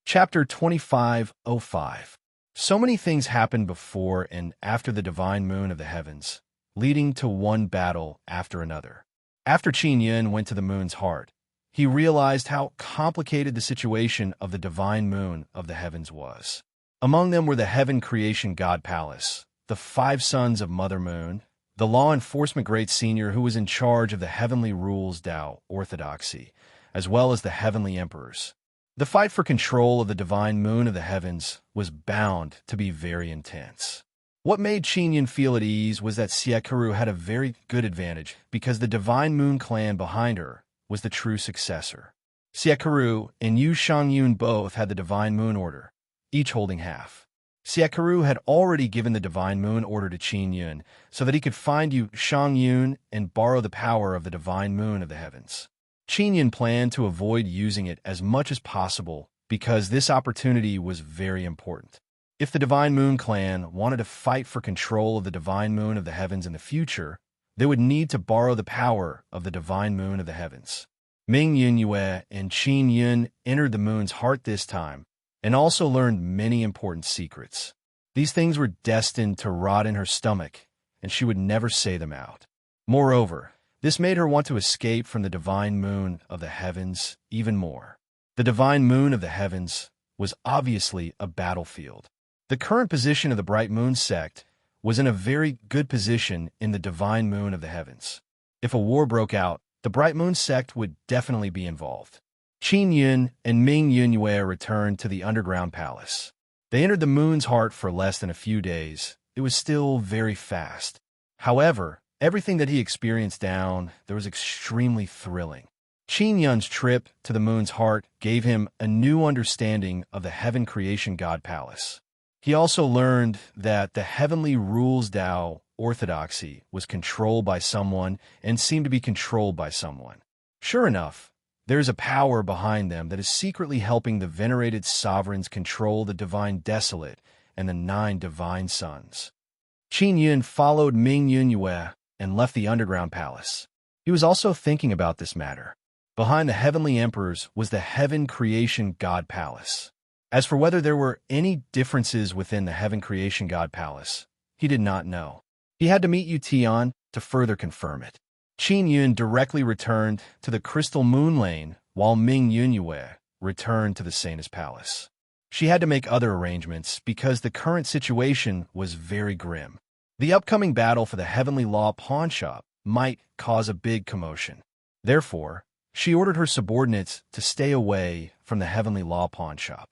Chapter 2505. So many things happened before and after the divine moon of the heavens, leading to one battle after another. After Qin Yun went to the moon's heart, he realized how complicated the situation of the divine moon of the heavens was. Among them were the Heaven Creation God Palace, the 5 sons of Mother Moon, the law enforcement great senior who was in charge of the heavenly rules Tao orthodoxy, as well as the heavenly emperors. The fight for control of the divine moon of the heavens was bound to be very intense. What made Qingyun feel at ease was that Siekaru had a very good advantage because the divine moon clan behind her was the true successor. Siekaru and Yu Shangyun both had the divine moon order, each holding half. Siekaru had already given the divine moon order to Qingyun so that he could find Yu Shangyun and borrow the power of the divine moon of the heavens. Qingyun planned to avoid using it as much as possible because this opportunity was very important. If the Divine Moon clan wanted to fight for control of the Divine Moon of the heavens in the future, they would need to borrow the power of the Divine Moon of the heavens. Ming Yunyue and Qin Yun entered the moon's heart this time and also learned many important secrets. These things were destined to rot in her stomach, and she would never say them out. Moreover, this made her want to escape from the Divine Moon of the heavens even more. The Divine Moon of the heavens was obviously a battlefield. The current position of the Bright Moon sect was in a very good position in the Divine Moon of the heavens. If a war broke out, the Bright Moon sect would definitely be involved. Qin Yun and Ming Yunyue returned to the underground palace. They entered the moon's heart for less than a few days. It was still very fast. However, everything that he experienced down there was extremely thrilling. Qin Yun's trip to the moon's heart gave him a new understanding of the Heaven Creation God Palace. He also learned that the heavenly rules Tao orthodoxy was controlled by someone and seemed to be controlled by someone. Sure enough, there is a power behind them that is secretly helping the venerated sovereigns control the divine desolate and the 9 divine sons. Qin Yun followed Ming Yunyue and left the underground palace. He was also thinking about this matter. Behind the heavenly emperors was the Heaven Creation God Palace. As for whether there were any differences within the Heaven Creation God Palace, he did not know. He had to meet Yu Tian to further confirm it. Qin Yun directly returned to the Crystal Moon Lane, while Ming Yunyue returned to the Sanus Palace. She had to make other arrangements because the current situation was very grim. The upcoming battle for the Heavenly Law pawn shop might cause a big commotion. Therefore, she ordered her subordinates to stay away from the Heavenly Law pawn shop.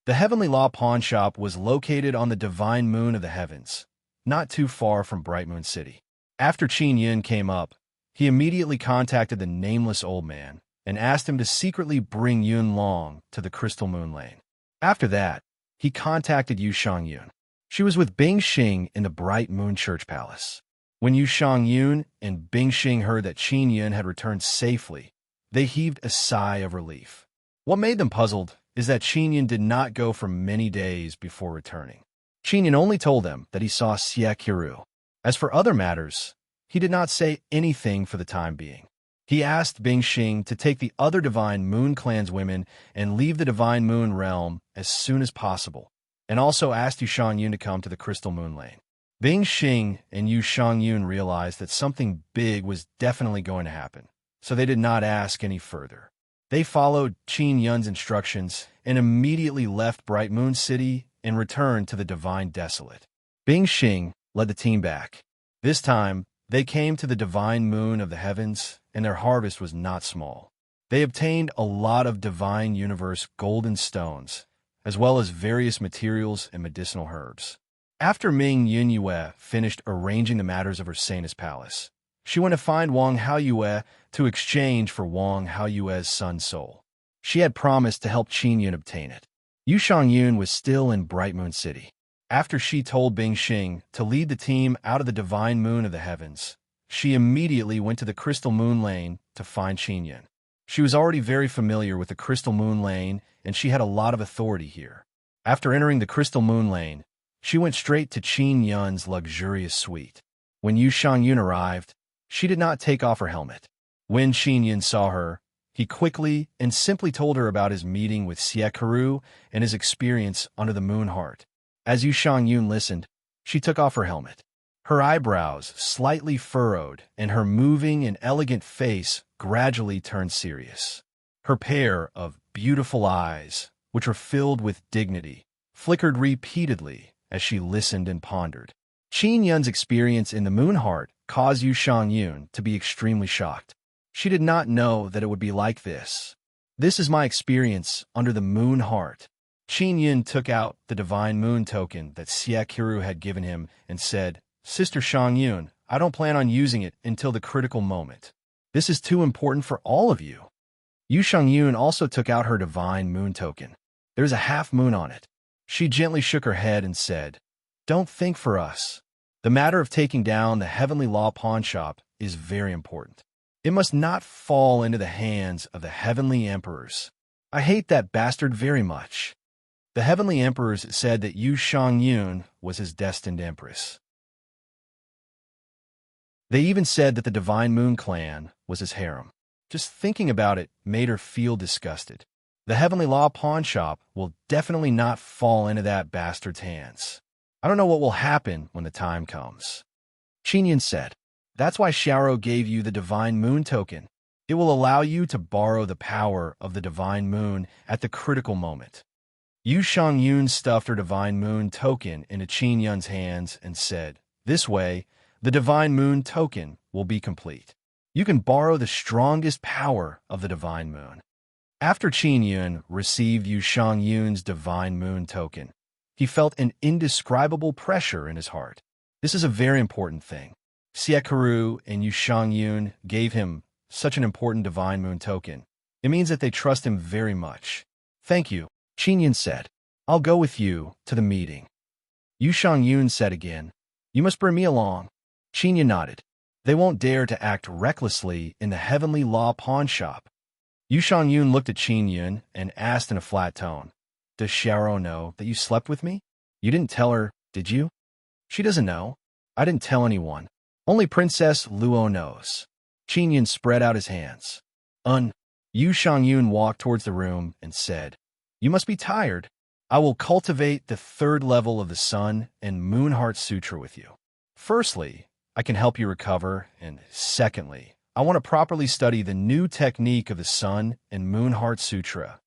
The Heavenly Law pawn shop was located on the Divine Moon of the heavens, not too far from Bright Moon City. After Qin Yun came up, he immediately contacted the nameless old man and asked him to secretly bring Yun Long to the Crystal Moon Lane. After that, he contacted Yu Shangyun. She was with Bing Xing in the Bright Moon Church Palace. When Yu Shangyun and Bing Xing heard that Qin Yun had returned safely, they heaved a sigh of relief. What made them puzzled is that Qin Yun did not go for many days before returning. Qin Yun only told them that he saw Siekaru. As for other matters, he did not say anything for the time being. He asked Bing Xing to take the other Divine Moon Clan's women and leave the Divine Moon realm as soon as possible, and also asked Yu Shangyun to come to the Crystal Moon Lane. Bing Xing and Yu Shangyun realized that something big was definitely going to happen, so they did not ask any further. They followed Qin Yun's instructions and immediately left Bright Moon City and returned to the Divine Desolate. Bing Xing led the team back. This time, they came to the Divine Moon of the heavens, and their harvest was not small. They obtained a lot of Divine Universe golden stones, as well as various materials and medicinal herbs. After Ming Yunyue finished arranging the matters of her Sanus Palace, she went to find Wang Haoyue to exchange for Wang Haoyue's Sun Soul. She had promised to help Qin Yun obtain it. Yu Shangyun was still in Bright Moon City. After she told Bing Xing to lead the team out of the Divine Moon of the heavens, she immediately went to the Crystal Moon Lane to find Qin Yun. She was already very familiar with the Crystal Moon Lane, and she had a lot of authority here. After entering the Crystal Moon Lane, she went straight to Qin Yun's luxurious suite. When Yu Shangyun arrived, she did not take off her helmet. When Qin Yun saw her, he quickly and simply told her about his meeting with Siekaru and his experience under the moon heart. As Yu Shangyun listened, she took off her helmet. Her eyebrows slightly furrowed, and her moving and elegant face gradually turned serious. Her pair of beautiful eyes which were filled with dignity, flickered repeatedly as she listened and pondered. Qin Yun's experience in the moon heart caused Yu Shangyun to be extremely shocked. She did not know that it would be like this. This is my experience under the moon heart. Qin Yun took out the divine moon token that Xie Qiru had given him and said, Sister Shangyun, I don't plan on using it until the critical moment. This is too important for all of you. Yu Shangyun also took out her divine moon token. There's a half moon on it. She gently shook her head and said, Don't think for us. The matter of taking down the Heavenly Law pawn shop is very important. It must not fall into the hands of the Heavenly Emperors. I hate that bastard very much. The Heavenly Emperors said that Yu Shangyun was his destined empress. They even said that the Divine Moon Clan was his harem. Just thinking about it made her feel disgusted. The Heavenly Law pawn shop will definitely not fall into that bastard's hands. I don't know what will happen when the time comes. Qin Yun said, That's why Xiaoro gave you the Divine Moon token. It will allow you to borrow the power of the Divine Moon at the critical moment. Yu Shangyun stuffed her Divine Moon token into Qin Yun's hands and said, This way, the Divine Moon token will be complete. You can borrow the strongest power of the Divine Moon. After Qin Yun received Yu Shangyun's Divine Moon token, he felt an indescribable pressure in his heart. This is a very important thing. Xie Qiru and Yu Shangyun gave him such an important Divine Moon token. It means that they trust him very much. Thank you, Qin Yun said. I'll go with you to the meeting. Yu Shangyun said again, You must bring me along. Qin Yun nodded. They won't dare to act recklessly in the Heavenly Law pawn shop. Yu Shangyun looked at Qin Yun and asked in a flat tone, Does Xiaoro know that you slept with me? You didn't tell her, did you? She doesn't know. I didn't tell anyone. Only Princess Luo knows. Qin Yun spread out his hands. Yu Shangyun walked towards the room and said, You must be tired. I will cultivate the third level of the Sun and Moon Heart Sutra with you. Firstly, I can help you recover, and secondly, I want to properly study the new technique of the Sun and Moon Heart Sutra.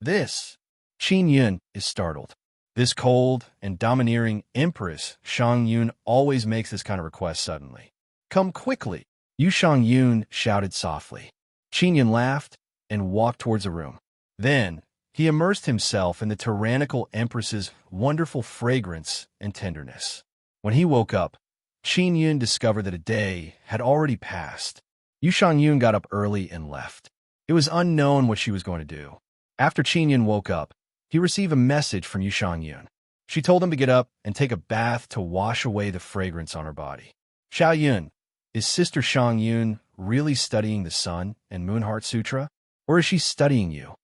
Qin Yun is startled. This cold and domineering Empress Shangyun always makes this kind of request suddenly. Come quickly, Yu Shangyun shouted softly. Qin Yun laughed and walked towards the room. Then, he immersed himself in the tyrannical Empress's wonderful fragrance and tenderness. When he woke up, Qin Yun discovered that a day had already passed. Yu Shangyun got up early and left. It was unknown what she was going to do. After Qin Yun woke up, he received a message from Yu Shangyun. She told him to get up and take a bath to wash away the fragrance on her body. Xiao Yun, is Sister Shangyun really studying the Sun and Moon Heart Sutra? Or is she studying you?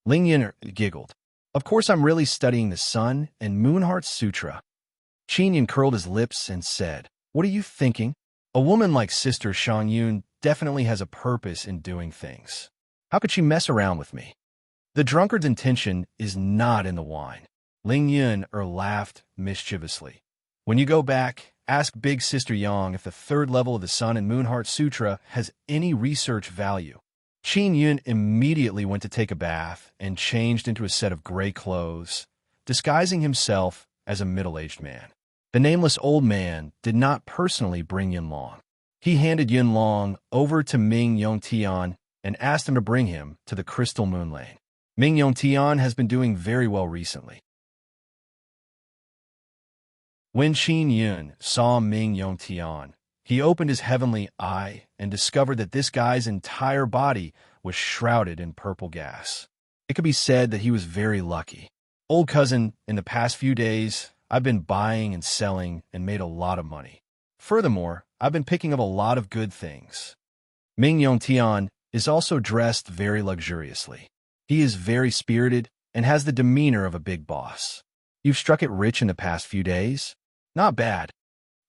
Ling Yun giggled. Of course I'm really studying the Sun and Moon Heart Sutra. Qin Yun curled his lips and said, What are you thinking? A woman like Sister Shangyun definitely has a purpose in doing things. How could she mess around with me? The drunkard's intention is not in the wine. Ling Yun laughed mischievously. When you go back, ask Big Sister Yang if the third level of the Sun and Moon Heart Sutra has any research value. Qin Yun immediately went to take a bath and changed into a set of gray clothes, disguising himself as a middle-aged man. The nameless old man did not personally bring Yunlong. He handed Yunlong over to Ming Yongtian and asked him to bring him to the Crystal Moon Lane. Ming Yongtian has been doing very well recently. When Qin Yun saw Ming Yongtian, he opened his heavenly eye and discovered that this guy's entire body was shrouded in purple gas. It could be said that he was very lucky. Old cousin, in the past few days, I've been buying and selling and made a lot of money. Furthermore, I've been picking up a lot of good things. Ming Yongtian is also dressed very luxuriously. He is very spirited and has the demeanor of a big boss. You've struck it rich in the past few days? Not bad.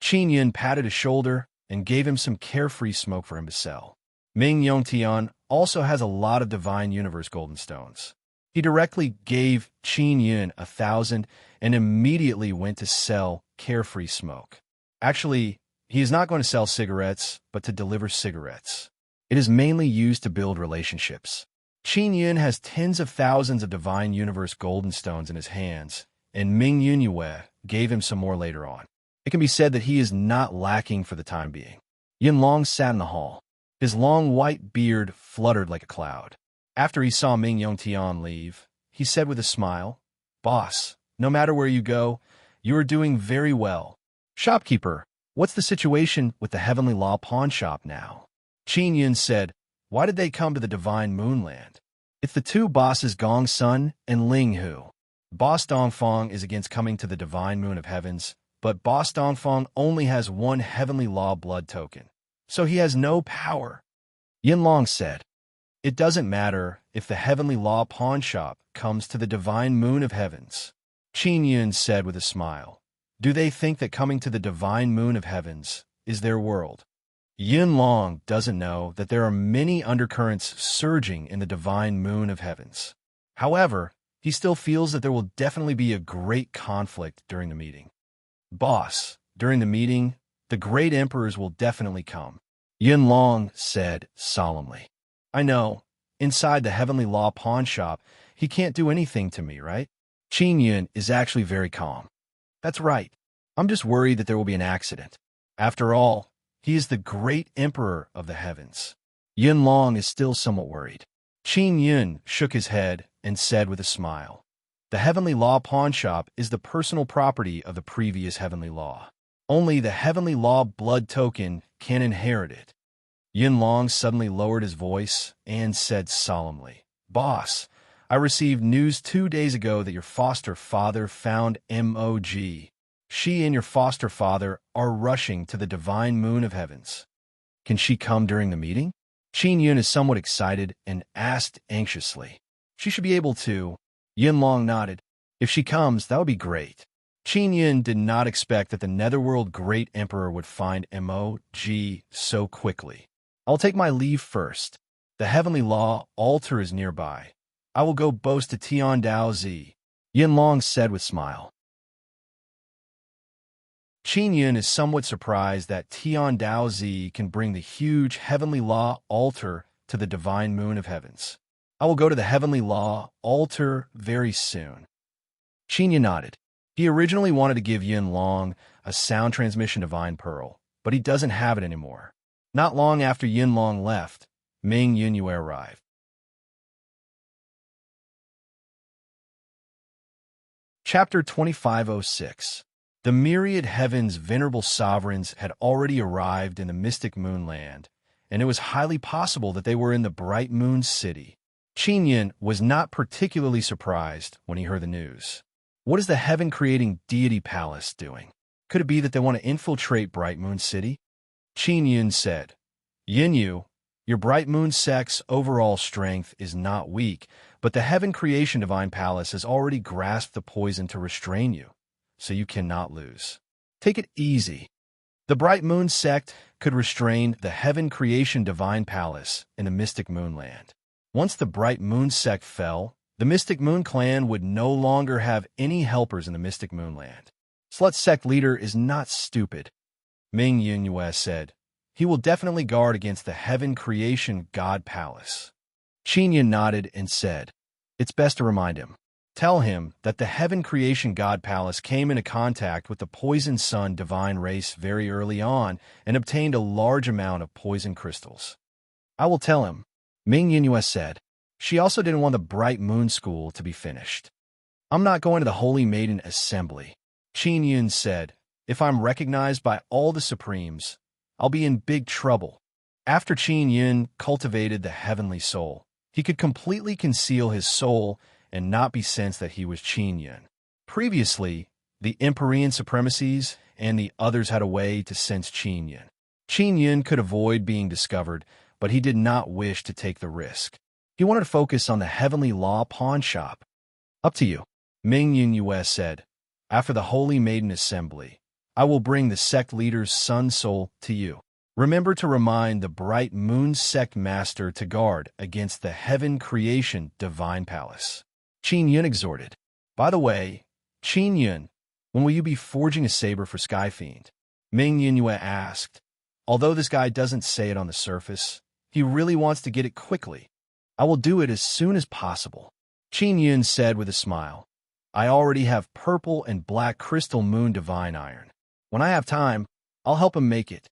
Qin Yun patted his shoulder and gave him some carefree smoke for him to sell. Ming Yongtian also has a lot of Divine Universe golden stones. He directly gave Qin Yun 1,000 and immediately went to sell carefree smoke. Actually, he is not going to sell cigarettes, but to deliver cigarettes. It is mainly used to build relationships. Qin Yun has tens of thousands of Divine Universe golden stones in his hands, and Ming Yunyue gave him some more later on. It can be said that he is not lacking for the time being. Yinlong sat in the hall. His long white beard fluttered like a cloud. After he saw Ming Yongtian leave, he said with a smile, "Boss, no matter where you go, you are doing very well. Shopkeeper, what's the situation with the Heavenly Law pawn shop now?" Qin Yun said, "Why did they come to the Divine Moonland? It's the two bosses Gong Sun and Ling Hu. Boss Dongfang is against coming to the Divine Moon of Heavens, but Boss Dongfang only has one Heavenly Law blood token, so he has no power." Yinlong said, "It doesn't matter if the Heavenly Law pawn shop comes to the Divine Moon of Heavens." Qin Yun said with a smile, "Do they think that coming to the Divine Moon of Heavens is their world?" Yinlong doesn't know that there are many undercurrents surging in the Divine Moon of Heavens. However, he still feels that there will definitely be a great conflict during the meeting. "Boss, during the meeting, the great emperors will definitely come," Yinlong said solemnly. "I know, inside the Heavenly Law pawn shop, he can't do anything to me, right?" Qin Yun is actually very calm. "That's right. I'm just worried that there will be an accident. After all, he is the great emperor of the heavens." Yinlong is still somewhat worried. Qin Yun shook his head and said with a smile, "The Heavenly Law pawn shop is the personal property of the previous Heavenly Law. Only the Heavenly Law blood token can inherit it." Yinlong suddenly lowered his voice and said solemnly, "Boss, I received news 2 days ago that your foster father found Mog. She and your foster father are rushing to the Divine Moon of Heavens. Can she come during the meeting?" Qin Yun is somewhat excited and asked anxiously. "She should be able to." Yinlong nodded. "If she comes, that would be great." Qin Yun did not expect that the Netherworld Great Emperor would find Mog so quickly. "I'll take my leave first. The Heavenly Law altar is nearby. I will go boast to Tian Dao Zi," Yinlong said with smile. Qin Yun is somewhat surprised that Tian Dao Zi can bring the huge Heavenly Law altar to the Divine Moon of Heavens. "I will go to the Heavenly Law altar very soon." Qin Yun nodded. He originally wanted to give Yinlong a sound transmission Divine Pearl, but he doesn't have it anymore. Not long after Yinlong left, Ming Yunyue arrived. Chapter 2506. The myriad heaven's venerable sovereigns had already arrived in the mystic moonland, and it was highly possible that they were in the bright moon city. Qin Yun was not particularly surprised when he heard the news. What is the heaven-creating deity palace doing? Could it be that they want to infiltrate Bright Moon City? Qin Yun said, "Yinyu, your Bright Moon sect's overall strength is not weak, but the Heaven Creation Divine Palace has already grasped the poison to restrain you, so you cannot lose. Take it easy. The Bright Moon sect could restrain the Heaven Creation Divine Palace in the Mystic Moonland. Once the Bright Moon sect fell, the Mystic Moon clan would no longer have any helpers in the Mystic Moonland. Slut sect leader is not stupid," Ming Yunyue said. "He will definitely guard against the Heaven Creation God Palace." Qin Yun nodded and said, "It's best to remind him. Tell him that the Heaven Creation God Palace came into contact with the Poison Sun divine race very early on and obtained a large amount of poison crystals." "I will tell him," Ming Yunyue said. She also didn't want the Bright Moon School to be finished. "I'm not going to the Holy Maiden Assembly," Qin Yun said. "If I'm recognized by all the Supremes, I'll be in big trouble." After Qin Yun cultivated the heavenly soul, he could completely conceal his soul and not be sensed that he was Qin Yun. Previously, the Empyrean Supremacies and the others had a way to sense Qin Yun. Qin Yun could avoid being discovered, but he did not wish to take the risk. He wanted to focus on the Heavenly Law pawn shop. "Up to you," Ming Yunyue said. "After the Holy Maiden Assembly, I will bring the sect leader's sun soul to you. Remember to remind the Bright Moon sect master to guard against the Heaven Creation Divine Palace." Qin Yun exhorted. "By the way, Qin Yun, when will you be forging a saber for Skyfiend?" Ming Yunyue asked. Although this guy doesn't say it on the surface, he really wants to get it quickly. I will do it as soon as possible. Qin Yun said with a smile. I already have purple and black crystal moon divine iron. When I have time, I'll help him make it.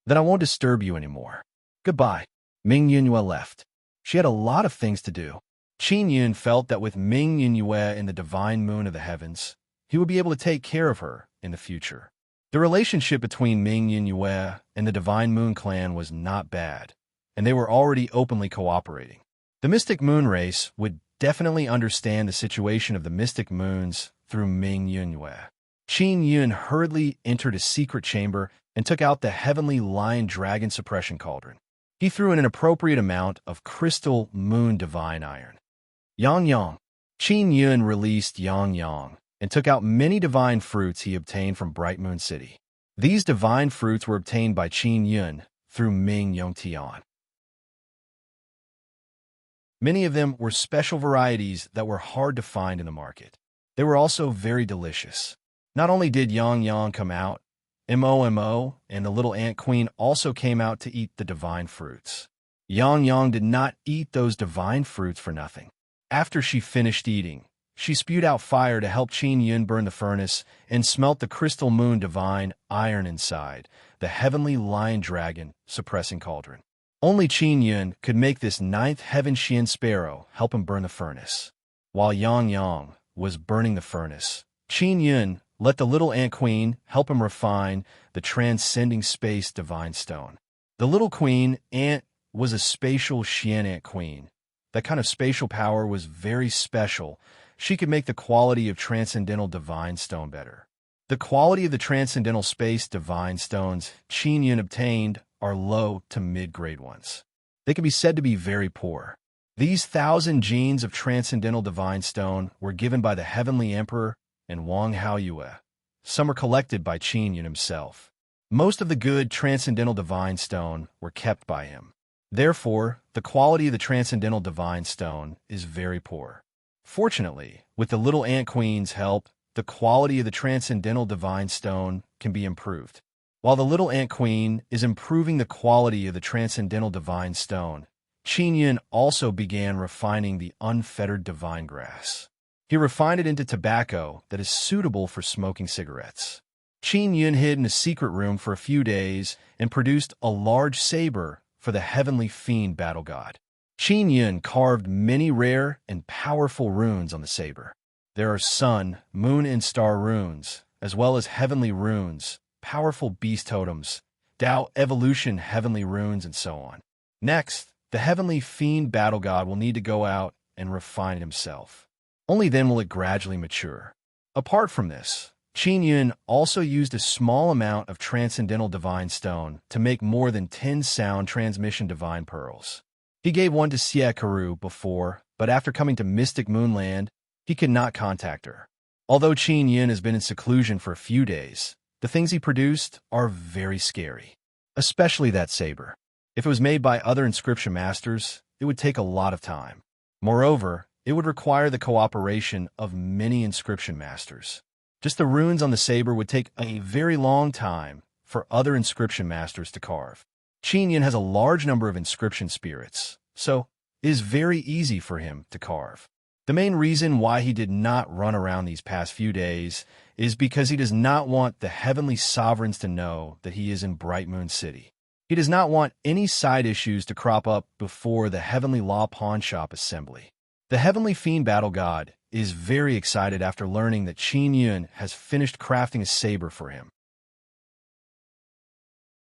Then I won't disturb you anymore. Goodbye. Ming Yunyue left. She had a lot of things to do. Qin Yun felt that with Ming Yunyue in the divine moon of the heavens, he would be able to take care of her in the future. The relationship between Ming Yunyue and the Divine Moon clan was not bad, and they were already openly cooperating. The Mystic Moon race would definitely understand the situation of the Mystic Moons through Ming Yunyue. Qin Yun hurriedly entered a secret chamber and took out the Heavenly Lion Dragon Suppression Cauldron. He threw in an appropriate amount of Crystal Moon Divine Iron. Yang Yang. Qin Yun released Yang Yang and took out many divine fruits he obtained from Bright Moon City. These divine fruits were obtained by Qin Yun through Ming Yongtian. Many of them were special varieties that were hard to find in the market. They were also very delicious. Not only did Yang Yang come out, Mo and the little ant queen also came out to eat the divine fruits. Yang Yang did not eat those divine fruits for nothing. After she finished eating, she spewed out fire to help Qin Yun burn the furnace and smelt the crystal moon divine iron inside the Heavenly Lion Dragon Suppressing Cauldron. Only Qin Yun could make this 9th Heaven Xian Sparrow help him burn the furnace. While Yang Yang was burning the furnace, Qin Yun let the little ant queen help him refine the transcending space divine stone. The little queen ant was a spatial Xian ant queen. That kind of spatial power was very special. She could make the quality of transcendental divine stone better. The quality of the transcendental space divine stones Qin Yun obtained are low to mid-grade ones. They can be said to be very poor. These 1,000 genes of transcendental divine stone were given by the Heavenly Emperor and Wang Haoyue. Some are collected by Qin Yun himself. Most of the good transcendental divine stone were kept by him. Therefore, the quality of the transcendental divine stone is very poor. Fortunately, with the little ant queen's help, the quality of the transcendental divine stone can be improved. While the little ant queen is improving the quality of the transcendental divine stone, Qin Yun also began refining the unfettered divine grass. He refined it into tobacco that is suitable for smoking cigarettes. Qin Yun hid in a secret room for a few days and produced a large saber for the heavenly fiend battle god. Qin Yun carved many rare and powerful runes on the saber. There are sun, moon, and star runes, as well as heavenly runes, powerful beast totems, Tao evolution heavenly runes, and so on. Next, the heavenly fiend battle god will need to go out and refine it himself. Only then will it gradually mature. Apart from this, Qin Yun also used a small amount of transcendental divine stone to make more than 10 sound transmission divine pearls. He gave one to Xie Karu before, but after coming to Mystic Moonland, he could not contact her. Although Qin Yun has been in seclusion for a few days, the things he produced are very scary. Especially that saber. If it was made by other inscription masters, it would take a lot of time. Moreover, it would require the cooperation of many inscription masters. Just the runes on the saber would take a very long time for other inscription masters to carve. Qin Yun has a large number of inscription spirits, so it is very easy for him to carve. The main reason why he did not run around these past few days is because he does not want the heavenly sovereigns to know that he is in Bright Moon City. He does not want any side issues to crop up before the Heavenly Law Pawn Shop assembly. The Heavenly Fiend Battle God is very excited after learning that Qin Yun has finished crafting a saber for him.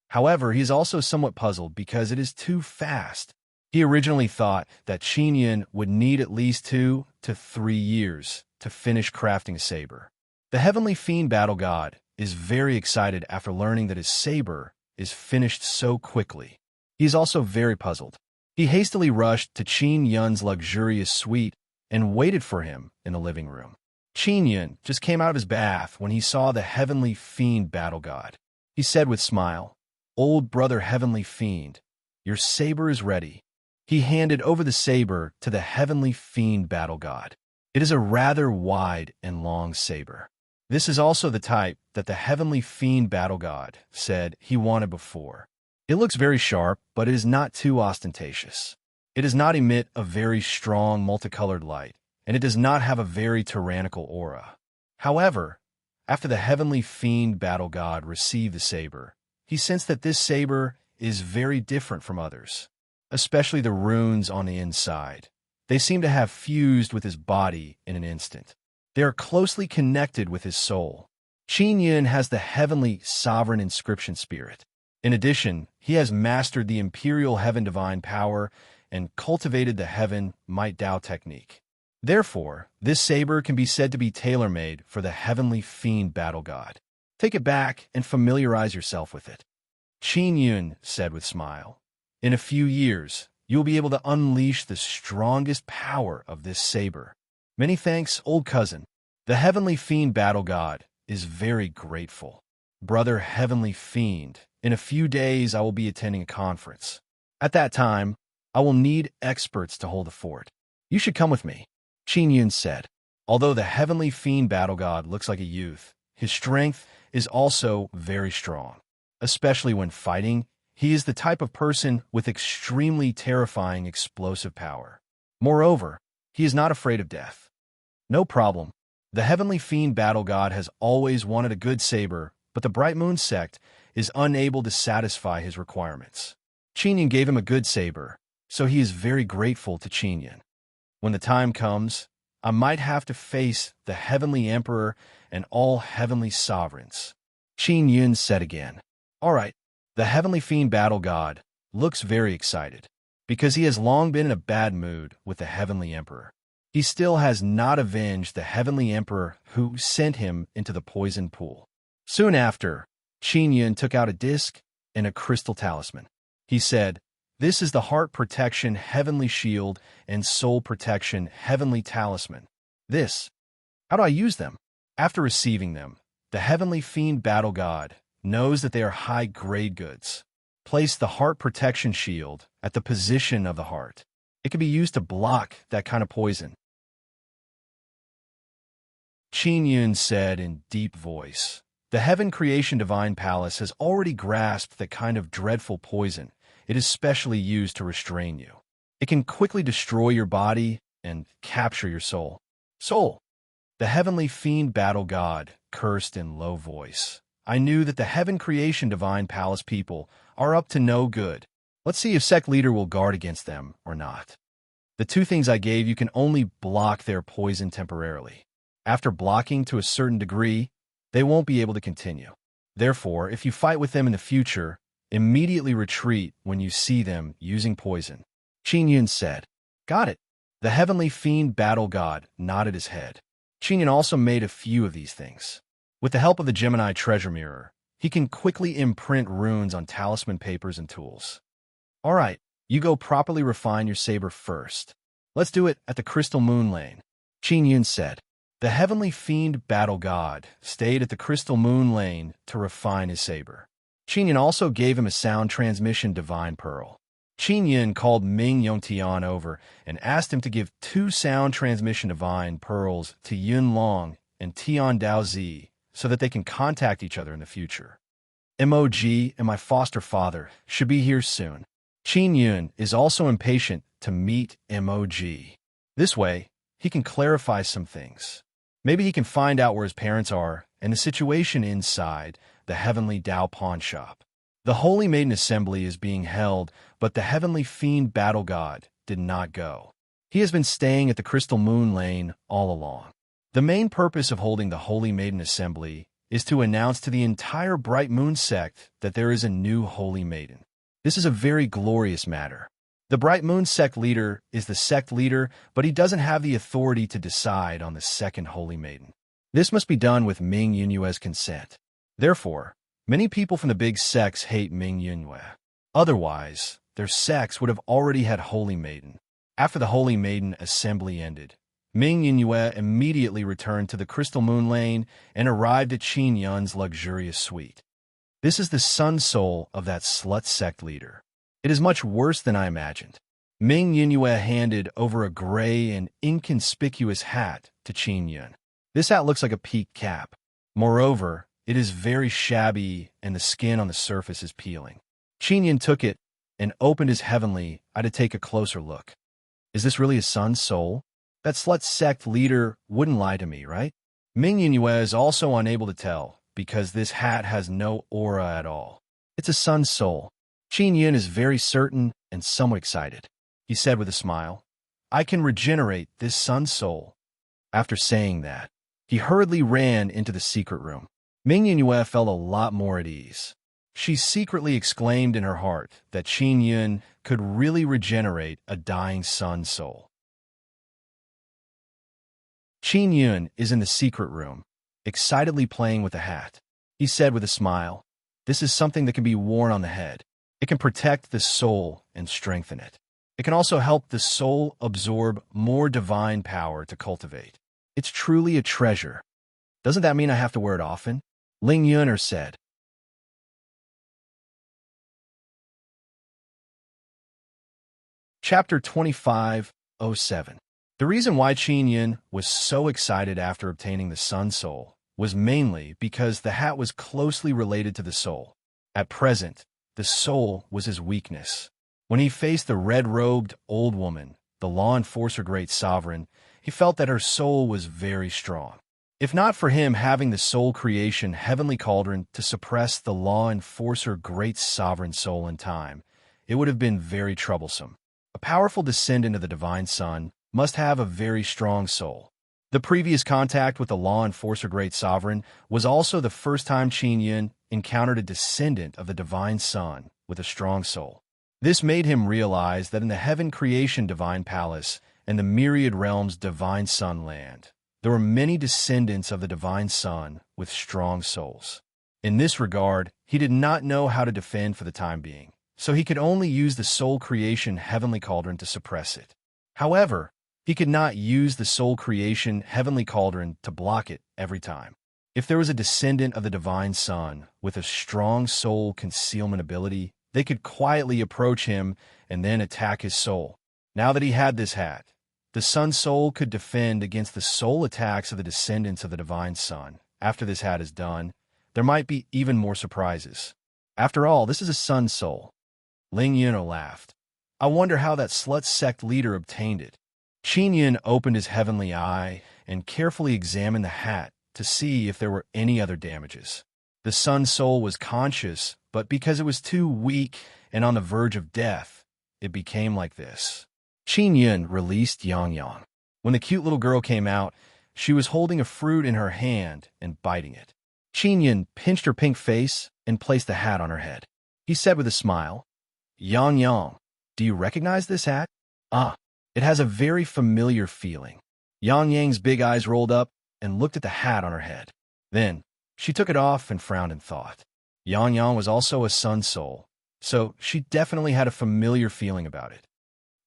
However, he is also somewhat puzzled because it is too fast. He originally thought that Qin Yun would need at least 2 to 3 years to finish crafting a saber. The Heavenly Fiend Battle God is very excited after learning that his saber is finished so quickly. He is also very puzzled. He hastily rushed to Qin Yun's luxurious suite and waited for him in the living room. Qin Yun just came out of his bath when he saw the Heavenly Fiend Battle God. He said with smile, "Old brother Heavenly Fiend, your saber is ready." He handed over the saber to the Heavenly Fiend Battle God. It is a rather wide and long saber. This is also the type that the Heavenly Fiend Battle God said he wanted before. It looks very sharp, but it is not too ostentatious. It does not emit a very strong multicolored light, and it does not have a very tyrannical aura. However, after the heavenly fiend battle god received the saber, he sensed that this saber is very different from others, especially the runes on the inside. They seem to have fused with his body in an instant. They are closely connected with his soul. Qin Yun has the heavenly sovereign inscription spirit. In addition, he has mastered the imperial heaven divine power and cultivated the heaven might Dao technique. Therefore, this saber can be said to be tailor-made for the heavenly fiend battle god. Take it back and familiarize yourself with it. Qin Yun said with a smile. In a few years, you will be able to unleash the strongest power of this saber. Many thanks, old cousin. The heavenly fiend battle god is very grateful. Brother heavenly fiend, in a few days I will be attending a conference. At that time, I will need experts to hold the fort. You should come with me, Qin Yun said. Although the heavenly fiend battle god looks like a youth, his strength is also very strong. Especially when fighting, he is the type of person with extremely terrifying explosive power. Moreover, he is not afraid of death. No problem. The heavenly fiend battle god has always wanted a good saber, but the Bright Moon sect is unable to satisfy his requirements. Qin Yun gave him a good saber, so he is very grateful to Qin Yun. When the time comes, I might have to face the heavenly emperor and all heavenly sovereigns. Qin Yun said again. All right, the heavenly fiend battle god looks very excited, because he has long been in a bad mood with the heavenly emperor. He still has not avenged the heavenly emperor who sent him into the poison pool. Soon after, Qin Yun took out a disc and a crystal talisman. He said, "This is the heart protection heavenly shield and soul protection heavenly talisman. How do I use them?" After receiving them, the heavenly fiend battle god knows that they are high-grade goods. Place the heart protection shield at the position of the heart. It can be used to block that kind of poison. Qin Yun said in deep voice, "The Heaven Creation Divine Palace has already grasped the kind of dreadful poison it is specially used to restrain you. It can quickly destroy your body and capture your soul." Soul! The heavenly fiend battle god cursed in low voice. "I knew that the Heaven Creation Divine Palace people are up to no good. Let's see if sect leader will guard against them or not. The two things I gave you can only block their poison temporarily. After blocking to a certain degree, they won't be able to continue. Therefore, if you fight with them in the future, immediately retreat when you see them using poison." Qin Yun said. Got it. The heavenly fiend battle god nodded his head. Qin Yun also made a few of these things. With the help of the Gemini treasure mirror, he can quickly imprint runes on talisman papers and tools. All right, you go properly refine your saber first. Let's do it at the Crystal Moon Lane, Qin Yun said. The heavenly fiend battle god stayed at the Crystal Moon Lane to refine his saber. Qin Yun also gave him a sound transmission divine pearl. Qin Yun called Ming Yongtian over and asked him to give 2 sound transmission divine pearls to Yun Long and Tian Daozi so that they can contact each other in the future. MOG and my foster father should be here soon. Qin Yun is also impatient to meet MOG. This way, he can clarify some things. Maybe he can find out where his parents are and the situation inside the Heavenly Dao pawn shop. The Holy Maiden Assembly is being held, but the Heavenly Fiend Battle God did not go. He has been staying at the Crystal Moon Lane all along. The main purpose of holding the Holy Maiden Assembly is to announce to the entire Bright Moon sect that there is a new Holy Maiden. This is a very glorious matter. The Bright Moon sect leader is the sect leader, but he doesn't have the authority to decide on the second Holy Maiden. This must be done with Ming Yunyue's consent. Therefore, many people from the big sects hate Ming Yunyue. Otherwise, their sects would have already had Holy Maiden. After the Holy Maiden Assembly ended, Ming Yunyue immediately returned to the Crystal Moon Lane and arrived at Qin Yun's luxurious suite. This is the sun soul of that slut sect leader. It is much worse than I imagined. Ming Yunyue handed over a gray and inconspicuous hat to Qin Yun. This hat looks like a peaked cap. Moreover, it is very shabby and the skin on the surface is peeling. Qin Yun took it and opened his heavenly eye to take a closer look. Is this really his son's soul? That slut sect leader wouldn't lie to me, right? Ming Yunue is also unable to tell, because this hat has no aura at all. It's a son's soul. Qin Yun is very certain and somewhat excited. He said with a smile, I can regenerate this son's soul. After saying that, he hurriedly ran into the secret room. Ming Yunue felt a lot more at ease. She secretly exclaimed in her heart that Qin Yun could really regenerate a dying son's soul. Qin Yun is in the secret room, excitedly playing with the hat. He said with a smile, this is something that can be worn on the head. It can protect the soul and strengthen it. It can also help the soul absorb more divine power to cultivate. It's truly a treasure. Doesn't that mean I have to wear it often? Ling Yuner said. Chapter 25:07. The reason why Qin Yun was so excited after obtaining the Sun Soul was mainly because the hat was closely related to the soul. At present, the soul was his weakness. When he faced the red-robed old woman, the law enforcer great sovereign, he felt that her soul was very strong. If not for him having the soul creation heavenly cauldron to suppress the law enforcer great sovereign soul in time, it would have been very troublesome. A powerful descendant of the divine sun must have a very strong soul. The previous contact with the law enforcer great sovereign was also the first time Qin Yun encountered a descendant of the divine sun with a strong soul. This made him realize that in the heaven creation divine palace and the myriad realms divine sun land, there were many descendants of the divine sun with strong souls. In this regard, he did not know how to defend for the time being, so he could only use the soul creation heavenly cauldron to suppress it. However, he could not use the soul creation heavenly cauldron to block it every time. If there was a descendant of the divine sun with a strong soul concealment ability, they could quietly approach him and then attack his soul. Now that he had this hat, the sun soul could defend against the soul attacks of the descendants of the divine sun. After this hat is done, there might be even more surprises. After all, this is a sun soul. Ling Yuno laughed. I wonder how that slut sect leader obtained it. Qin Yun opened his heavenly eye and carefully examined the hat to see if there were any other damages. The sun soul was conscious, but because it was too weak and on the verge of death, it became like this. Qin Yun released Yang Yang. When the cute little girl came out, she was holding a fruit in her hand and biting it. Qin Yun pinched her pink face and placed the hat on her head. He said with a smile, Yang Yang, do you recognize this hat? Ah, it has a very familiar feeling. Yang Yang's big eyes rolled up and looked at the hat on her head. Then, she took it off and frowned in thought. Yang Yang was also a sun soul, so she definitely had a familiar feeling about it.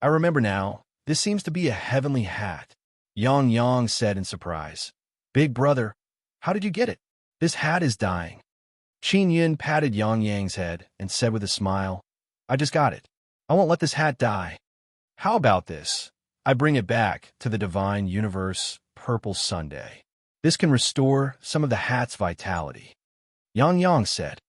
I remember now, this seems to be a heavenly hat. Yang Yang said in surprise. Big brother, how did you get it? This hat is dying. Qin Yun patted Yang Yang's head and said with a smile, I just got it. I won't let this hat die. How about this? I bring it back to the divine universe, Purple Sunday. This can restore some of the hat's vitality. Yang Yang said.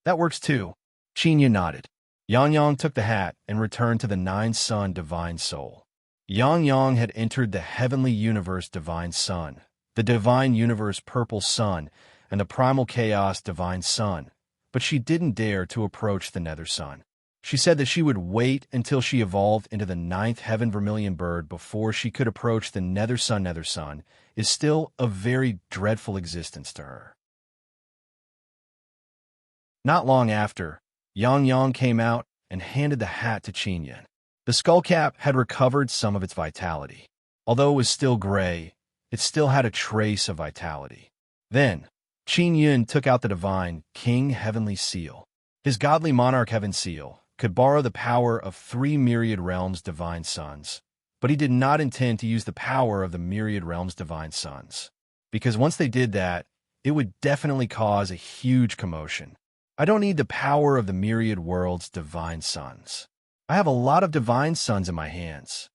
That works too. Qin Yun nodded. Yang Yang took the hat and returned to the Nine Sun Divine Soul. Yang Yang had entered the heavenly universe Divine Sun, the divine universe Purple Sun, and the primal chaos Divine Sun, but she didn't dare to approach the Nether Sun. She said that she would wait until she evolved into the ninth heaven vermilion bird before she could approach the Nether Sun. Nether Sun is still a very dreadful existence to her. Not long after, Yang Yang came out and handed the hat to Qin Yun. The skullcap had recovered some of its vitality. Although it was still gray, it still had a trace of vitality. Then, Qin Yun took out the divine King Heavenly Seal. His godly Monarch Heaven Seal could borrow the power of 3 myriad realms divine suns, but he did not intend to use the power of the myriad realms divine suns, because once they did that, it would definitely cause a huge commotion. I don't need the power of the myriad worlds divine suns. I have a lot of divine suns in my hands.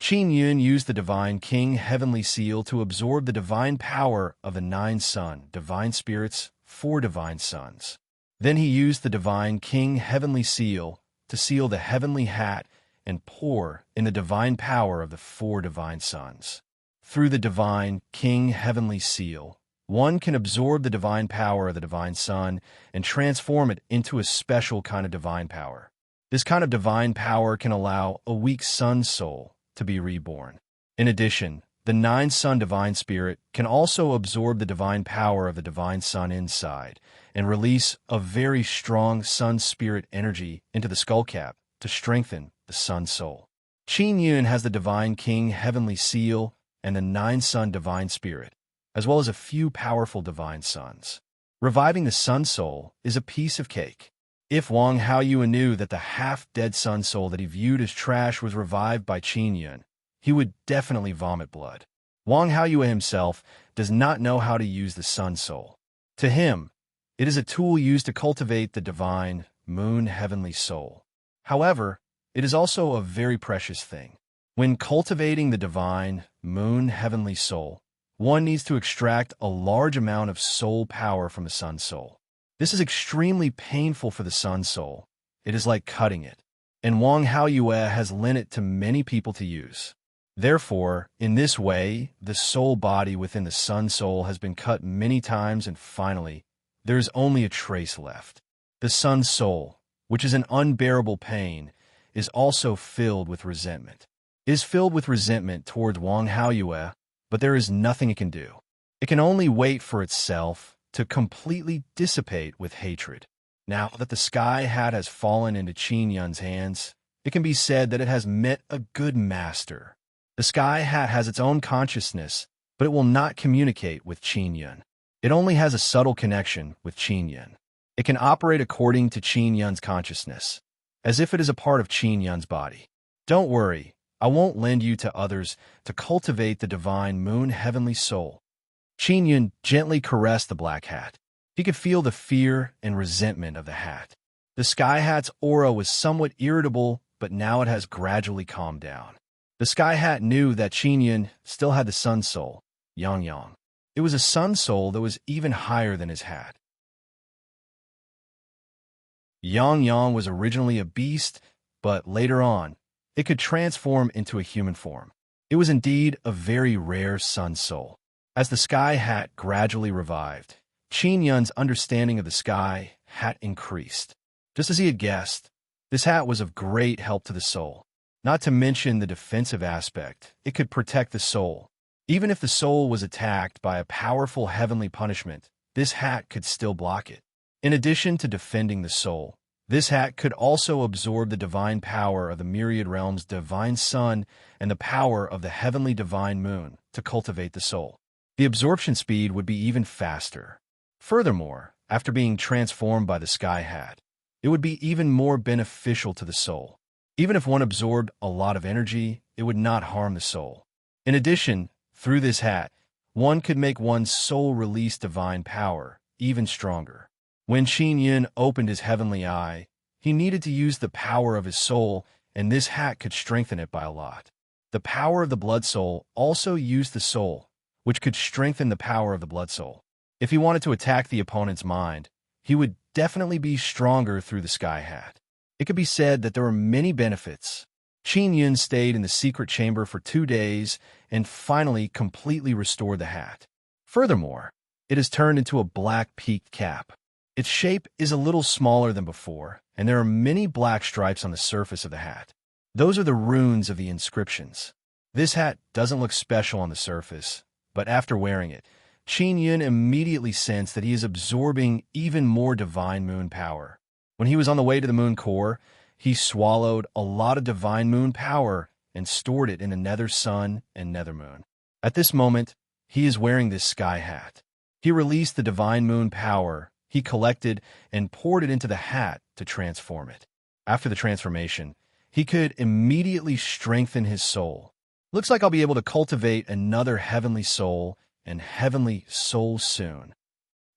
Qin Yun used the divine King Heavenly Seal to absorb the divine power of the 9 sun, divine spirits, 4 divine suns. Then he used the divine King Heavenly Seal to seal the heavenly hat and pour in the divine power of the four divine suns. Through the divine King Heavenly Seal, one can absorb the divine power of the divine sun and transform it into a special kind of divine power. This kind of divine power can allow a weak sun soul to be reborn. In addition, the nine-sun divine spirit can also absorb the divine power of the divine sun inside and release a very strong sun spirit energy into the skull cap to strengthen the sun soul. Qin Yun has the divine King Heavenly Seal and the nine-sun divine spirit, as well as a few powerful divine suns. Reviving the sun soul is a piece of cake. If Wang Haoyuan knew that the half-dead sun soul that he viewed as trash was revived by Qin Yun, he would definitely vomit blood. Wang Haoyuan himself does not know how to use the sun soul. To him, it is a tool used to cultivate the divine moon heavenly soul. However, it is also a very precious thing. When cultivating the divine moon heavenly soul, one needs to extract a large amount of soul power from the sun soul. This is extremely painful for the sun soul. It is like cutting it, and Wang Haoyue has lent it to many people to use. Therefore, in this way, the soul body within the sun soul has been cut many times, and finally, there is only a trace left. The sun soul, which is an unbearable pain, is also filled with resentment. It is filled with resentment towards Wang Haoyue, but there is nothing it can do. It can only wait for itself to completely dissipate with hatred. Now that the sky hat has fallen into Qin Yun's hands, it can be said that it has met a good master. The sky hat has its own consciousness, but it will not communicate with Qin Yun. It only has a subtle connection with Qin Yun. It can operate according to Qin Yun's consciousness, as if it is a part of Qin Yun's body. Don't worry, I won't lend you to others to cultivate the divine moon heavenly soul. Qin Yun gently caressed the black hat. He could feel the fear and resentment of the hat. The sky hat's aura was somewhat irritable, but now it has gradually calmed down. The sky hat knew that Qin Yun still had the sun soul, Yang Yang. It was a sun soul that was even higher than his hat. Yang Yang was originally a beast, but later on, it could transform into a human form. It was indeed a very rare sun soul. As the sky hat gradually revived, Qin Yun's understanding of the sky hat increased. Just as he had guessed, this hat was of great help to the soul. Not to mention the defensive aspect, it could protect the soul. Even if the soul was attacked by a powerful heavenly punishment, this hat could still block it. In addition to defending the soul, this hat could also absorb the divine power of the myriad realms' divine sun and the power of the heavenly divine moon to cultivate the soul. The absorption speed would be even faster. Furthermore, after being transformed by the sky hat, it would be even more beneficial to the soul. Even if one absorbed a lot of energy, it would not harm the soul. In addition, through this hat, one could make one's soul release divine power even stronger. When Qin Yun opened his heavenly eye, he needed to use the power of his soul, and this hat could strengthen it by a lot. The power of the blood soul also used the soul, which could strengthen the power of the blood soul. If he wanted to attack the opponent's mind, he would definitely be stronger through the sky hat. It could be said that there were many benefits. Qin Yun stayed in the secret chamber for 2 days and finally completely restored the hat. Furthermore, it has turned into a black peaked cap. Its shape is a little smaller than before, and there are many black stripes on the surface of the hat. Those are the runes of the inscriptions. This hat doesn't look special on the surface, but after wearing it, Qin Yun immediately sensed that he is absorbing even more divine moon power. When he was on the way to the moon core, he swallowed a lot of divine moon power and stored it in the nether sun and nether moon. At this moment, he is wearing this sky hat. He released the divine moon power he collected and poured it into the hat to transform it. After the transformation, he could immediately strengthen his soul. Looks like I'll be able to cultivate another heavenly soul and heavenly soul soon.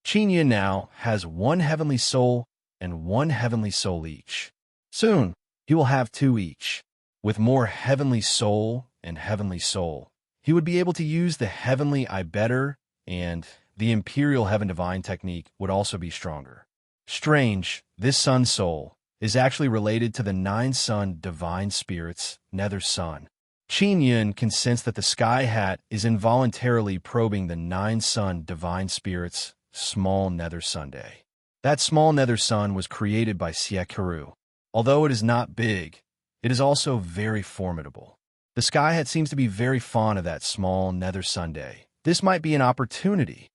Qin Yun now has 1 heavenly soul and 1 heavenly soul each. Soon, he will have 2 each. With more heavenly soul and heavenly soul, he would be able to use the heavenly I better, and the imperial heaven divine technique would also be stronger. Strange, this sun soul, is actually related to the nine-sun divine spirits, nether sun. Qin Yun can sense that the sky hat is involuntarily probing the nine-sun divine spirits, small nether Sunday. That small nether sun was created by Siekaru. Although it is not big, it is also very formidable. The sky hat seems to be very fond of that small nether Sunday. This might be an opportunity.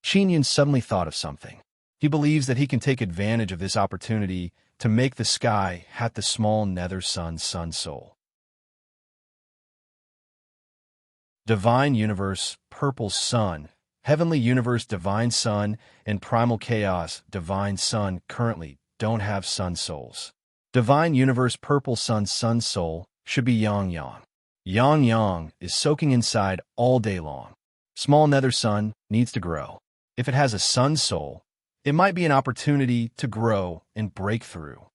Qin Yun suddenly thought of something. He believes that he can take advantage of this opportunity to make the sky hat the small nether sun soul. Divine Universe, Purple Sun, Heavenly Universe, Divine Sun, and Primal Chaos, Divine Sun currently don't have sun souls. Divine Universe, Purple Sun soul should be Yang Yang. Yang Yang is soaking inside all day long. Small nether sun needs to grow. If it has a sun soul, it might be an opportunity to grow and break through.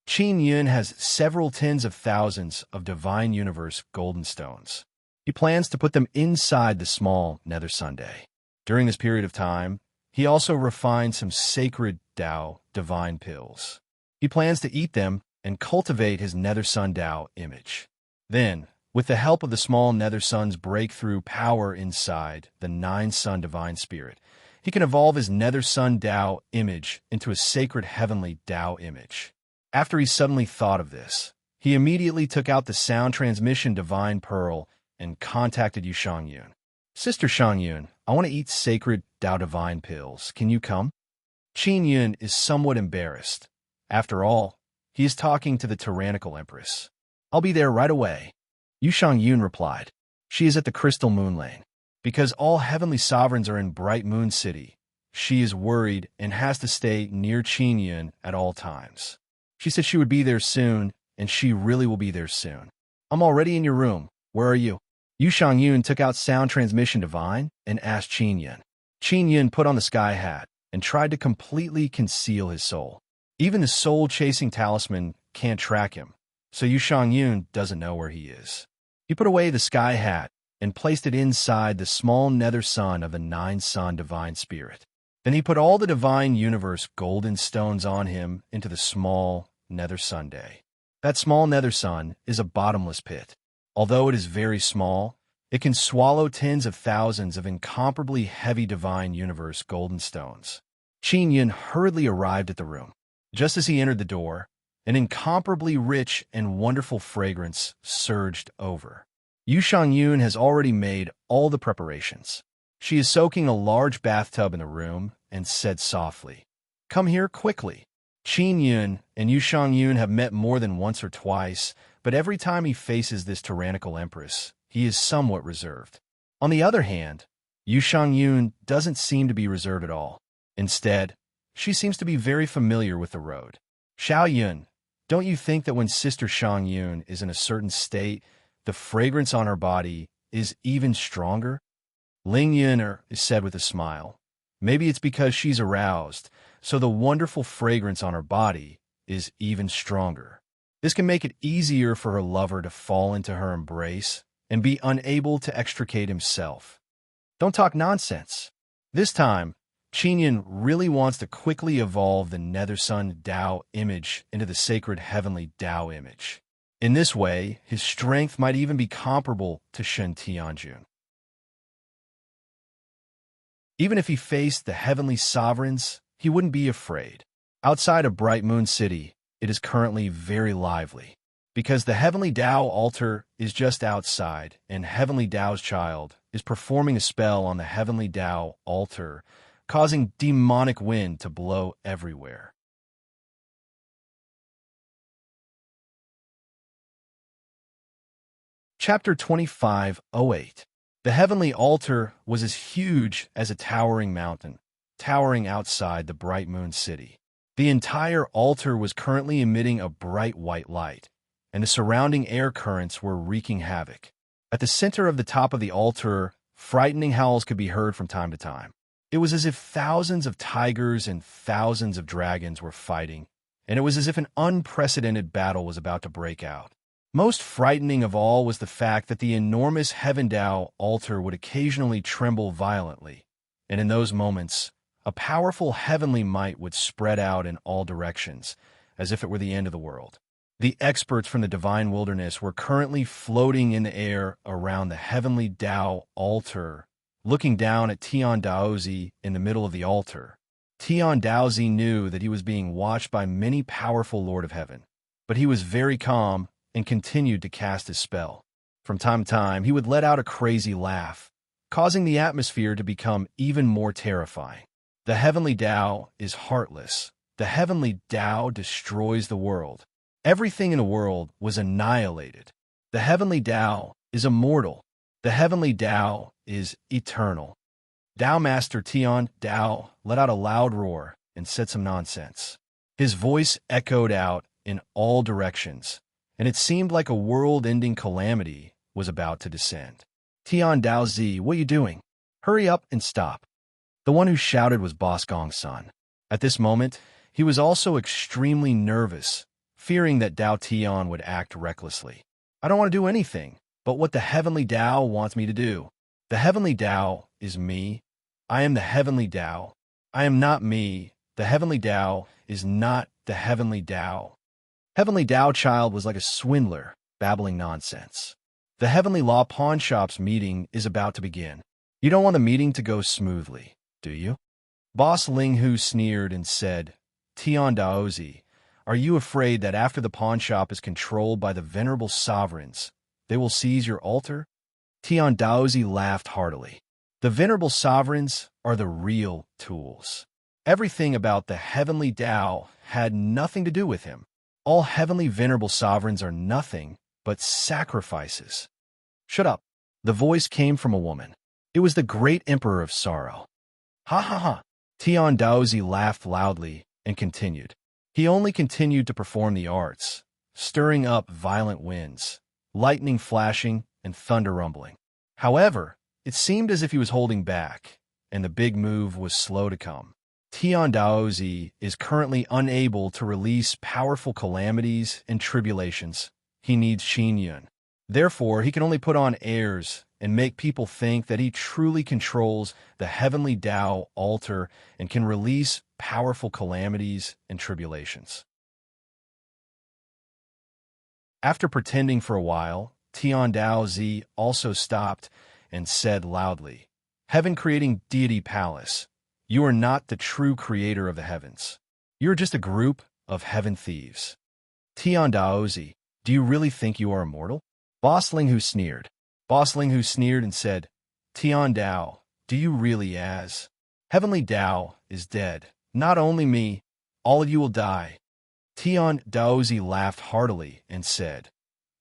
Qin Yun has several tens of thousands of Divine Universe golden stones. He plans to put them inside the small nether Sunday. During this period of time, he also refined some sacred Tao divine pills. He plans to eat them and cultivate his nether sun Tao image. Then, with the help of the small nether sun's breakthrough power inside the nine-sun divine spirit, he can evolve his nether sun Tao image into a sacred heavenly Tao image. After he suddenly thought of this, he immediately took out the sound transmission divine pearl and contacted Yu Shangyun. Sister Shangyun, I want to eat sacred Tao divine pills. Can you come? Qin Yun is somewhat embarrassed. After all, he is talking to the tyrannical empress. I'll be there right away. Yu Shangyun replied. She is at the Crystal Moon Lane. Because all heavenly sovereigns are in Bright Moon City, she is worried and has to stay near Qin Yun at all times. She said she would be there soon, and she really will be there soon. I'm already in your room. Where are you? Yu Shangyun took out sound transmission divine and asked Qin Yun. Qin Yun put on the sky hat and tried to completely conceal his soul. Even the soul-chasing talisman can't track him, so Yu Shangyun doesn't know where he is. He put away the sky hat and placed it inside the small nether sun of the nine-sun divine spirit. Then he put all the divine universe golden stones on him into the small nether Sunday. That small nether sun is a bottomless pit. Although it is very small, it can swallow tens of thousands of incomparably heavy divine universe golden stones. Qin Yun hurriedly arrived at the room. Just as he entered the door, an incomparably rich and wonderful fragrance surged over. Yu Shangyun has already made all the preparations. She is soaking a large bathtub in the room and said softly, "Come here quickly." Qin Yun and Yu Shangyun have met more than once or twice, but every time he faces this tyrannical empress, he is somewhat reserved. On the other hand, Yu Shangyun doesn't seem to be reserved at all. Instead, she seems to be very familiar with the road. Xiao Yun, don't you think that when Sister Shangyun is in a certain state, the fragrance on her body is even stronger? Ling Yun said with a smile. Maybe it's because she's aroused, so the wonderful fragrance on her body is even stronger. This can make it easier for her lover to fall into her embrace and be unable to extricate himself. Don't talk nonsense. This time, Qin Yun really wants to quickly evolve the nether sun Tao image into the sacred heavenly Tao image. In this way, his strength might even be comparable to Shen Tianjun. Even if he faced the heavenly sovereigns, he wouldn't be afraid. Outside of Bright Moon City, it is currently very lively, because the heavenly Tao altar is just outside, and heavenly Tao's child is performing a spell on the heavenly Tao altar, causing demonic wind to blow everywhere. Chapter 25:08. The heavenly altar was as huge as a towering mountain, towering outside the Bright Moon City. The entire altar was currently emitting a bright white light, and the surrounding air currents were wreaking havoc. At the center of the top of the altar, frightening howls could be heard from time to time. It was as if thousands of tigers and thousands of dragons were fighting, and it was as if an unprecedented battle was about to break out. Most frightening of all was the fact that the enormous Heaven Tao altar would occasionally tremble violently, and in those moments, a powerful heavenly might would spread out in all directions, as if it were the end of the world. The experts from the divine wilderness were currently floating in the air around the heavenly Tao altar, looking down at Tian Daozi in the middle of the altar. Tian Daozi knew that he was being watched by many powerful Lord of Heaven, but he was very calm and continued to cast his spell. From time to time, he would let out a crazy laugh, causing the atmosphere to become even more terrifying. The heavenly Tao is heartless. The heavenly Tao destroys the world. Everything in the world was annihilated. The heavenly Tao is immortal. The heavenly Tao is eternal. Tao Master Tian Dao let out a loud roar and said some nonsense. His voice echoed out in all directions, and it seemed like a world-ending calamity was about to descend. Tian Daozi, what are you doing? Hurry up and stop. The one who shouted was Boss Gong's son. At this moment, he was also extremely nervous, fearing that Dao Tian would act recklessly. I don't want to do anything but what the heavenly Tao wants me to do. The heavenly Tao is me. I am the heavenly Tao. I am not me. The heavenly Tao is not the heavenly Tao. Heavenly Tao Child was like a swindler, babbling nonsense. The Heavenly Law Pawn Shop's meeting is about to begin. You don't want the meeting to go smoothly, do you? Boss Ling Hu sneered and said, Tian Daozi, are you afraid that after the pawn shop is controlled by the venerable sovereigns, they will seize your altar? Tian Daozi laughed heartily. The venerable sovereigns are the real tools. Everything about the heavenly Tao had nothing to do with him. All heavenly venerable sovereigns are nothing but sacrifices. Shut up. The voice came from a woman. It was the great emperor of sorrow. Ha ha ha. Tian Daozi laughed loudly and continued. He only continued to perform the arts, stirring up violent winds, lightning flashing and thunder rumbling. However, it seemed as if he was holding back, and the big move was slow to come. Tian Daozi is currently unable to release powerful calamities and tribulations. He needs Xin Yun. Therefore, he can only put on airs and make people think that he truly controls the heavenly Tao altar and can release powerful calamities and tribulations. After pretending for a while, Tian Daozi also stopped and said loudly, Heaven-creating deity palace, you are not the true creator of the heavens. You are just a group of heaven thieves. Tian Daozi, do you really think you are immortal? Boss Ling Hu sneered. Boss Ling Hu sneered and said, Tian Dao, do you really as? Heavenly Tao is dead. Not only me, all of you will die. Tian Daozi laughed heartily and said,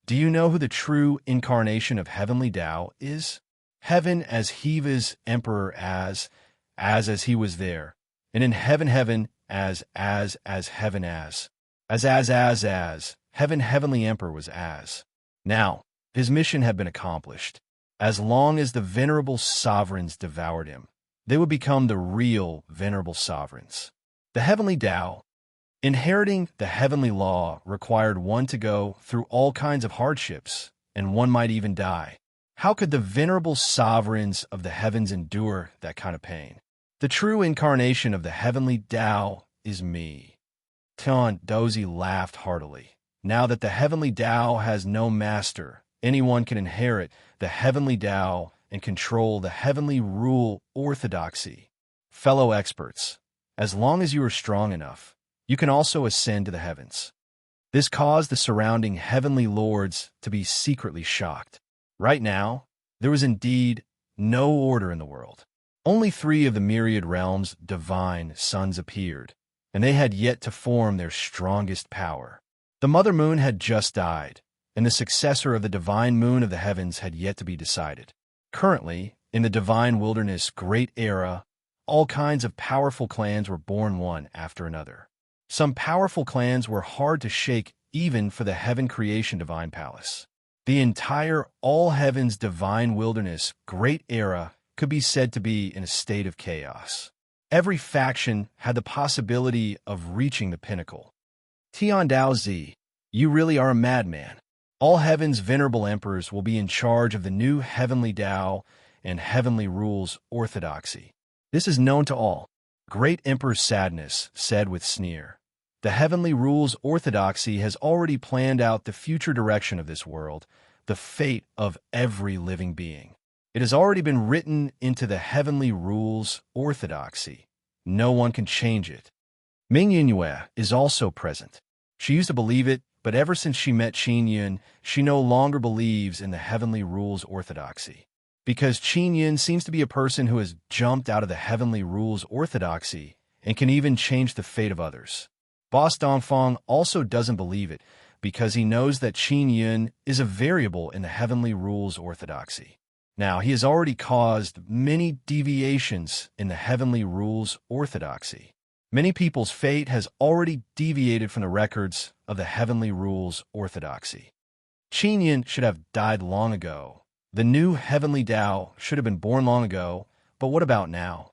Do you know who the true incarnation of Heavenly Tao is? Heaven as Heva's emperor as he was there, and in heaven as heaven as heaven heavenly emperor was as. Now, his mission had been accomplished. As long as the venerable sovereigns devoured him, they would become the real venerable sovereigns. The heavenly Tao, inheriting the heavenly law, required one to go through all kinds of hardships, and one might even die. How could the venerable sovereigns of the heavens endure that kind of pain? The true incarnation of the heavenly Tao is me. Tian Daozi laughed heartily. Now that the heavenly Tao has no master, anyone can inherit the heavenly Tao and control the heavenly rule orthodoxy. Fellow experts, as long as you are strong enough, you can also ascend to the heavens. This caused the surrounding heavenly lords to be secretly shocked. Right now, there was indeed no order in the world. Only 3 of the myriad realms' divine sons appeared, and they had yet to form their strongest power. The Mother Moon had just died, and the successor of the divine moon of the heavens had yet to be decided. Currently, in the divine wilderness great era, all kinds of powerful clans were born one after another. Some powerful clans were hard to shake even for the heaven creation divine palace. The entire all heavens divine wilderness great era could be said to be in a state of chaos. Every faction had the possibility of reaching the pinnacle. Tian Daozi, you really are a madman. All heaven's venerable emperors will be in charge of the new heavenly Tao and heavenly rules orthodoxy. This is known to all. Great Emperor Sadness said with sneer. The heavenly rules orthodoxy has already planned out the future direction of this world, the fate of every living being. It has already been written into the heavenly rules orthodoxy. No one can change it. Ming Yunyue is also present. She used to believe it, but ever since she met Qin Yun, she no longer believes in the heavenly rules orthodoxy. Because Qin Yun seems to be a person who has jumped out of the heavenly rules orthodoxy and can even change the fate of others. Boss Dongfang also doesn't believe it because he knows that Qin Yun is a variable in the heavenly rules orthodoxy. Now, he has already caused many deviations in the heavenly rules orthodoxy. Many people's fate has already deviated from the records of the heavenly rules orthodoxy. Qin Yun should have died long ago. The new heavenly Tao should have been born long ago, but what about now?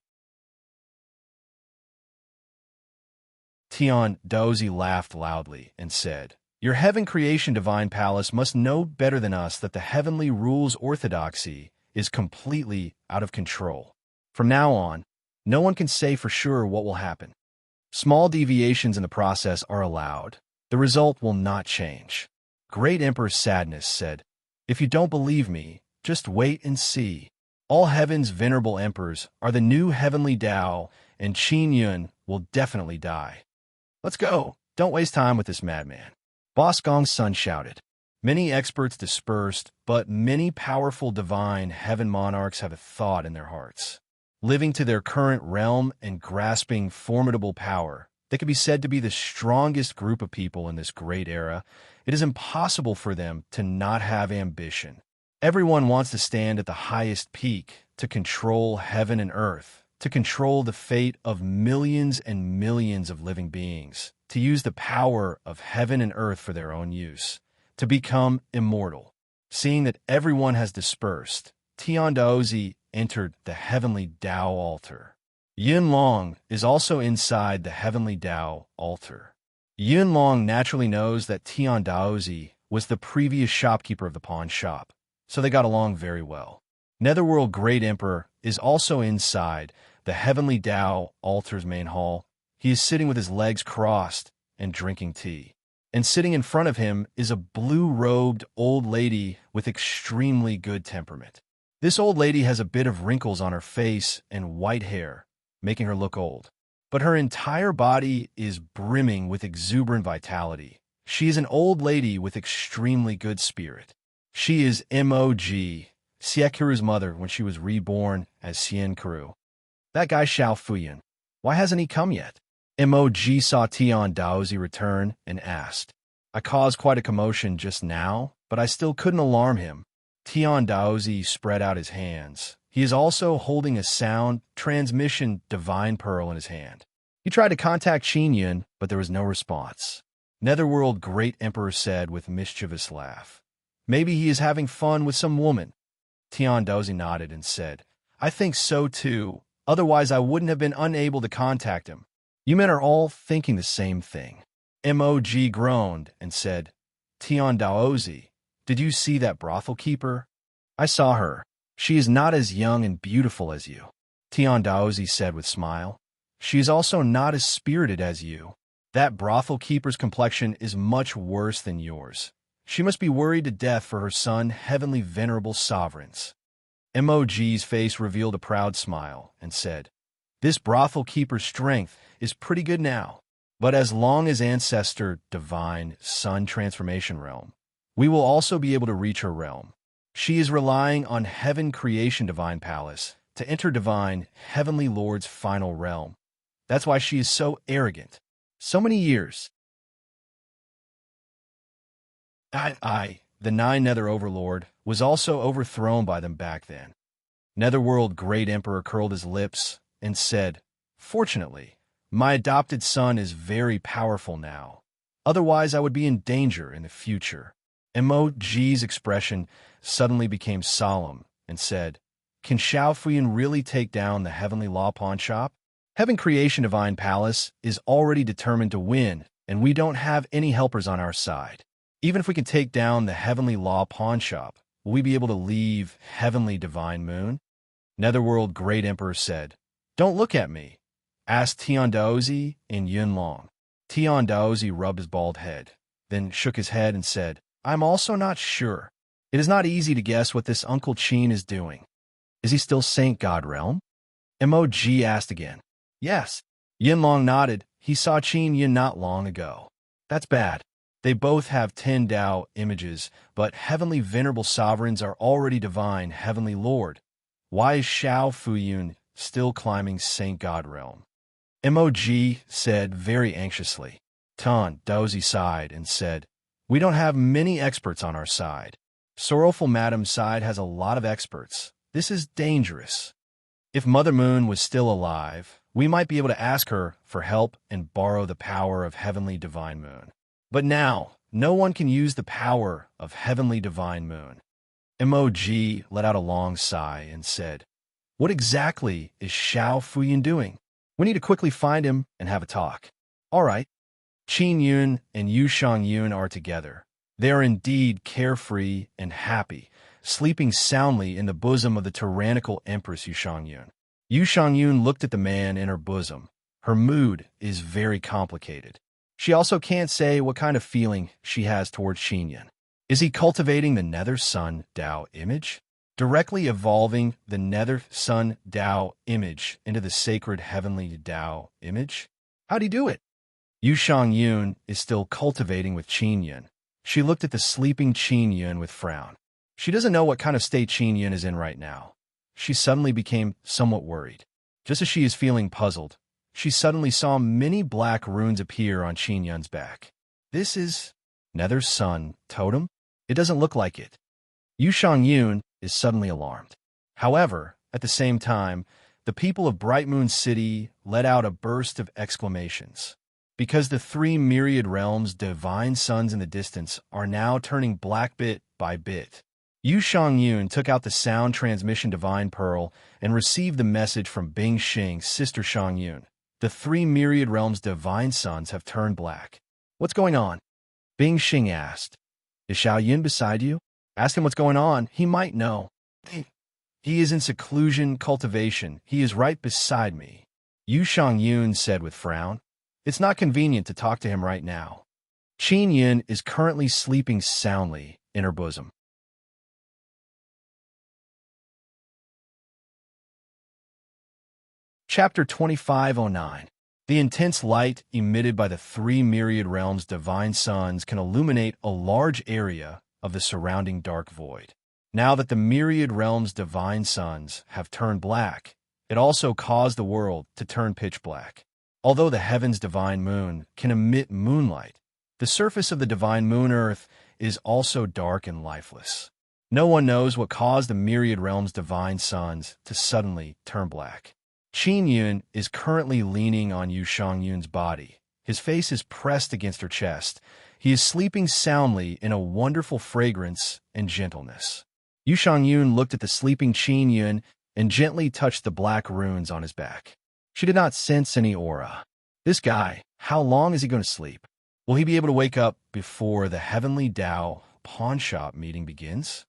Tian Daozi laughed loudly and said, "Your heaven creation divine palace must know better than us that the heavenly rules orthodoxy is completely out of control. From now on, no one can say for sure what will happen. Small deviations in the process are allowed. The result will not change." Great Emperor Sadness said, "If you don't believe me, just wait and see. All heaven's venerable emperors are the new heavenly Tao, and Qin Yun will definitely die. Let's go. Don't waste time with this madman." Boss Gong's son shouted. Many experts dispersed, but many powerful divine heaven monarchs have a thought in their hearts. Living to their current realm and grasping formidable power, they could be said to be the strongest group of people in this great era. It is impossible for them to not have ambition. Everyone wants to stand at the highest peak, to control heaven and earth, to control the fate of millions and millions of living beings, to use the power of heaven and earth for their own use, to become immortal. Seeing that everyone has dispersed, Tian Daozi entered the heavenly Tao altar. Yun Long is also inside the heavenly Tao altar. Yun Long naturally knows that Tian Daozi was the previous shopkeeper of the pawn shop, so they got along very well. Netherworld Great Emperor is also inside the heavenly Tao altar's main hall. He is sitting with his legs crossed and drinking tea. And sitting in front of him is a blue-robed old lady with extremely good temperament. This old lady has a bit of wrinkles on her face and white hair, making her look old. But her entire body is brimming with exuberant vitality. She is an old lady with extremely good spirit. She is M.O.G., Siekuru's mother when she was reborn as Sienkuru. That guy Xiao Fuyan, why hasn't he come yet? M.O.G. saw Tian Daozi return and asked. I caused quite a commotion just now, but I still couldn't alarm him. Tian Daozi spread out his hands. He is also holding a sound transmission divine pearl in his hand. He tried to contact Qin Yun, but there was no response. Netherworld Great Emperor said with mischievous laugh. Maybe he is having fun with some woman. Tian Daozi nodded and said, I think so too. Otherwise I wouldn't have been unable to contact him. You men are all thinking the same thing. M.O.G. groaned and said, Tian Daozi, did you see that brothel keeper? I saw her. She is not as young and beautiful as you. Tian Daozi said with smile. She is also not as spirited as you. That brothel keeper's complexion is much worse than yours. She must be worried to death for her son, heavenly venerable sovereigns. M.O.G.'s face revealed a proud smile and said, This brothel keeper's strength is pretty good now, but as long as ancestor, divine, sun transformation realm, we will also be able to reach her realm. She is relying on heaven creation divine palace to enter divine, heavenly lord's final realm. That's why she is so arrogant. So many years. The Nine Nether Overlord, was also overthrown by them back then. Netherworld Great Emperor curled his lips and said, Fortunately, my adopted son is very powerful now. Otherwise, I would be in danger in the future. M.O.G.'s expression suddenly became solemn and said, Can Xiao Fuyan really take down the Heavenly Law Pawn Shop? Heaven Creation Divine Palace is already determined to win, and we don't have any helpers on our side. Even if we can take down the Heavenly Law Pawn Shop, will we be able to leave Heavenly Divine Moon? Netherworld Great Emperor said, Don't look at me. Ask Tian Daozi and Yun Long. Tian Daozi rubbed his bald head, then shook his head and said, I'm also not sure. It is not easy to guess what this Uncle Qin is doing. Is he still Saint God Realm? Mog asked again. Yes. Yinlong nodded. He saw Qin Yin not long ago. That's bad. They both have 10 Tao images, but heavenly venerable sovereigns are already divine heavenly lord. Why is Xiao Fuyun still climbing Saint God Realm? Mog said very anxiously. Tan Dozy sighed and said, We don't have many experts on our side. Sorrowful Madam's side has a lot of experts. This is dangerous. If Mother Moon was still alive, we might be able to ask her for help and borrow the power of Heavenly Divine Moon. But now, no one can use the power of Heavenly Divine Moon. Mog let out a long sigh and said, What exactly is Xiao Fuyun doing? We need to quickly find him and have a talk. All right. Qin Yun and Yu Shangyun are together. They are indeed carefree and happy, sleeping soundly in the bosom of the tyrannical Empress Yu Shangyun. Yu Shangyun looked at the man in her bosom. Her mood is very complicated. She also can't say what kind of feeling she has towards Qin Yun. Is he cultivating the Nether Sun Tao image? Directly evolving the Nether Sun Tao image into the sacred heavenly Tao image? How'd he do it? Yu Shangyun is still cultivating with Qin Yun. She looked at the sleeping Qin Yun with frown. She doesn't know what kind of state Qin Yun is in right now. She suddenly became somewhat worried. Just as she is feeling puzzled, she suddenly saw many black runes appear on Qin Yun's back. This is Nether Sun Totem? It doesn't look like it. Yu Shangyun is suddenly alarmed. However, at the same time, the people of Bright Moon City let out a burst of exclamations. Because the 3 myriad realms' divine suns in the distance are now turning black bit by bit. Yu Shangyun took out the sound transmission divine pearl and received the message from Bing Xing's sister Shangyun. The 3 myriad realms' divine suns have turned black. What's going on? Bing Xing asked. Is Xiao Yin beside you? Ask him what's going on. He might know. He is in seclusion cultivation. He is right beside me. Yu Shangyun said with frown. It's not convenient to talk to him right now. Qin Yin is currently sleeping soundly in her bosom. Chapter 2509. The intense light emitted by the 3 myriad realms' divine suns can illuminate a large area of the surrounding dark void. Now that the myriad realms' divine suns have turned black, it also caused the world to turn pitch black. Although the heaven's divine moon can emit moonlight, the surface of the divine moon earth is also dark and lifeless. No one knows what caused the myriad realms' divine suns to suddenly turn black. Qin Yun is currently leaning on Yu Shangyun's body. His face is pressed against her chest. He is sleeping soundly in a wonderful fragrance and gentleness. Yu Shangyun looked at the sleeping Qin Yun and gently touched the black runes on his back. She did not sense any aura. This guy, how long is he going to sleep? Will he be able to wake up before the Heavenly Tao pawnshop meeting begins?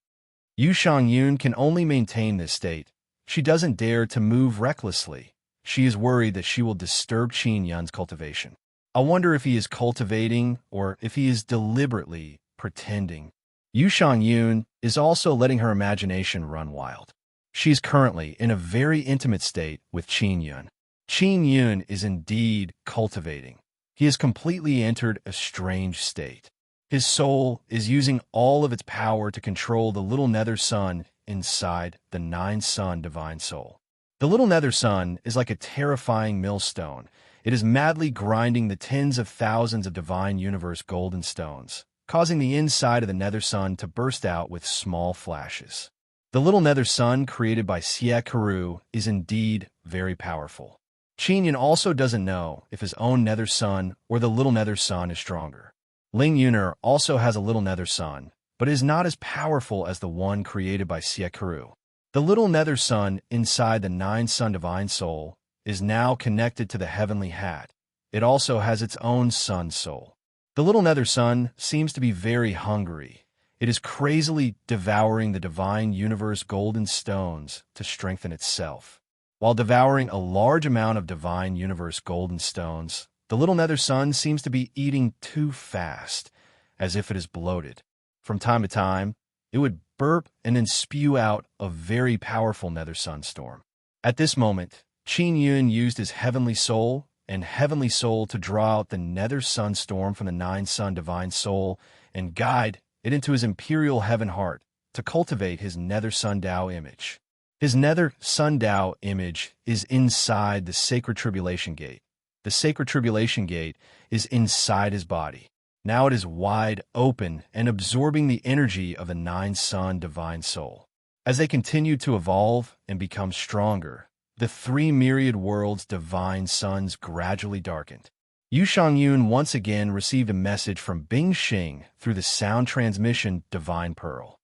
Yu Shangyun can only maintain this state. She doesn't dare to move recklessly. She is worried that she will disturb Qin Yun's cultivation. I wonder if he is cultivating or if he is deliberately pretending. Yu Shangyun is also letting her imagination run wild. She is currently in a very intimate state with Qin Yun. Qin Yun is indeed cultivating. He has completely entered a strange state. His soul is using all of its power to control the little nether sun inside the 9-sun divine soul. The little nether sun is like a terrifying millstone. It is madly grinding the tens of thousands of divine universe golden stones, causing the inside of the nether sun to burst out with small flashes. The little nether sun created by Xie Karu is indeed very powerful. Qin Yun also doesn't know if his own nether sun or the little nether sun is stronger. Ling Yuner also has a little nether sun, but is not as powerful as the one created by Xie Karu. The little nether sun inside the 9-sun divine soul is now connected to the heavenly hat. It also has its own sun soul. The little nether sun seems to be very hungry. It is crazily devouring the divine universe golden stones to strengthen itself. While devouring a large amount of divine universe golden stones, The little nether sun seems to be eating too fast, as if it is bloated. From time to time, it would burp and then spew out a very powerful nether sunstorm. At this moment, Qin Yun used his heavenly soul to draw out the nether sunstorm from the nine sun divine soul and guide it into his imperial heaven heart to cultivate his nether sundao image. His nether sundao image is inside the sacred tribulation gate. The sacred tribulation gate is inside his body. Now it is wide open and absorbing the energy of the nine sun divine soul. As they continued to evolve and become stronger, the three myriad worlds' divine suns gradually darkened. Yu Shangyun once again received a message from Bing Xing through the sound transmission Divine Pearl.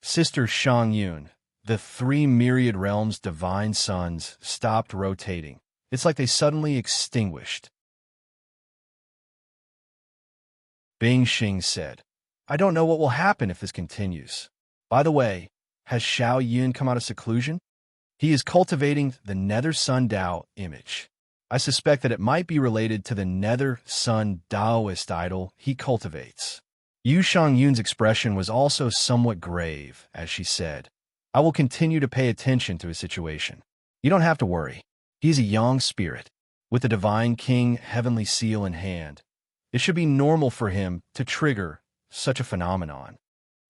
Sister Shangyun, the three myriad realms' divine suns stopped rotating. It's like they suddenly extinguished. Bing Xing said, I don't know what will happen if this continues. By the way, has Xiao Yun come out of seclusion? He is cultivating the Nether Sun Dao image. I suspect that it might be related to the Nether Sun Daoist idol he cultivates. Yu Shangyun's expression was also somewhat grave as she said, I will continue to pay attention to his situation. You don't have to worry. He is a young spirit, with the Divine King Heavenly Seal in hand. It should be normal for him to trigger such a phenomenon.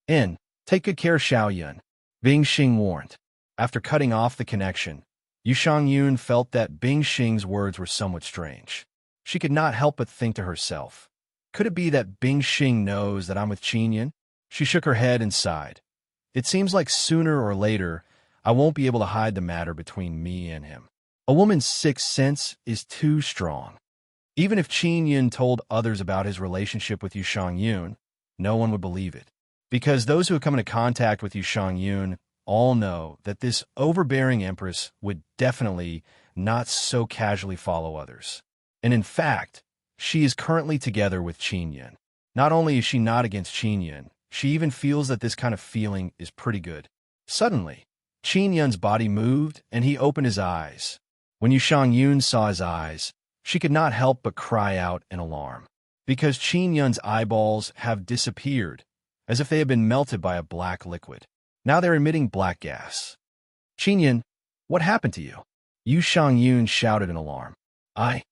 Take good care, Xiao Yun, Bing Xing warned. After cutting off the connection, Yu Shangyun felt that Bing Xing's words were somewhat strange. She could not help but think to herself, could it be that Bing Xing knows that I'm with Qin Yun? She shook her head and sighed. It seems like sooner or later, I won't be able to hide the matter between me and him. A woman's sixth sense is too strong. Even if Qin Yun told others about his relationship with Yu Shangyun, no one would believe it. Because those who have come into contact with Yu Shangyun all know that this overbearing empress would definitely not so casually follow others. And in fact, she is currently together with Qin Yun. Not only is she not against Qin Yun, she even feels that this kind of feeling is pretty good. Suddenly, Qin Yun's body moved and he opened his eyes. When Yu Shangyun saw his eyes, she could not help but cry out in alarm. Because Qin Yun's eyeballs have disappeared, as if they had been melted by a black liquid. Now they're emitting black gas. Qin Yun, what happened to you? Yu Shangyun shouted in alarm. I'm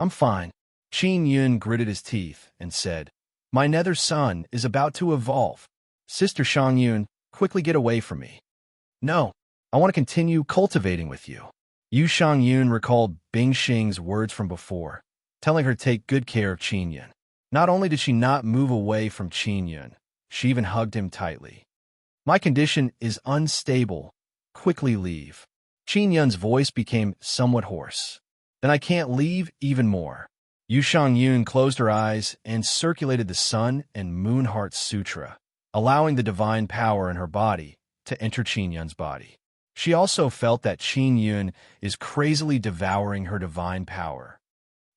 fine. Qin Yun gritted his teeth and said, My nether sun is about to evolve. Sister Shangyun, quickly get away from me. No, I want to continue cultivating with you. Yu Shangyun recalled Bing Xing's words from before, telling her to take good care of Qin Yun. Not only did she not move away from Qin Yun, she even hugged him tightly. My condition is unstable. Quickly leave. Qin Yun's voice became somewhat hoarse. Then I can't leave even more. Yu Shangyun closed her eyes and circulated the Sun and Moon Heart Sutra, allowing the divine power in her body to enter Qin Yun's body. She also felt that Qin Yun is crazily devouring her divine power.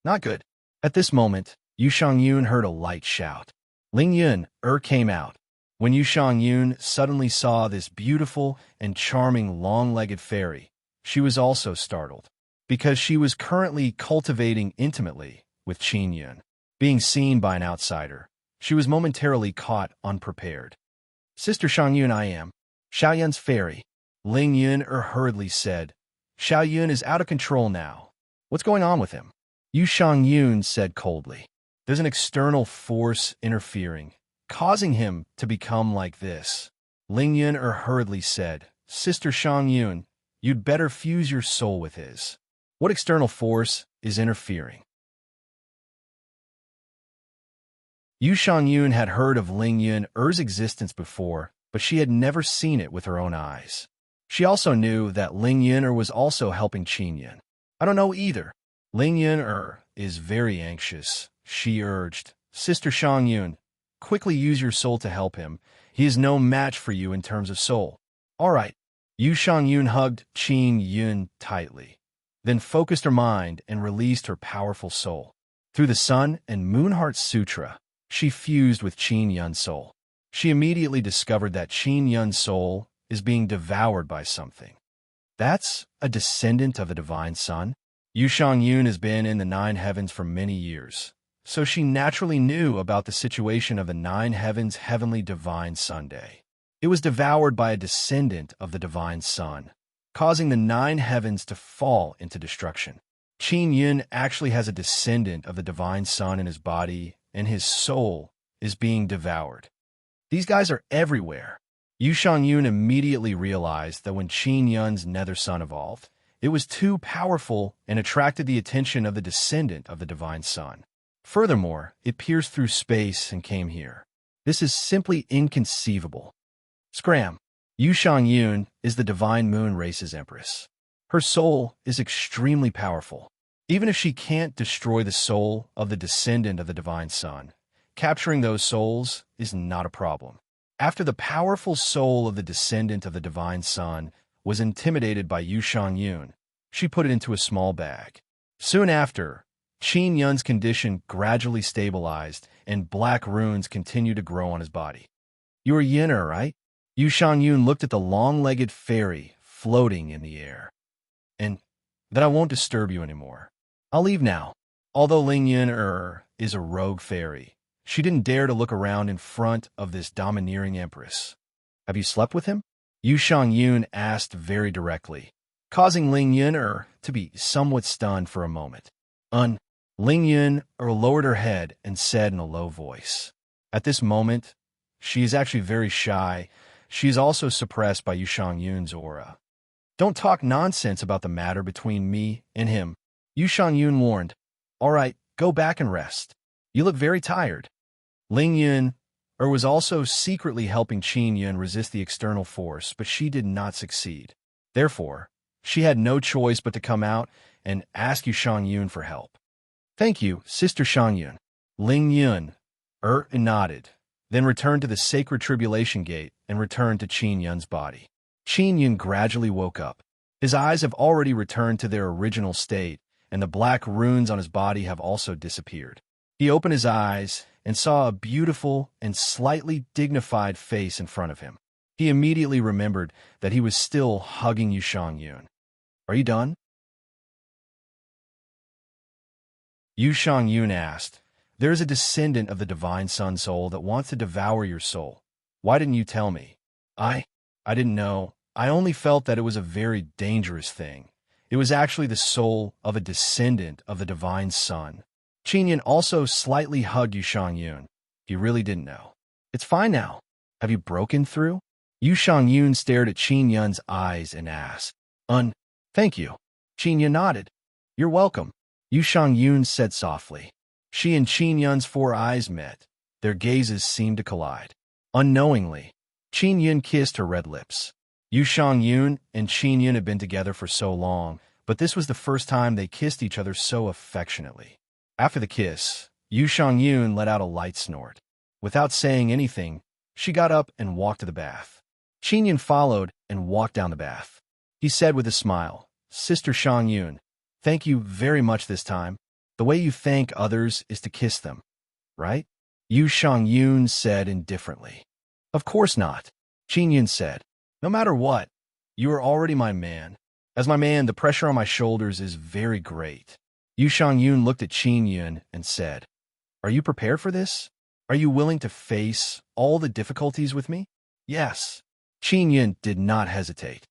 Not good. At this moment, Yu Shangyun heard a light shout. Ling Yun came out. When Yu Shangyun suddenly saw this beautiful and charming long-legged fairy, she was also startled, because she was currently cultivating intimately with Qin Yun. Being seen by an outsider, she was momentarily caught unprepared. Sister Shangyun, I am Xiao Yun's fairy. Ling Yun hurriedly said, Xiao Yun is out of control now. What's going on with him? Yu Shangyun said coldly. There's an external force interfering, causing him to become like this. Ling Yun hurriedly said, Sister Shangyun, you'd better fuse your soul with his. What external force is interfering? Yu Shangyun had heard of Ling Yun's existence before, but she had never seen it with her own eyes. She also knew that Ling Yun was also helping Qin Yun. I don't know either. Ling Yun is very anxious, she urged. Sister Shangyun, quickly use your soul to help him. He is no match for you in terms of soul. All right. Yu Shangyun hugged Qin Yun tightly, then focused her mind and released her powerful soul. Through the Sun and Moon Heart Sutra, she fused with Qin Yun's soul. She immediately discovered that Qin Yun's soul is being devoured by something. That's a descendant of the Divine Sun? Yu Shangyun has been in the Nine Heavens for many years, so she naturally knew about the situation of the Nine Heavens' heavenly divine Sunday. It was devoured by a descendant of the divine sun, causing the Nine Heavens to fall into destruction. Qin Yun actually has a descendant of the divine sun in his body, and his soul is being devoured. These guys are everywhere. Yu Shangyun immediately realized that when Qin Yun's nether sun evolved, it was too powerful and attracted the attention of the descendant of the divine sun. Furthermore, it pierced through space and came here. This is simply inconceivable. Scram. Yu Shangyun is the divine moon race's empress. Her soul is extremely powerful. Even if she can't destroy the soul of the descendant of the divine sun, capturing those souls is not a problem. After the powerful soul of the descendant of the divine sun was intimidated by Yu Shangyun, she put it into a small bag. Soon after, Qin Yun's condition gradually stabilized and black runes continued to grow on his body. "You're Yin'er, right?" Yu Shangyun looked at the long-legged fairy floating in the air. "And that I won't disturb you anymore. I'll leave now." Although Ling Yin'er is a rogue fairy, she didn't dare to look around in front of this domineering empress. "Have you slept with him?" Yu Shangyun asked very directly, causing Ling Yin'er to be somewhat stunned for a moment. Ling Yin'er lowered her head and said in a low voice. At this moment, she is actually very shy. She is also suppressed by Yu Shangyun's aura. "Don't talk nonsense about the matter between me and him," Yu Shangyun warned. "All right, go back and rest. You look very tired." Ling Yin'er was also secretly helping Qin Yun resist the external force, but she did not succeed. Therefore, she had no choice but to come out and ask Yu Shangyun for help. "Thank you, Sister Shangyun." Ling Yin'er nodded, then returned to the sacred tribulation gate and returned to Qin Yun's body. Qin Yun gradually woke up. His eyes have already returned to their original state, and the black runes on his body have also disappeared. He opened his eyes and saw a beautiful and slightly dignified face in front of him. He immediately remembered that he was still hugging Yu Shangyun. "Are you done?" Yu Shangyun asked, "There is a descendant of the divine sun soul that wants to devour your soul. Why didn't you tell me?" I didn't know. I only felt that it was a very dangerous thing. It was actually the soul of a descendant of the divine sun." Qin Yun also slightly hugged Yu Shangyun. He really didn't know. "It's fine now. Have you broken through?" Yu Shangyun stared at Qin Yun's eyes and asked. Thank you." Qin Yun nodded. "You're welcome," Yu Shangyun said softly. She and Qin Yun's four eyes met. Their gazes seemed to collide. Unknowingly, Qin Yun kissed her red lips. Yu Shangyun and Qin Yun had been together for so long, but this was the first time they kissed each other so affectionately. After the kiss, Yu Shangyun let out a light snort. Without saying anything, she got up and walked to the bath. Qin Yun followed and walked down the bath. He said with a smile, "Sister Shangyun, thank you very much this time. The way you thank others is to kiss them, right?" Yu Shangyun said indifferently. "Of course not," Qin Yun said. "No matter what, you are already my man. As my man, the pressure on my shoulders is very great." Yu Shangyun looked at Qin Yun and said, "Are you prepared for this? Are you willing to face all the difficulties with me?" "Yes." Qin Yun did not hesitate.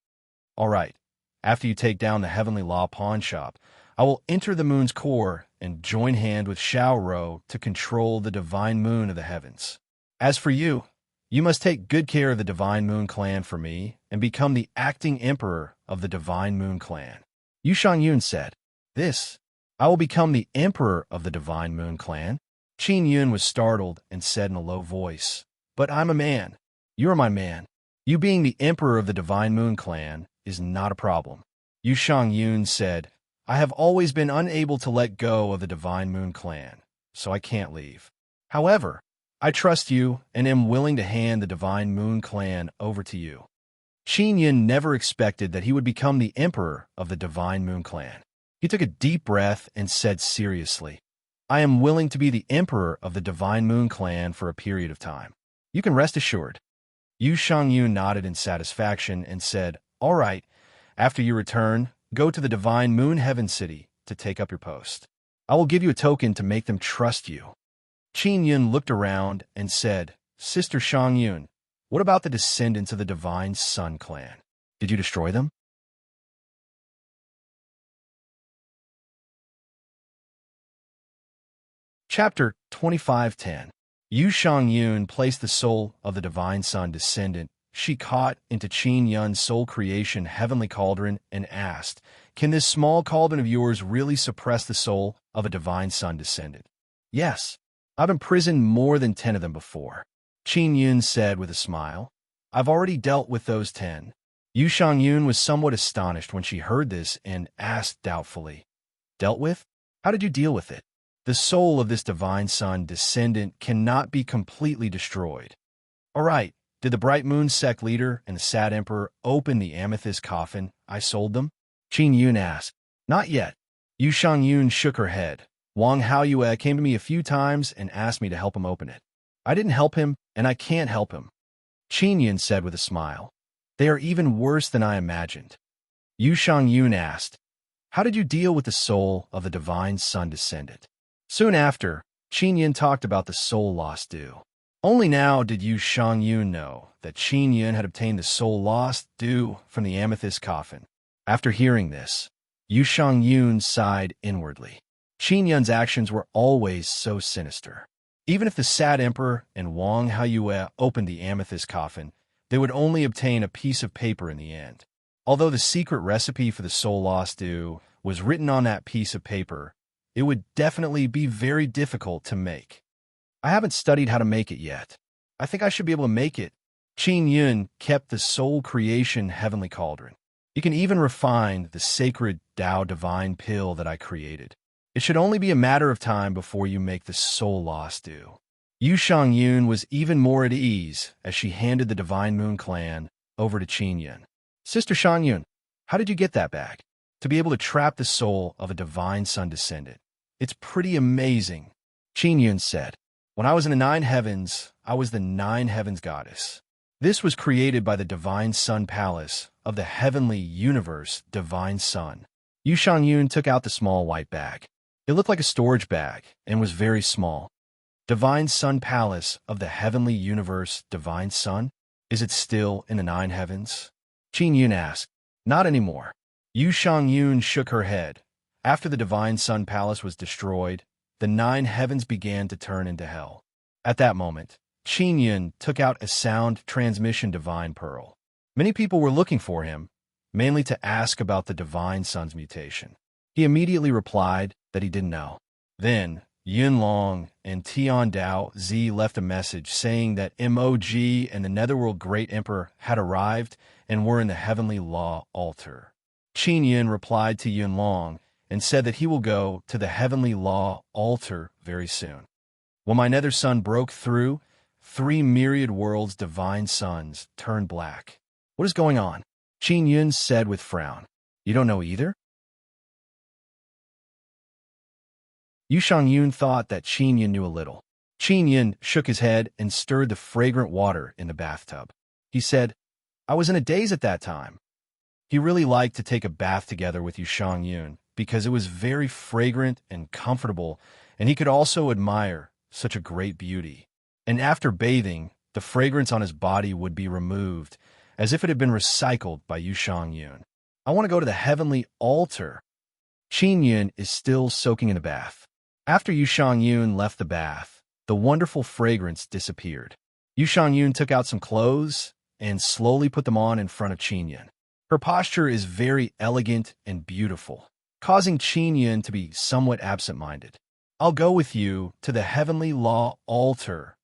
"All right. After you take down the Heavenly Law pawn shop, I will enter the moon's core and join hand with Xiao Rou to control the divine moon of the heavens. As for you, you must take good care of the divine moon clan for me and become the acting emperor of the divine moon clan." Yu Shangyun said, "This, I will become the emperor of the divine moon clan?" Qin Yun was startled and said in a low voice, "But I'm a man. You're my man. You being the emperor of the divine moon clan is not a problem." Yu Shangyun said, "I have always been unable to let go of the divine moon clan, so I can't leave. However, I trust you and am willing to hand the divine moon clan over to you." Qin Yun never expected that he would become the emperor of the divine moon clan. He took a deep breath and said seriously, "I am willing to be the emperor of the divine moon clan for a period of time. You can rest assured." Yu Shangyun nodded in satisfaction and said, "All right, after you return, go to the divine moon heaven city to take up your post. I will give you a token to make them trust you." Qin Yun looked around and said, "Sister Shang Yun, what about the descendants of the Divine Sun clan? Did you destroy them?" Chapter 25:10. Yu Shangyun placed the soul of the Divine Sun descendant she caught into Qin Yun's soul creation heavenly cauldron and asked, "Can this small cauldron of yours really suppress the soul of a Divine Sun descendant?" "Yes. I've imprisoned more than 10 of them before," Qin Yun said with a smile. "I've already dealt with those 10. Yu Shangyun was somewhat astonished when she heard this and asked doubtfully, "Dealt with? How did you deal with it?" "The soul of this Divine Sun descendant cannot be completely destroyed." "All right. Did the Bright Moon sect leader and the Sad Emperor open the amethyst coffin I sold them?" Qin Yun asked. "Not yet." Yu Shangyun shook her head. "Wang Haoyue came to me a few times and asked me to help him open it. I didn't help him, and I can't help him," Qin Yun said with a smile. "They are even worse than I imagined." Yu Shangyun asked, "How did you deal with the soul of the Divine Sun descendant?" Soon after, Qin Yun talked about the soul lost due. Only now did Yu Shangyun know that Qin Yun had obtained the soul lost due from the amethyst coffin. After hearing this, Yu Shangyun sighed inwardly. Qin Yun's actions were always so sinister. Even if the Sad Emperor and Wang Haoyue opened the amethyst coffin, they would only obtain a piece of paper in the end. Although the secret recipe for the soul lost due was written on that piece of paper, it would definitely be very difficult to make. "I haven't studied how to make it yet. I think I should be able to make it." Qin Yun kept the soul creation heavenly cauldron. "You can even refine the sacred Tao divine pill that I created. It should only be a matter of time before you make the soul lost due." Yu Shangyun was even more at ease as she handed the Divine Moon clan over to Qin Yun. "Sister Shangyun, how did you get that bag? To be able to trap the soul of a Divine Sun descendant. It's pretty amazing," Qin Yun said. "When I was in the 9 heavens, I was the 9 heavens goddess. This was created by the Divine Sun Palace of the heavenly universe Divine Sun." Yu Shangyun took out the small white bag. It looked like a storage bag and was very small. "Divine Sun Palace of the heavenly universe Divine Sun? Is it still in the 9 heavens?" Qin Yun asked. "Not anymore." Yu Shangyun shook her head. After the Divine Sun Palace was destroyed, the 9 heavens began to turn into hell. At that moment, Qin Yun took out a sound transmission divine pearl. Many people were looking for him, mainly to ask about the Divine Sun's mutation. He immediately replied that he didn't know. Then, Yun Long and Tian Dao Zi left a message saying that Mog and the Netherworld Great Emperor had arrived and were in the Heavenly Law altar. Qin Yun replied to Yun Long and said that he will go to the Heavenly Law altar very soon. When my nether sun broke through, 3 myriad worlds' divine suns turned black. "What is going on?" Qin Yun said with frown. "You don't know either?" Yu Shangyun thought that Qin Yun knew a little. Qin Yun shook his head and stirred the fragrant water in the bathtub. He said, "I was in a daze at that time." He really liked to take a bath together with Yu Shangyun because it was very fragrant and comfortable, and he could also admire such a great beauty. And after bathing, the fragrance on his body would be removed, as if it had been recycled by Yu Shangyun. "I want to go to the heavenly altar." Qin Yun is still soaking in the bath. After Yu Shangyun left the bath, the wonderful fragrance disappeared. Yu Shangyun took out some clothes and slowly put them on in front of Qin Yun. Her posture is very elegant and beautiful, causing Qin Yun to be somewhat absent-minded. "I'll go with you to the Heavenly Law altar."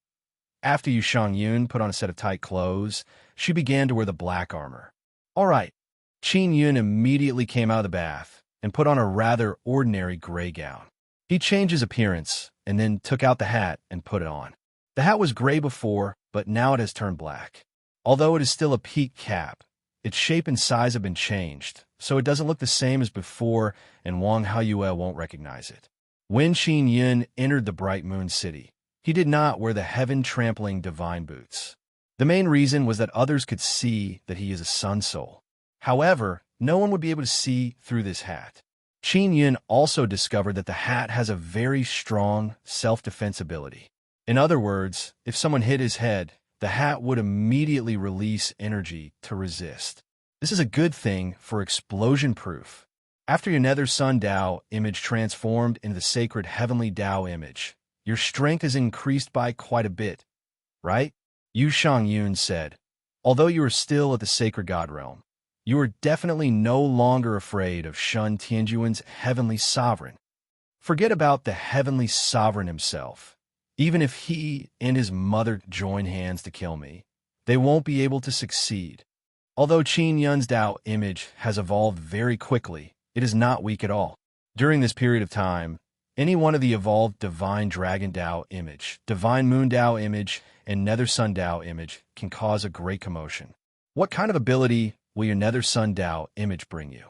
After Yu Shangyun put on a set of tight clothes, she began to wear the black armor. "All right." Qin Yun immediately came out of the bath and put on a rather ordinary gray gown. He changed his appearance and then took out the hat and put it on. The hat was gray before, but now it has turned black. Although it is still a peak cap, its shape and size have been changed, so it doesn't look the same as before, and Wang Haoyue won't recognize it. When Qin Yun entered the Bright Moon City, he did not wear the heaven-trampling divine boots. The main reason was that others could see that he is a sun soul. However, no one would be able to see through this hat. Qin Yun also discovered that the hat has a very strong self-defense ability. In other words, if someone hit his head, the hat would immediately release energy to resist. This is a good thing for explosion-proof. After your Nether Sun Dao image transformed into the sacred heavenly Dao image, your strength is increased by quite a bit, right? Yu Shangyun said, although you are still at the sacred god realm, you are definitely no longer afraid of Shun Tianjuan's heavenly sovereign. Forget about the heavenly sovereign himself. Even if he and his mother join hands to kill me, they won't be able to succeed. Although Qin Yun's Dao image has evolved very quickly, it is not weak at all. During this period of time, any one of the evolved Divine Dragon Dao image, Divine Moon Dao image, and Nether Sun Dao image can cause a great commotion. What kind of ability will your Nether Sun Dao image bring you?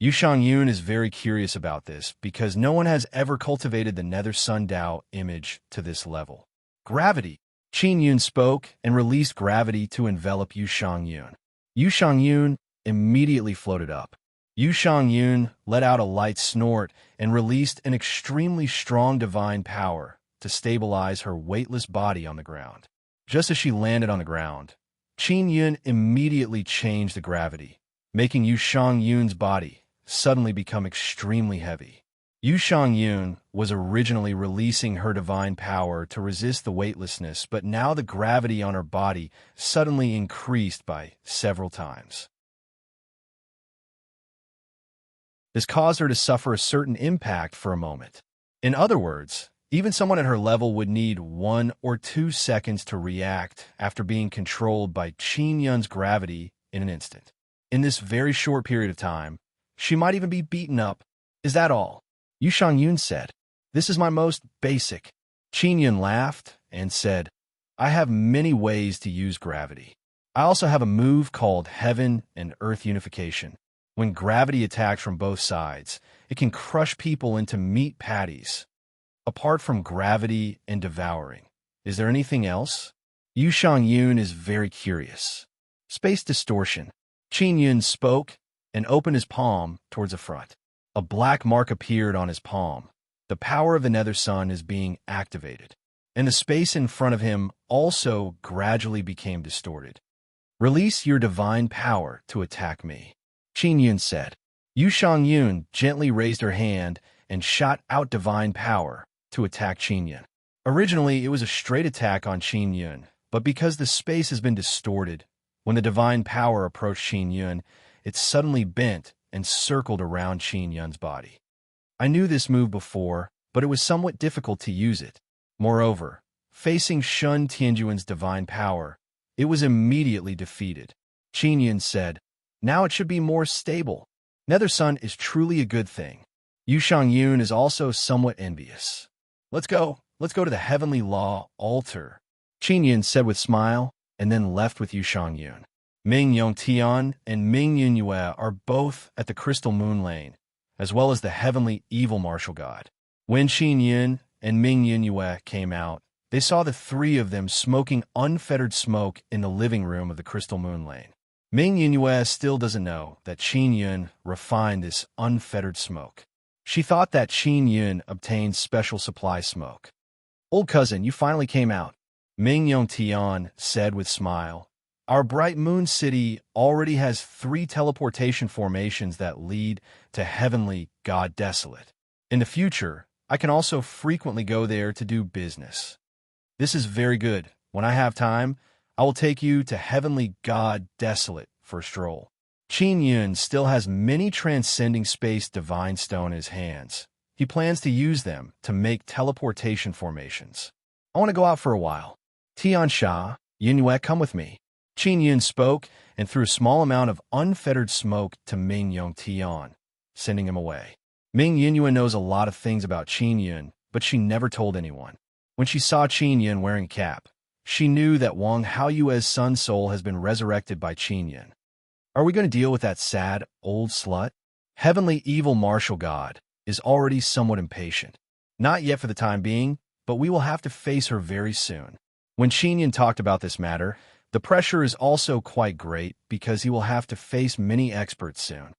Yu Shangyun is very curious about this because no one has ever cultivated the Nether Sun Dao image to this level. Gravity. Qin Yun spoke and released gravity to envelop Yu Shangyun. Yu Shangyun immediately floated up. Yu Shangyun let out a light snort and released an extremely strong divine power to stabilize her weightless body on the ground. Just as she landed on the ground, Qin Yun immediately changed the gravity, making Yu Shangyun's body suddenly become extremely heavy. Yu Shangyun was originally releasing her divine power to resist the weightlessness, but now the gravity on her body suddenly increased by several times. This caused her to suffer a certain impact for a moment. In other words, even someone at her level would need 1 or 2 seconds to react after being controlled by Qin Yun's gravity in an instant. In this very short period of time, she might even be beaten up. Is that all? Yu Shangyun said. This is my most basic. Qin Yun laughed and said, I have many ways to use gravity. I also have a move called Heaven and Earth Unification. When gravity attacks from both sides, it can crush people into meat patties. Apart from gravity and devouring, is there anything else? Yu Shangyun is very curious. Space distortion. Qin Yun spoke and opened his palm towards the front. A black mark appeared on his palm. The power of the Nether Sun is being activated, and the space in front of him also gradually became distorted. Release your divine power to attack me, Qin Yun said. Yu Shangyun gently raised her hand and shot out divine power to attack Qin Yun. Originally, it was a straight attack on Qin Yun, but because the space has been distorted, when the divine power approached Qin Yun, it suddenly bent and circled around Qin Yun's body. I knew this move before, but it was somewhat difficult to use it. Moreover, facing Shun Tianjuan's divine power, it was immediately defeated. Qin Yun said, now it should be more stable. Nether Sun is truly a good thing. Yu Shangyun is also somewhat envious. Let's go to the Heavenly Law altar, Qin Yun said with smile, and then left with Yu Shangyun. Ming Yongtian and Ming Yunyue are both at the Crystal Moon Lane, as well as the Heavenly Evil Martial God. When Qin Yun and Ming Yunyue came out, they saw the three of them smoking unfettered smoke in the living room of the Crystal Moon Lane. Ming Yunyue still doesn't know that Qin Yun refined this unfettered smoke. She thought that Qin Yun obtained special supply smoke. Old cousin, you finally came out, Ming Yongtian said with smile. Our Bright Moon City already has 3 teleportation formations that lead to Heavenly God Desolate. In the future, I can also frequently go there to do business. This is very good. When I have time, I will take you to Heavenly God Desolate for a stroll. Qin Yun still has many transcending space divine stone in his hands. He plans to use them to make teleportation formations. I want to go out for a while. Tian Sha, Yunyue, come with me. Qin Yun spoke and threw a small amount of unfettered smoke to Ming Yongtian, sending him away. Ming Yunyue knows a lot of things about Qin Yun, but she never told anyone. When she saw Qin Yun wearing a cap, she knew that Wang Haoyue's sun soul has been resurrected by Qin Yun. Are we going to deal with that sad, old slut? Heavenly Evil Martial God is already somewhat impatient. Not yet for the time being, but we will have to face her very soon. When Qin Yun talked about this matter, the pressure is also quite great because he will have to face many experts soon.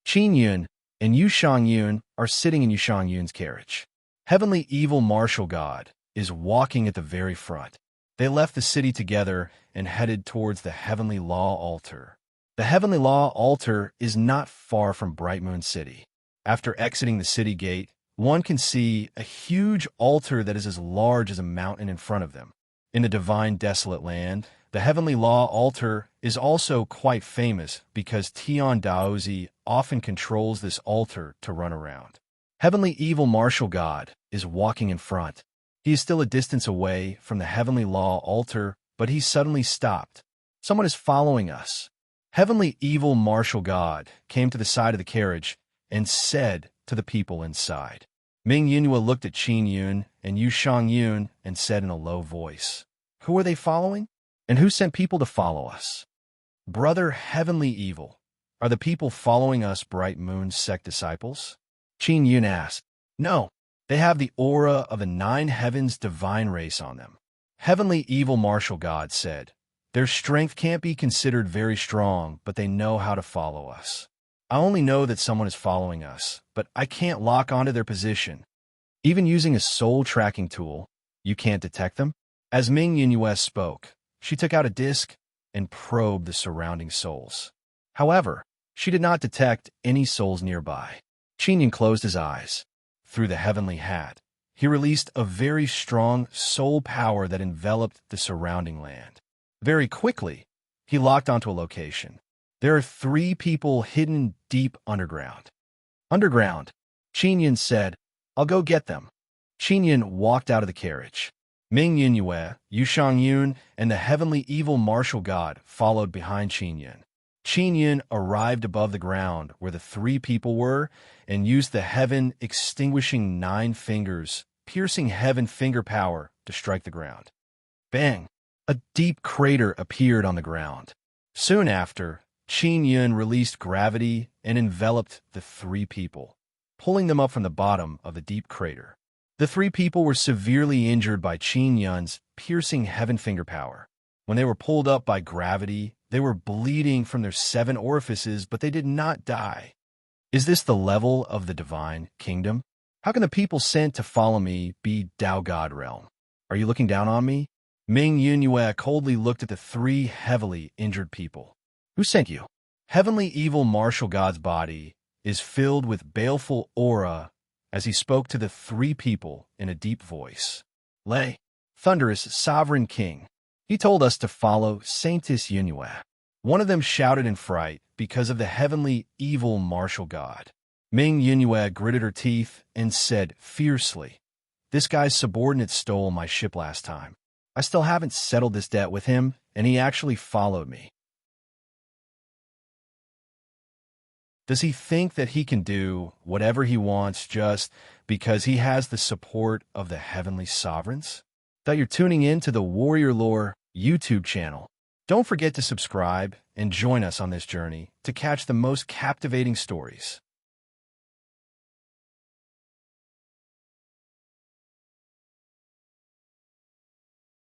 Qin Yun and Yu Yun are sitting in Yu Yun's carriage. Heavenly Evil Martial God is walking at the very front. They left the city together and headed towards the Heavenly Law Altar. The Heavenly Law Altar is not far from Bright Moon City. After exiting the city gate, one can see a huge altar that is as large as a mountain in front of them. In the divine desolate land, the Heavenly Law Altar is also quite famous because Tian Daozi often controls this altar to run around. Heavenly Evil Martial God is walking in front. He is still a distance away from the Heavenly Law Altar, but he suddenly stopped. Someone is following us. Heavenly Evil Martial God came to the side of the carriage and said to the people inside. Ming Yunhua looked at Qin Yun and Yu Yun and said in a low voice, "Who are they following? And who sent people to follow us?" "Brother Heavenly Evil, are the people following us Bright Moon's sect disciples?" Qin Yun asked. "No, they have the aura of the nine heavens divine race on them." Heavenly Evil Martial God said, "Their strength can't be considered very strong, but they know how to follow us. I only know that someone is following us, but I can't lock onto their position. Even using a soul tracking tool, you can't detect them." As Ming Yunhua spoke, she took out a disc and probed the surrounding souls. However, she did not detect any souls nearby. Qin Yun closed his eyes. Through the heavenly hat, he released a very strong soul power that enveloped the surrounding land. Very quickly, he locked onto a location. There are 3 people hidden deep underground. "Underground," Qin Yun said. "I'll go get them." Qin Yun walked out of the carriage. Ming Yunhua, Yu Yun, and the Heavenly Evil Martial God followed behind Qin Yun. Qin Yun arrived above the ground where the 3 people were and used the heaven extinguishing 9 fingers, piercing heaven finger power to strike the ground. Bang! A deep crater appeared on the ground. Soon after, Qin Yun released gravity and enveloped the 3 people, pulling them up from the bottom of the deep crater. The 3 people were severely injured by Qin Yun's piercing heaven finger power. When they were pulled up by gravity, they were bleeding from their 7 orifices, but they did not die. Is this the level of the divine kingdom? How can the people sent to follow me be Tao God realm? Are you looking down on me? Ming Yunhua coldly looked at the 3 heavily injured people. Who sent you? Heavenly Evil Martial God's body is filled with baleful aura as he spoke to the 3 people in a deep voice. Lei, thunderous sovereign king. He told us to follow Saintess Yunhua. One of them shouted in fright because of the Heavenly Evil Martial God. Ming Yunhua gritted her teeth and said fiercely, "This guy's subordinate stole my ship last time. I still haven't settled this debt with him, and he actually followed me. Does he think that he can do whatever he wants just because he has the support of the heavenly sovereigns?" That you're tuning in to the Warrior Lore YouTube channel. Don't forget to subscribe and join us on this journey to catch the most captivating stories.